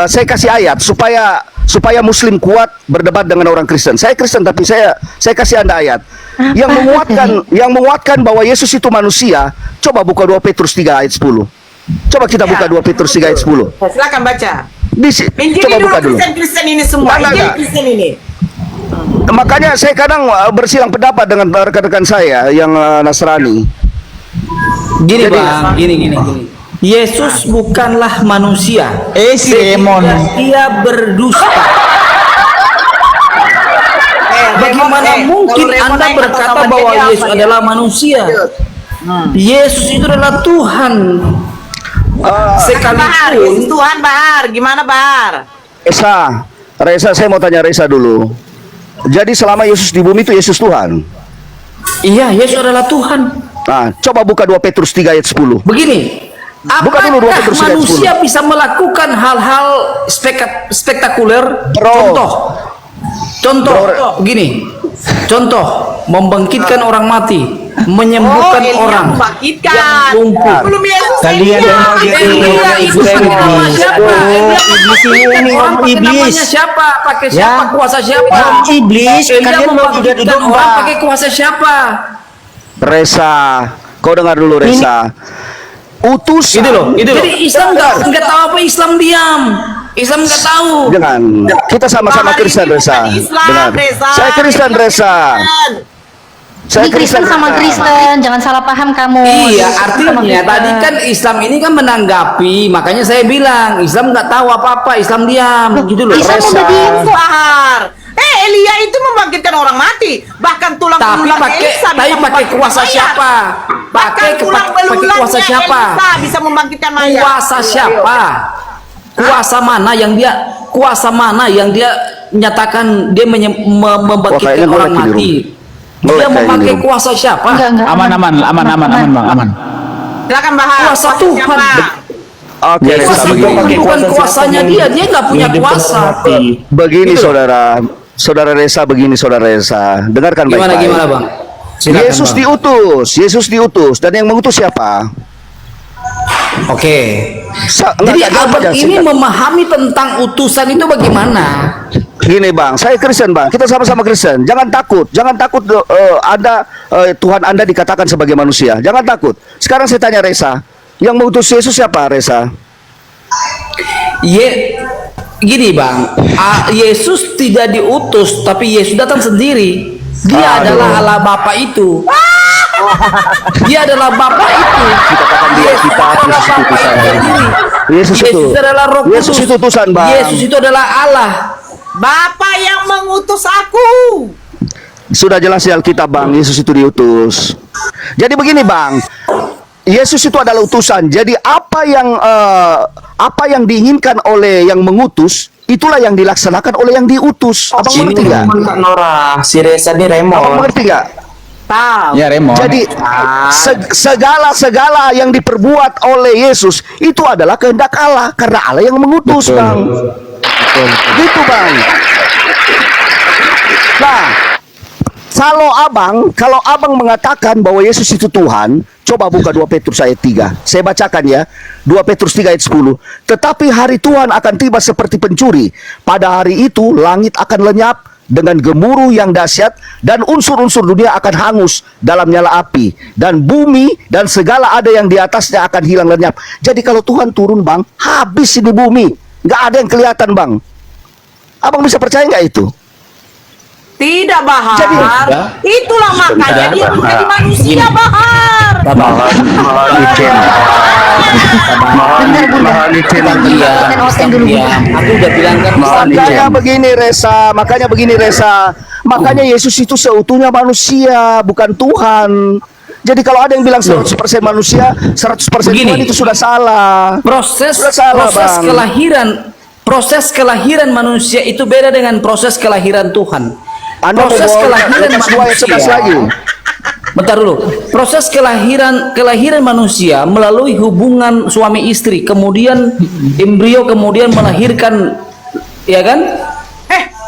Speaker 13: Saya kasih ayat supaya Muslim kuat berdebat dengan orang Kristen. Saya Kristen tapi saya kasih Anda ayat yang menguatkan bahwa Yesus itu manusia. Coba buka 2 Petrus 3 ayat 10. Coba kita buka 2 Petrus 3 ayat 10.
Speaker 12: Silakan baca.
Speaker 13: Coba
Speaker 12: Injili
Speaker 13: buka
Speaker 12: dulu
Speaker 13: dulu.
Speaker 12: Kristen ini semua.
Speaker 13: Enggak,
Speaker 12: Injili
Speaker 13: enggak.
Speaker 12: Kristen ini.
Speaker 13: Makanya saya kadang bersilang pendapat dengan rekan-rekan saya yang Nasrani.
Speaker 1: Gini
Speaker 13: Jadi-
Speaker 1: Bang, gini. Yesus bukanlah manusia.
Speaker 6: Si Emon.
Speaker 1: Dia berdusta. Bagaimana mungkin Anda berkata bahwa Yesus adalah manusia? Yesus itu adalah Tuhan.
Speaker 12: Bahar, Yesus Tuhan Bahar. Gimana Bahar?
Speaker 13: Reza, saya mau tanya Reza dulu. Jadi selama Yesus di bumi itu Yesus Tuhan.
Speaker 1: Iya, Yesus adalah Tuhan.
Speaker 13: Nah, coba buka 2 Petrus 3 ayat 10.
Speaker 1: Begini,
Speaker 13: Buka dulu 2
Speaker 1: apakah
Speaker 13: Petrus 3 ayat 10.
Speaker 1: manusia bisa melakukan hal-hal spektakuler? Contoh, begini. Contoh, membangkitkan orang mati, menyembuhkan
Speaker 12: Elia
Speaker 1: orang
Speaker 12: membangkitkan.
Speaker 1: yang lumpuh.
Speaker 12: Belum Yesus.
Speaker 6: Kalian
Speaker 12: Elia.
Speaker 6: yang gitu.
Speaker 1: Elia itu nama siapa?
Speaker 10: Iblis ini
Speaker 1: Orang pakai
Speaker 10: iblis.
Speaker 1: namanya siapa? Pakai siapa? Kuasa siapa?
Speaker 10: Iblis,
Speaker 1: Elia
Speaker 10: kalian mau
Speaker 1: membangkitkan
Speaker 10: jadi domba.
Speaker 1: orang pakai kuasa siapa?
Speaker 13: Reza, kau dengar dulu Reza. Utusan.
Speaker 1: Jadi Islam nggak tahu apa Islam diam. Islam nggak tahu.
Speaker 13: Jangan. Kita sama-sama Kristen Reza. Dengar. Saya Kristen Reza.
Speaker 2: Ini Kristen sama Kristen, jangan salah paham kamu.
Speaker 1: Iya,
Speaker 2: Yesus sama
Speaker 1: artinya
Speaker 2: Kristen.
Speaker 1: tadi kan Islam ini kan menanggapi, makanya saya bilang Islam nggak tahu apa-apa, Islam diam, gitu loh.
Speaker 2: Islam
Speaker 1: Reza.
Speaker 2: udah diam kok.
Speaker 12: Bahar. Elia itu membangkitkan orang mati. Bahkan tulang
Speaker 1: Tapi
Speaker 12: belulangnya
Speaker 1: pakai
Speaker 12: Elisa bisa
Speaker 1: pakai
Speaker 12: membangkitkan
Speaker 1: kuasa
Speaker 12: mayat.
Speaker 1: siapa?
Speaker 12: Bahkan tulang
Speaker 1: pakai
Speaker 12: belulangnya
Speaker 1: kuasa siapa?
Speaker 12: Elisa bisa membangkitkan mayat.
Speaker 1: Kuasa siapa? Kuasa mana yang dia nyatakan dia membangkitkan
Speaker 13: kayaknya
Speaker 1: orang
Speaker 13: melek ini,
Speaker 1: mati?
Speaker 13: Melek
Speaker 1: Dia
Speaker 13: kayaknya
Speaker 1: memakai
Speaker 13: ini,
Speaker 1: kuasa siapa?
Speaker 2: Enggak.
Speaker 6: Aman Bang, aman.
Speaker 12: Silakan Bahar.
Speaker 1: Kuasa Tuhan.
Speaker 12: siapa?
Speaker 13: Oke, Reza,
Speaker 1: Kuasa
Speaker 13: begini.
Speaker 1: Tuhan bukan kuasanya dia nggak punya kuasa.
Speaker 13: Begini
Speaker 1: Gitu.
Speaker 13: saudara Reza, begini saudara Reza. Dengarkan
Speaker 1: Gimana
Speaker 13: baik-baik.
Speaker 1: Bang? Silakan,
Speaker 13: Yesus diutus dan yang mengutus siapa?
Speaker 1: Oke. Jadi abang ini memahami tentang utusan itu bagaimana?
Speaker 13: Gini Bang, saya Kristen Bang, kita sama-sama Kristen. Jangan takut Tuhan Anda dikatakan sebagai manusia. Jangan takut. Sekarang saya tanya Reza, yang mengutus Yesus siapa Reza?
Speaker 1: Gini Bang, Yesus tidak diutus, tapi Yesus datang sendiri. Dia adalah Allah Bapa itu. Dia adalah Bapa itu.
Speaker 13: Yesus
Speaker 1: adalah Roh Kudus.
Speaker 13: Yesus itu utusan, Bang.
Speaker 1: Yesus itu adalah Allah.
Speaker 12: Bapa yang mengutus aku.
Speaker 13: Sudah jelas di Alkitab, Bang, Yesus itu diutus. Jadi begini, Bang, Yesus itu adalah utusan. Jadi apa yang diinginkan oleh yang mengutus, itulah yang dilaksanakan oleh yang diutus. Abang mengerti nggak?
Speaker 9: Kak Nora, si Reza ini Remon.
Speaker 13: Abang mengerti nggak?
Speaker 12: Tahu.
Speaker 5: Ya Remon.
Speaker 13: Jadi segala yang diperbuat oleh Yesus itu adalah kehendak Allah, karena Allah yang mengutus. Betul. Bang. Betul. Gitu, Bang. Nah, kalau abang mengatakan bahwa Yesus itu Tuhan, coba buka 2 Petrus ayat 3. Saya bacakan ya. 2 Petrus 3 ayat 10. Tetapi hari Tuhan akan tiba seperti pencuri. Pada hari itu langit akan lenyap dengan gemuruh yang dahsyat, dan unsur-unsur dunia akan hangus dalam nyala api, dan bumi dan segala ada yang di atasnya akan hilang lenyap. Jadi kalau Tuhan turun, Bang, habis ini bumi, nggak ada yang kelihatan, Bang. Abang bisa percaya nggak itu?
Speaker 12: Tidak, Bahar.
Speaker 13: Jadi,
Speaker 12: itulah makanya dia menjadi manusia, Bahar.
Speaker 1: Aku udah bilang kan.
Speaker 13: Makanya begini Reza. Makanya Yesus itu seutuhnya manusia, bukan Tuhan. Jadi kalau ada yang bilang 100% manusia, 100% Tuhan, itu sudah salah.
Speaker 1: Proses kelahiran manusia itu beda dengan proses kelahiran Tuhan. Proses kelahiran manusia
Speaker 13: lagi.
Speaker 1: Bentar dulu. Proses kelahiran manusia melalui hubungan suami istri, kemudian embrio, kemudian melahirkan, ya kan?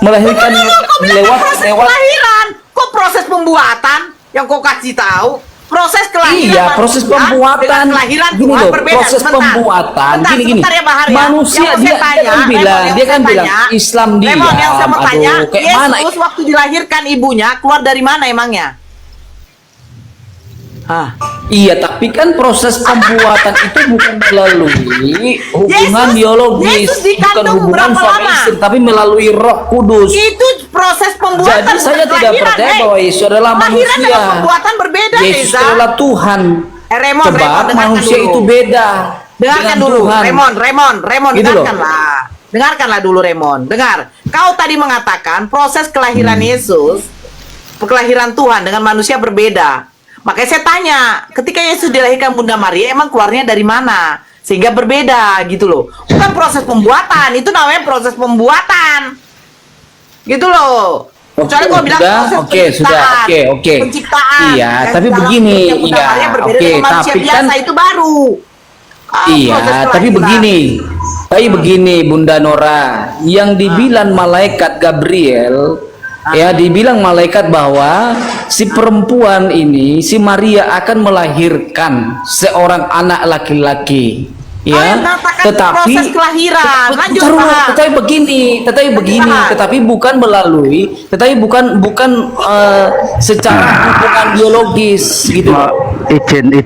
Speaker 1: Melahirkan lewat
Speaker 12: kelahiran. Kok proses pembuatan yang kau kasih tahu? Proses kelahiran.
Speaker 1: Iya, proses pembuatan.
Speaker 12: Kelahiran
Speaker 1: gini
Speaker 12: Tuhan
Speaker 1: loh,
Speaker 12: berbeda.
Speaker 1: proses pembuatan. Gini.
Speaker 12: Ya, Bahar, ya.
Speaker 1: Manusia dia kan bilang Islam dia.
Speaker 12: Remon, yang saya mau tanya,
Speaker 1: kayak mana?
Speaker 12: Yesus waktu dilahirkan ibunya keluar dari mana emangnya?
Speaker 1: Iya, tapi kan proses pembuatan itu bukan melalui hubungan biologis, bukan hubungan suami istri, tapi melalui Roh Kudus.
Speaker 12: Itu proses pembuatan.
Speaker 1: Jadi saya tidak percaya bahwa Yesus adalah manusia.
Speaker 12: Pembuatan berbeda,
Speaker 1: Yesus adalah Tuhan.
Speaker 12: Remon,
Speaker 1: Sebab manusia itu beda.
Speaker 12: Dengarkan dulu, Remon,
Speaker 1: gitu
Speaker 12: dengarkanlah. Dengarkanlah dulu, Remon. Dengar. Kau tadi mengatakan proses kelahiran Yesus, kelahiran Tuhan dengan manusia berbeda. Makanya saya tanya, ketika Yesus dilahirkan Bunda Maria, emang keluarnya dari mana? Sehingga berbeda gitu loh. Bukan proses pembuatan, itu namanya proses pembuatan. Gitu loh. Kecuali kau bilang proses penciptaan. Penciptaan.
Speaker 1: Iya, tapi begini,
Speaker 12: tapi kan itu baru.
Speaker 1: Iya, tapi begini Bunda Nora, yang dibilang malaikat Gabriel, ya dibilang malaikat bahwa si perempuan ini, si Maria akan melahirkan seorang anak laki-laki, ya. Tetapi
Speaker 12: proses kelahiran.
Speaker 1: tetapi begini, tetapi bukan melalui, bukan secara hubungan biologis gitu.
Speaker 14: Izin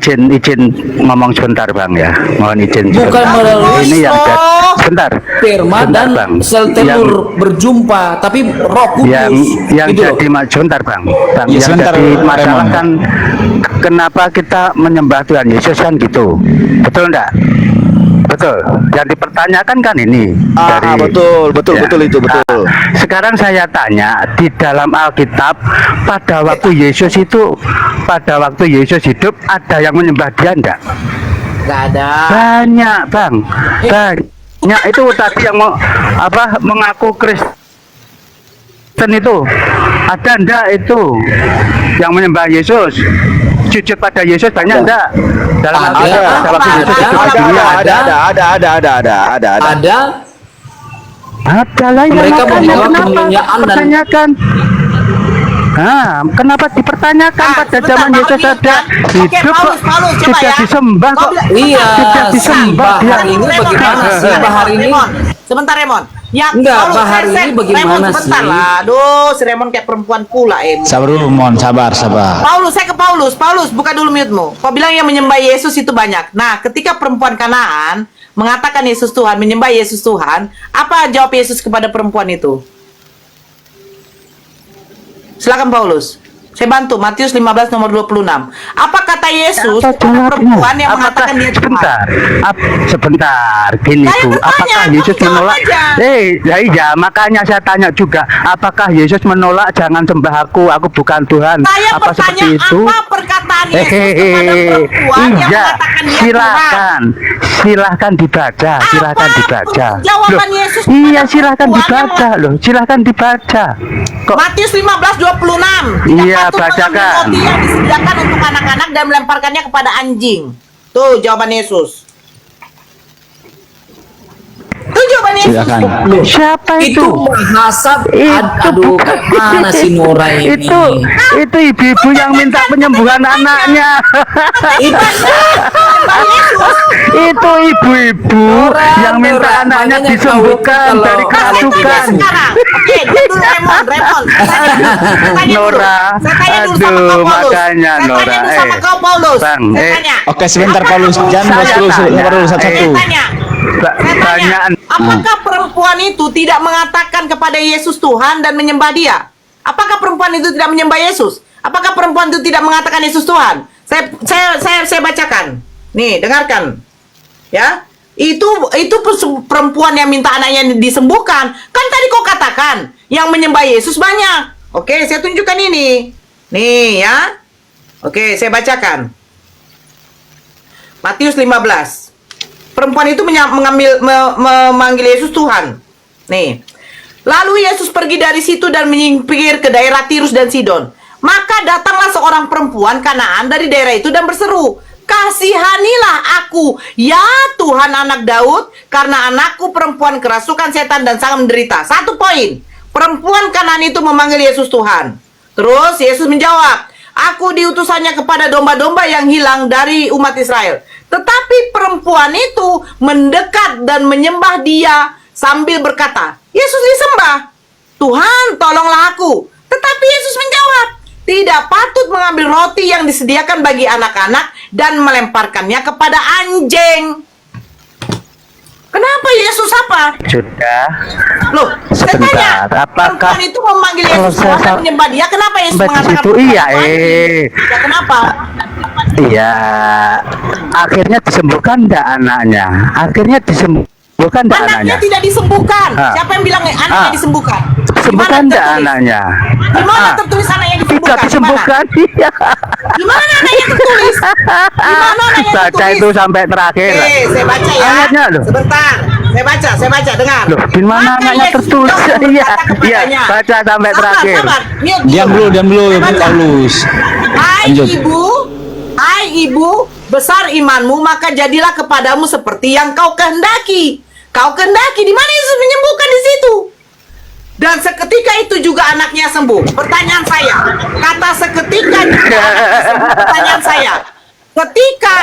Speaker 14: ngomong sebentar, Bang, ya. Mohon izin.
Speaker 1: Bukan melalui
Speaker 14: ini yang sebentar.
Speaker 1: Sperma dan sel telur berjumpa, tapi Roh Kudus.
Speaker 14: Yang
Speaker 1: gitu
Speaker 14: jadi sebentar, Bang.
Speaker 6: Ya,
Speaker 14: yang
Speaker 6: sebentar,
Speaker 14: jadi masalah
Speaker 6: Remon.
Speaker 14: kan kenapa kita menyembah Tuhan Yesus kan gitu. Betul enggak? Betul. Yang dipertanyakan kan ini.
Speaker 13: Betul itu.
Speaker 14: Sekarang saya tanya, di dalam Alkitab pada waktu Yesus hidup ada yang menyembah dia enggak?
Speaker 12: Enggak ada.
Speaker 14: Banyak, Bang. Banyak itu tadi yang mengaku Kristen itu. Ada enggak itu yang menyembah Yesus? Sujud pada Yesus banyak enggak? Dalam Alkitab waktu Yesus hidup di dunia ada. Ada lah yang
Speaker 1: Mereka
Speaker 14: makanya
Speaker 1: menjawab
Speaker 14: kenapa
Speaker 1: pertanyaan dan
Speaker 14: dipertanyakan? Kenapa dipertanyakan pada zaman Yesus ada hidup sudah disembah kok?
Speaker 1: Iya,
Speaker 14: sudah disembah dia.
Speaker 1: hari ini bagaimana sih hari ini?
Speaker 12: Sebentar, Remon. Ya,
Speaker 1: Enggak,
Speaker 12: Paulus,
Speaker 1: Pak, hari ini bagaimana
Speaker 12: Raymond, sebentar
Speaker 1: sih?
Speaker 12: lah. Aduh, si Raymond kayak perempuan pula,
Speaker 6: Sabar dulu, Mon. Sabar.
Speaker 12: Paulus, saya ke Paulus. Paulus, buka dulu mute-mu. Kau bilang yang menyembah Yesus itu banyak. Nah, ketika perempuan Kanaan mengatakan Yesus Tuhan, menyembah Yesus Tuhan, apa jawab Yesus kepada perempuan itu? Silakan Paulus. Saya bantu. Matius 15 nomor 26. Apa kata Yesus kepada perempuan yang mengatakan dia Tuhan?
Speaker 14: Sebentar, gini
Speaker 12: Saya
Speaker 14: Bu,
Speaker 12: bertanya,
Speaker 14: apakah
Speaker 12: kamu
Speaker 14: Yesus
Speaker 12: jawab
Speaker 14: menolak?
Speaker 12: aja.
Speaker 14: Ya iya, makanya saya tanya juga, apakah Yesus menolak jangan sembah aku bukan Tuhan?
Speaker 12: Saya
Speaker 14: Apa
Speaker 12: bertanya
Speaker 14: seperti itu?
Speaker 12: apa perkataan Yesus kepada perempuan yang
Speaker 14: Iya,
Speaker 12: mengatakan dia Tuhan?
Speaker 14: silahkan dibaca.
Speaker 12: jawaban
Speaker 14: Loh,
Speaker 12: Yesus
Speaker 14: iya,
Speaker 12: kepada
Speaker 14: silahkan
Speaker 12: perempuan yang
Speaker 14: dibaca loh, silahkan dibaca.
Speaker 12: Matius 15:26.
Speaker 14: Iya,
Speaker 12: Tidak patut
Speaker 14: bacakan.
Speaker 12: mengambil roti yang disediakan untuk anak-anak dan melemparkannya kepada anjing. Tuh jawaban Yesus. Tuh jawaban Yesus.
Speaker 6: Silakan.
Speaker 14: Siapa itu?
Speaker 1: Hasab, aduh, mana si Nora ini?
Speaker 14: Itu ibu-ibu yang minta penyembuhan anaknya. Itu ibu-ibu yang minta anaknya disembuhkan dari kerasukan.
Speaker 12: Sekarang, oke, dia dulu Raymond.
Speaker 14: Nora, aduh, makanya
Speaker 12: Saya
Speaker 14: Nora.
Speaker 12: tanya dulu sama kau Paulus.
Speaker 14: Bang,
Speaker 12: Saya tanya.
Speaker 6: Oke, sebentar Paulus. Jangan bahas dulu, sabar dulu satu-satu.
Speaker 12: Saya tanya. Apakah perempuan itu tidak mengatakan kepada Yesus Tuhan dan menyembah dia? Apakah perempuan itu tidak menyembah Yesus? Apakah perempuan itu tidak mengatakan Yesus Tuhan? Saya bacakan. Nih, dengarkan. Ya. Itu perempuan yang minta anaknya disembuhkan. Kan tadi kau katakan yang menyembah Yesus banyak. Oke, saya tunjukkan ini. Nih ya. Oke, saya bacakan. Matius 15. Perempuan itu memanggil Yesus Tuhan. Nih. Lalu Yesus pergi dari situ dan menyingkir ke daerah Tirus dan Sidon. Maka datanglah seorang perempuan Kanaan dari daerah itu dan berseru, "Kasihanilah aku, ya Tuhan anak Daud, karena anakku perempuan kerasukan setan dan sangat menderita." 1 poin. Perempuan Kanaan itu memanggil Yesus Tuhan. Terus Yesus menjawab, "Aku diutusannya kepada domba-domba yang hilang dari umat Israel." Tetapi perempuan itu mendekat dan menyembah dia sambil berkata, "Yesus disembah. Tuhan, tolonglah aku." Tetapi Yesus menjawab, "Tidak patut mengambil roti yang disediakan bagi anak-anak dan melemparkannya kepada anjing." Kenapa Yesus apa?
Speaker 14: Sudah.
Speaker 12: Loh, saya
Speaker 14: Sebentar,
Speaker 12: tanya,
Speaker 14: apakah
Speaker 12: perempuan itu memanggil Yesus Tuhan dan menyembah dia? Kenapa Yesus
Speaker 14: sampai
Speaker 12: mengatakan
Speaker 14: situ? Iya,
Speaker 12: Ya, kenapa?
Speaker 14: Iya, akhirnya disembuhkan enggak anaknya? Akhirnya disembuhkan enggak
Speaker 12: Anaknya
Speaker 14: anaknya?
Speaker 12: tidak disembuhkan.
Speaker 14: Ah.
Speaker 12: Siapa yang bilang anaknya disembuhkan?
Speaker 14: Disembuhkan enggak anaknya?
Speaker 12: Di mana tertulis anaknya disembuhkan?
Speaker 14: Tidak disembuhkan. Iya.
Speaker 12: Di mana anaknya tertulis? Di mana anaknya
Speaker 14: Baca
Speaker 12: tertulis?
Speaker 14: itu sampai terakhir.
Speaker 12: Saya baca ya.
Speaker 14: Ayatnya loh.
Speaker 12: Sebentar. Saya baca, dengar.
Speaker 14: Loh, di mana
Speaker 12: Maka
Speaker 14: anaknya
Speaker 12: Yesus
Speaker 14: tertulis?
Speaker 12: jawab
Speaker 14: Iya,
Speaker 12: berkata
Speaker 14: iya,
Speaker 12: kepadanya,
Speaker 14: baca sampai terakhir.
Speaker 12: Sabar. Mute.
Speaker 6: Diam dulu,
Speaker 12: Saya baca.
Speaker 6: Paulus.
Speaker 12: Hai ibu, besar imanmu, maka jadilah kepadamu seperti yang kau kehendaki. Kau kehendaki, di mana Yesus menyembuhkan di situ? Dan seketika itu juga anaknya sembuh. Pertanyaan saya, kata seketika juga anaknya sembuh. Pertanyaan saya, ketika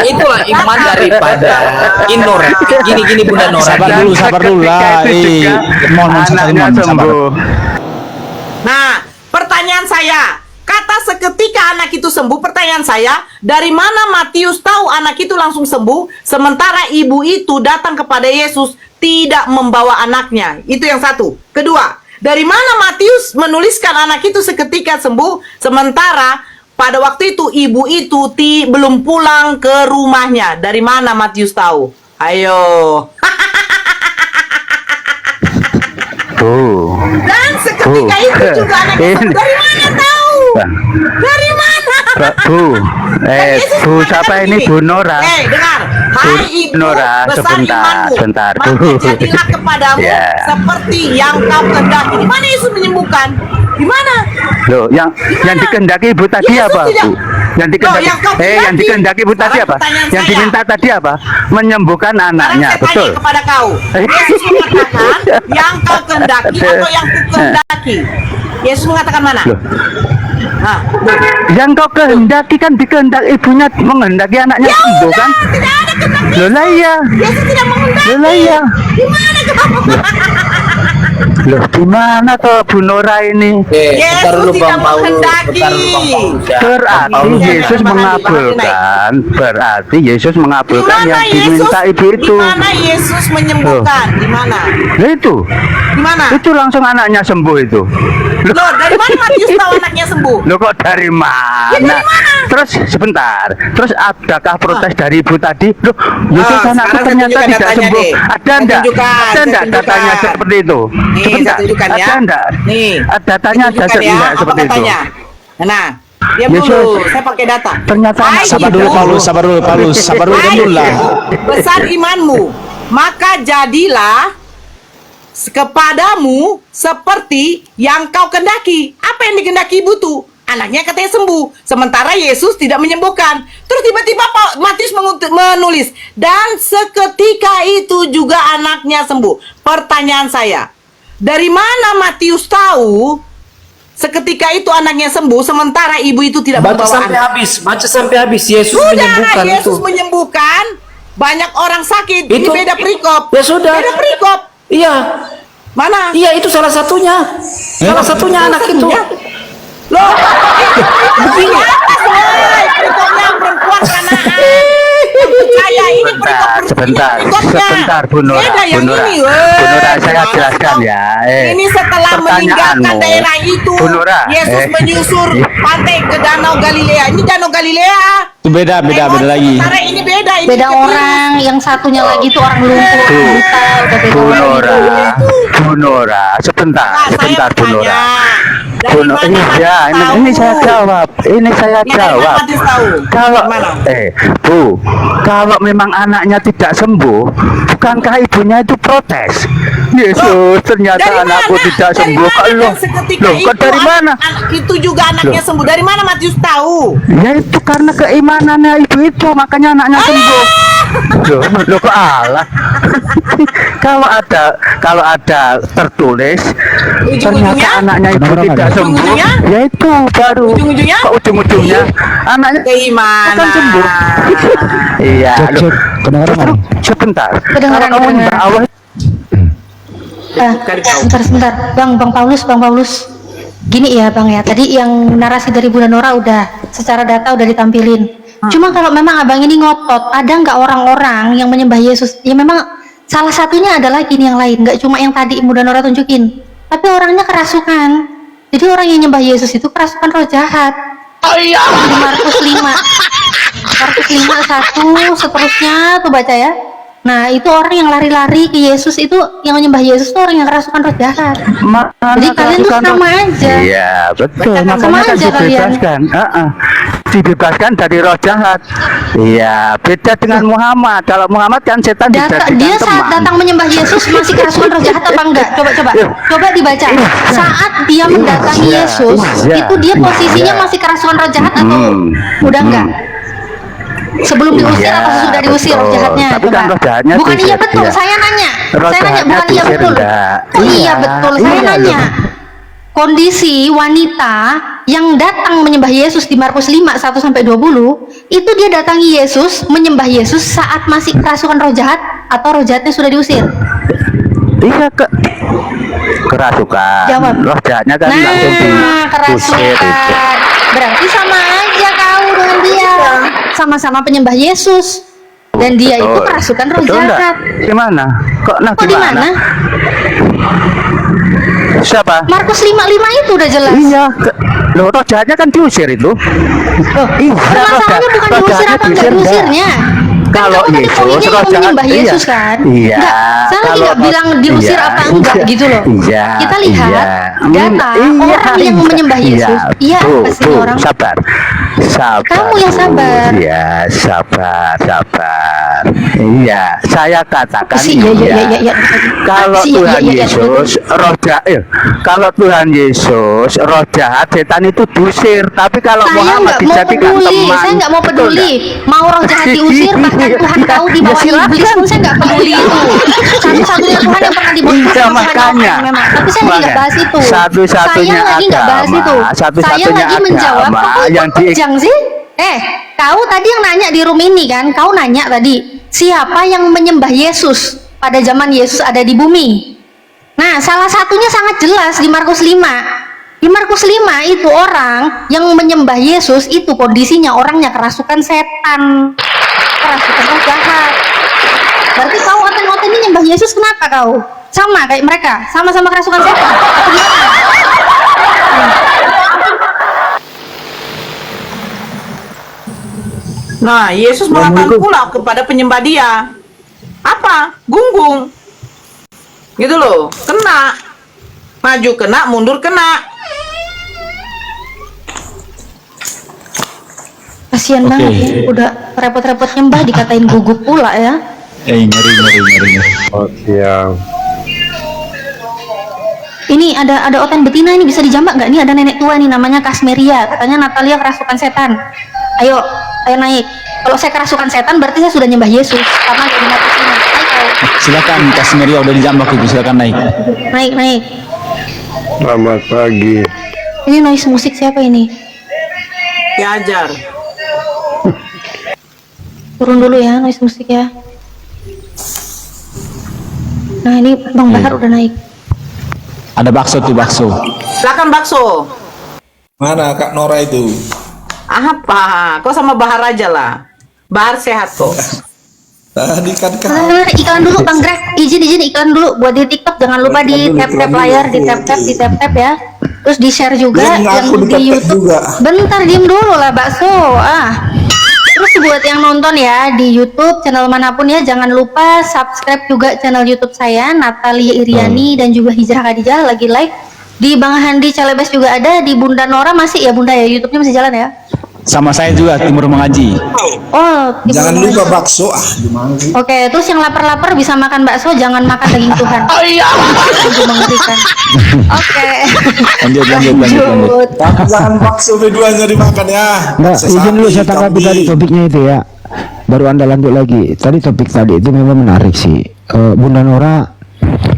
Speaker 1: itulah iman daripada Inor. Gini Bunda Nora.
Speaker 6: Sabar dulu lah.
Speaker 14: Anaknya sembuh.
Speaker 12: Nah, pertanyaan saya, kata seketika anak itu sembuh, pertanyaan saya, dari mana Matius tahu anak itu langsung sembuh, sementara ibu itu datang kepada Yesus tidak membawa anaknya? Itu yang satu. Kedua, dari mana Matius menuliskan anak itu seketika sembuh, sementara pada waktu itu ibu itu belum pulang ke rumahnya? Dari mana Matius tahu? Ayo.
Speaker 14: Tuh.
Speaker 12: Dan seketika itu juga anaknya sembuh. Dari mana tahu? Dari mana?
Speaker 14: Bu, siapa ini Bu Nora?
Speaker 12: Dengar. Hai ibu,
Speaker 14: Nora,
Speaker 12: besar imanmu,
Speaker 14: sebentar.
Speaker 12: maka jadilah kepadamu seperti yang kau kehendaki. Di mana Yesus menyembuhkan? Di mana?
Speaker 14: Loh, yang dikehendaki ibu tadi
Speaker 12: Yesus
Speaker 14: apa,
Speaker 12: tidak-
Speaker 14: Bu? Yang dikehendaki,
Speaker 12: Loh, yang kau kehendaki.
Speaker 14: yang dikehendaki ibu tadi
Speaker 12: Sekarang
Speaker 14: apa?
Speaker 12: pertanyaan
Speaker 14: Yang
Speaker 12: saya.
Speaker 14: diminta tadi apa? Menyembuhkan anaknya,
Speaker 12: Sekarang saya
Speaker 14: betul?
Speaker 12: tanya kepada kau, Yesus mengatakan yang kau kehendaki atau yang ku kehendaki? Yesus mengatakan mana?
Speaker 14: Yang kau kehendaki kan dikehendak ibunya menghendaki anaknya sembuh kan?
Speaker 12: Tidak ada kehendak
Speaker 14: Loh lah iya.
Speaker 12: Yesus tidak menghendaki.
Speaker 14: Loh lah iya.
Speaker 12: Gimana kamu?
Speaker 14: Loh gimana toh Bu Nora ini?
Speaker 12: Yesus tidak menghendaki.
Speaker 14: Berarti Yesus mengabulkan. Berarti Yesus mengabulkan yang diminta ibu itu.
Speaker 12: Di mana Yesus menyembuhkan? Di mana?
Speaker 14: Nah itu.
Speaker 12: Di mana?
Speaker 14: Itu langsung anaknya sembuh itu.
Speaker 12: Loh, dari mana Matius tahu anaknya sembuh?
Speaker 14: Loh kok dari mana?
Speaker 12: Ya, dari mana?
Speaker 14: Terus sebentar. Terus adakah protes dari ibu tadi? Loh, Yesus anakku
Speaker 12: sekarang
Speaker 14: ternyata
Speaker 12: saya tunjukkan
Speaker 14: tidak
Speaker 12: datanya
Speaker 14: sembuh.
Speaker 12: deh.
Speaker 14: Ada enggak? Ada enggak datanya seperti itu?
Speaker 12: Nih,
Speaker 14: Sebentar.
Speaker 12: saya tunjukkan ya.
Speaker 14: Ada enggak?
Speaker 12: Nih.
Speaker 14: Datanya ada
Speaker 12: Tunjukkan ya,
Speaker 14: enggak
Speaker 12: apa
Speaker 14: seperti itu?
Speaker 12: katanya? Nah, diam
Speaker 14: Yesus.
Speaker 12: dulu, saya pakai data.
Speaker 14: Ternyata
Speaker 12: Hai,
Speaker 6: Sabar dulu
Speaker 12: ibu.
Speaker 6: Paulus, sabar dulu Paulus, sabar dulu
Speaker 12: Hai,
Speaker 6: dulu lah.
Speaker 12: besar imanmu, maka jadilah kepadamu seperti yang kau kendaki. Apa yang dikendaki ibu tuh? Anaknya katanya sembuh, sementara Yesus tidak menyembuhkan. Terus tiba-tiba Matius menulis, dan seketika itu juga anaknya sembuh. Pertanyaan saya, dari mana Matius tahu seketika itu anaknya sembuh, sementara ibu itu tidak
Speaker 1: Baca
Speaker 12: membawa
Speaker 1: sampai
Speaker 12: anak?
Speaker 1: habis, baca sampai habis. Yesus
Speaker 12: Sudah,
Speaker 1: menyembuhkan
Speaker 12: Yesus
Speaker 1: itu.
Speaker 12: menyembuhkan. Banyak orang sakit. Ini
Speaker 1: Itu-
Speaker 12: beda perikop.
Speaker 1: Ya sudah.
Speaker 12: Beda perikop.
Speaker 1: Iya.
Speaker 12: Mana?
Speaker 1: Iya, itu salah satunya. Salah satunya anak itu.
Speaker 12: Loh, begini atas, woy. Perikopnya perempuan kanaan. Yang percaya ini perikop
Speaker 14: Sebentar, sebentar Bu Nora.
Speaker 12: Beda yang
Speaker 14: Bu Nora.
Speaker 12: ini,
Speaker 14: Bu Nora, saya
Speaker 12: Gimana
Speaker 14: jelaskan
Speaker 12: sih,
Speaker 14: ya.
Speaker 12: Ini setelah meninggalkan
Speaker 14: pertanyaanmu,
Speaker 12: daerah itu,
Speaker 14: Bu Nora,
Speaker 12: Yesus menyusur pantai ke Danau Galilea. Ini Danau Galilea.
Speaker 6: Itu beda lagi.
Speaker 12: Sementara ini beda. Ini
Speaker 2: Beda
Speaker 12: ketiga.
Speaker 2: orang, yang satunya lagi tuh orang lumpuh, buta, udah beda
Speaker 14: Bu
Speaker 2: orang.
Speaker 14: Nora, Bu Nora, sebentar, sebentar Bu Nora. Bu Nora, iya, ini saya jawab, ini saya jawab. Kalau Bu, kalau memang anaknya tidak sembuh, bukankah ibunya itu protes? Yesus, ternyata
Speaker 12: Dari
Speaker 14: anakku
Speaker 12: mana?
Speaker 14: tidak
Speaker 12: Dari
Speaker 14: sembuh.
Speaker 12: mana?
Speaker 14: Loh,
Speaker 12: Dan seketika
Speaker 14: loh,
Speaker 12: itu
Speaker 14: kok dari mana?
Speaker 12: Itu juga anaknya sembuh. Dari mana Matius tahu?
Speaker 14: Ya itu karena keimanannya ibu itu, makanya anaknya sembuh. Loh kok Allah? kalau ada tertulis ternyata anaknya ibu tidak sembuh, ya itu baru. Kok ujung-ujungnya anaknya
Speaker 12: keimanan
Speaker 14: kan sembuh. Iya.
Speaker 6: Cek, kedengaran.
Speaker 14: Sebentar.
Speaker 2: Kedengaran,
Speaker 14: Kalau kamu
Speaker 2: kedengaran.
Speaker 14: Allah
Speaker 2: Sebentar, Bang Paulus. Gini ya Bang ya, tadi yang narasi dari Bunda Nora udah secara data udah ditampilin. Cuma kalau memang abang ini ngotot, ada nggak orang-orang yang menyembah Yesus? Ya memang salah satunya adalah gini yang lain, nggak cuma yang tadi Bunda Nora tunjukin, tapi orangnya kerasukan. Jadi orang yang nyembah Yesus itu kerasukan roh jahat. Oh iya. Di Markus 5 1 seterusnya tuh baca ya. Nah itu orang yang lari-lari ke Yesus itu, yang menyembah Yesus itu orang yang kerasukan roh jahat. Jadi kalian tuh sama aja.
Speaker 14: Iya betul,
Speaker 2: Sama
Speaker 14: makanya kan
Speaker 2: aja kalian.
Speaker 14: dibebaskan. Dibebaskan dari roh jahat. Iya, beda dengan Muhammad. Kalau Muhammad kan setan dijadikan
Speaker 2: Dia saat
Speaker 14: teman.
Speaker 2: datang menyembah Yesus masih kerasukan roh jahat apa enggak? Coba dibaca. Saat dia mendatangi
Speaker 14: Iya,
Speaker 2: Yesus,
Speaker 14: iya,
Speaker 2: itu dia posisinya
Speaker 14: iya.
Speaker 2: masih kerasukan roh jahat atau udah enggak? Sebelum diusir
Speaker 14: Iya,
Speaker 2: atau sesudah diusir roh
Speaker 14: betul.
Speaker 2: jahatnya?
Speaker 14: Tapi kan roh jahatnya
Speaker 2: Bukan iya
Speaker 14: diusir,
Speaker 2: betul,
Speaker 14: iya.
Speaker 2: saya nanya.
Speaker 14: Roh
Speaker 2: Saya nanya
Speaker 14: jahatnya
Speaker 2: bukan iya
Speaker 14: diusir
Speaker 2: betul.
Speaker 14: enggak?
Speaker 2: Oh iya
Speaker 14: Iya,
Speaker 2: betul, saya
Speaker 14: iya
Speaker 2: nanya.
Speaker 14: loh.
Speaker 2: Kondisi wanita yang datang menyembah Yesus di Markus 5 1 sampai 20, itu dia datangi Yesus, menyembah Yesus saat masih kerasukan roh jahat atau roh jahatnya sudah diusir?
Speaker 14: Iya kerasukan.
Speaker 2: Jawab.
Speaker 14: Roh jahatnya kan langsung diusir
Speaker 2: kerasukan.
Speaker 14: itu.
Speaker 2: Berarti sama aja kau dengan dia. Sama-sama penyembah Yesus. Dan dia itu
Speaker 14: Betul.
Speaker 2: kerasukan roh
Speaker 14: Betul enggak?
Speaker 2: jahat.
Speaker 14: Gimana? Kok
Speaker 2: Kok di mana?
Speaker 14: Siapa?
Speaker 2: Markus 5 itu udah jelas.
Speaker 14: Iya. Loh, roh jahatnya kan diusir itu. Iya,
Speaker 2: Permasalahannya bukan
Speaker 14: roh
Speaker 2: diusir
Speaker 14: jahatnya
Speaker 2: apa enggak
Speaker 14: diusir,
Speaker 2: diusirnya.
Speaker 14: Kalau
Speaker 2: Kan
Speaker 14: Yesus,
Speaker 2: poinnya
Speaker 14: roh
Speaker 2: yang
Speaker 14: jahat,
Speaker 2: menyembah Yesus
Speaker 14: iya.
Speaker 2: kan?
Speaker 14: Iya.
Speaker 2: Enggak, saya lagi
Speaker 14: Kalau
Speaker 2: nggak bilang diusir
Speaker 14: iya,
Speaker 2: apa enggak
Speaker 14: iya,
Speaker 2: gitu loh.
Speaker 14: Iya.
Speaker 2: Kita lihat
Speaker 14: iya.
Speaker 2: data
Speaker 14: Iya,
Speaker 2: orang yang
Speaker 14: iya,
Speaker 2: menyembah Yesus. Iya,
Speaker 14: Bu,
Speaker 2: apa sih
Speaker 14: Bu,
Speaker 2: orang?
Speaker 14: sabar. Sabar.
Speaker 2: Kamu yang
Speaker 14: Bu.
Speaker 2: sabar.
Speaker 14: Iya, sabar. sebentar. Iya, saya katakan
Speaker 2: Iya, iya, iya, iya.
Speaker 14: kalau
Speaker 2: Iya,
Speaker 14: Tuhan
Speaker 2: iya, iya,
Speaker 14: Yesus roh jahat, kalau Tuhan Yesus roh jahat, setan itu diusir. Tapi kalau
Speaker 2: Saya
Speaker 14: Muhammad
Speaker 2: nggak mau
Speaker 14: dijadikan
Speaker 2: peduli,
Speaker 14: teman,
Speaker 2: saya nggak mau
Speaker 14: betul
Speaker 2: peduli. Mau roh jahat diusir, bahkan Tuhan tahu di bawah iblis pun saya nggak peduli itu. Satu-satunya Tuhan yang pernah diberi
Speaker 14: Iya,
Speaker 2: sama
Speaker 14: makanya.
Speaker 2: memang. Tapi saya lagi nggak bahas itu.
Speaker 14: Satu-satunya
Speaker 2: Saya lagi nggak bahas
Speaker 14: agama,
Speaker 2: itu. Saya
Speaker 14: satu-satunya
Speaker 2: lagi menjawab.
Speaker 14: agama
Speaker 2: Kok
Speaker 14: yang di
Speaker 2: panjang sih? Kau tadi yang nanya di room ini kan? Kau nanya tadi, siapa yang menyembah Yesus pada zaman Yesus ada di bumi? Nah, salah satunya sangat jelas di Markus 5. Di Markus 5 itu orang yang menyembah Yesus itu kondisinya orangnya kerasukan setan, kerasukan roh jahat. Berarti kau oten-oten ini nyembah Yesus, kenapa kau? Sama kayak mereka, sama-sama kerasukan setan. Atau gimana?
Speaker 12: Nah, Yesus mengatakan pula kepada penyembah dia, apa? Gunggung. Gitu loh, kena. Maju kena, mundur kena.
Speaker 2: Kasian banget ya, udah repot-repot nyembah dikatain gugup pula ya.
Speaker 6: Ngeri.
Speaker 10: Oh, siang.
Speaker 2: Ini ada oten betina ini bisa dijambak nggak? Ini ada nenek tua nih namanya Kasmeria, katanya Natalia kerasukan setan. Ayo naik. Kalau saya kerasukan setan berarti saya sudah nyembah Yesus karena jadi Markus 5. Ayo.
Speaker 6: Silakan Kasmeria udah dijambak itu, silakan naik.
Speaker 2: Naik.
Speaker 10: Selamat pagi.
Speaker 2: Ini noise musik siapa ini?
Speaker 12: Diajar.
Speaker 2: Turun dulu ya noise musik ya. Nah ini Bang Bahar udah naik.
Speaker 6: Ada bakso tuh, bakso.
Speaker 12: Silakan bakso.
Speaker 11: Mana Kak Nora itu?
Speaker 12: Apa? Kau sama Bahar aja lah. Bahar sehat kok.
Speaker 11: Tadi kan
Speaker 2: Iklan dulu Bang Greg, izin iklan dulu buat di TikTok, jangan lupa di tap layar, di tap ya. Terus di share juga yang di YouTube. Bentar diem dulu lah bakso. Terus buat yang nonton ya di YouTube channel manapun ya, jangan lupa subscribe juga channel YouTube saya Natalia Iriani dan juga Hijrah Khadijah lagi live. Di Bang Handi Calebes juga ada, di Bunda Nora masih ya Bunda ya, YouTube-nya masih jalan ya.
Speaker 6: Sama saya juga Timur Mengaji.
Speaker 2: Oh,
Speaker 11: jangan lupa bakso gimana sih?
Speaker 2: Oke, terus yang lapar-lapar bisa makan bakso, jangan makan daging Tuhan. Oh iya. Itu mengerikan. Oke.
Speaker 6: Lanjut.
Speaker 11: Tapi jangan bakso keduanya dimakan ya.
Speaker 15: Nah, izin dulu saya tanggapi tadi topiknya itu ya. Baru Anda lanjut lagi. Tadi topik tadi itu memang menarik sih. Bunda Nora,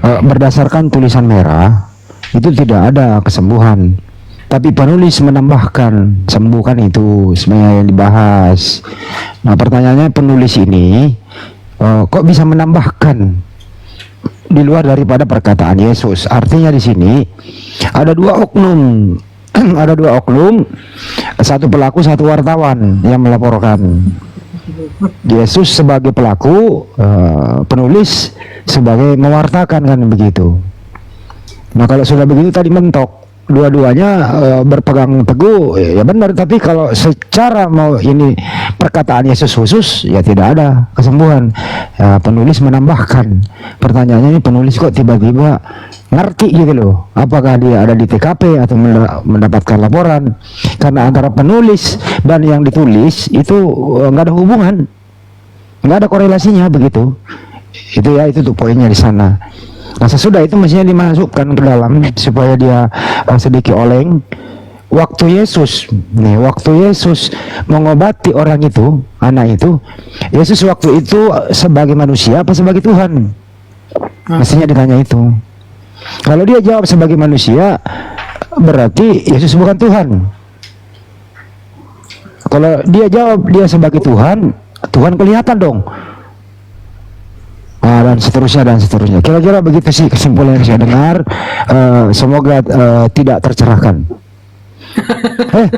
Speaker 15: berdasarkan tulisan merah itu tidak ada kesembuhan. Tapi penulis menambahkan sembuhkan itu sebenarnya yang dibahas. Nah pertanyaannya penulis ini kok bisa menambahkan di luar daripada perkataan Yesus? Artinya di sini ada dua oknum, ada dua oknum, satu pelaku satu wartawan yang melaporkan. Yesus sebagai pelaku, penulis sebagai mewartakan kan begitu. Nah kalau sudah begitu tadi mentok. Dua-duanya berpegang teguh ya benar, tapi kalau secara mau ini perkataan Yesus khusus ya tidak ada kesembuhan. Penulis menambahkan, pertanyaannya ini penulis kok tiba-tiba ngerti gitu loh, apakah dia ada di TKP atau mendapatkan laporan, karena antara penulis dan yang ditulis itu nggak ada hubungan, nggak ada korelasinya begitu. Itu ya, itu tuh poinnya di sana. Nah sesudah itu mestinya dimasukkan ke dalam supaya dia sedikit oleng. Waktu Yesus mengobati orang itu, anak itu, Yesus waktu itu sebagai manusia apa sebagai Tuhan? Mestinya ditanya itu. Kalau dia jawab sebagai manusia, berarti Yesus bukan Tuhan. Kalau dia jawab dia sebagai Tuhan, Tuhan kelihatan dong. Dan seterusnya. Kira-kira begitu sih kesimpulan yang saya dengar. Semoga tidak tercerahkan.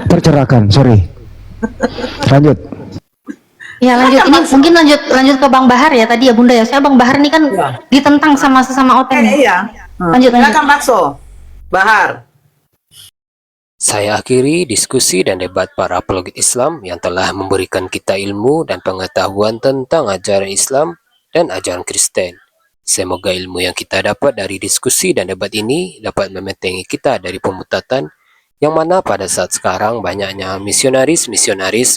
Speaker 15: Tercerahkan, sorry. Lanjut.
Speaker 2: Ya lanjut, ini mungkin lanjut ke Bang Bahar ya tadi ya Bunda ya. Saya Bang Bahar ini kan ditentang sama sesama oten.
Speaker 12: Iya.
Speaker 2: Lanjut.
Speaker 12: Silakan bakso. Bahar.
Speaker 4: Saya akhiri diskusi dan debat para apologet Islam yang telah memberikan kita ilmu dan pengetahuan tentang ajaran Islam dan ajaran Kristen. Semoga ilmu yang kita dapat dari diskusi dan debat ini dapat membentengi kita dari pemutatan yang mana pada saat sekarang banyaknya misionaris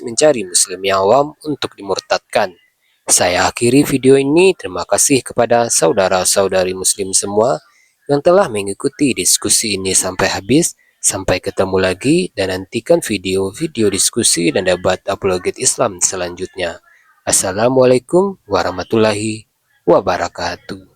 Speaker 4: mencari muslim yang awam untuk dimurtadkan. Saya akhiri video ini. Terima kasih kepada saudara-saudari muslim semua yang telah mengikuti diskusi ini sampai habis. Sampai ketemu lagi dan nantikan video-video diskusi dan debat apologet Islam selanjutnya. Assalamualaikum warahmatullahi wabarakatuh.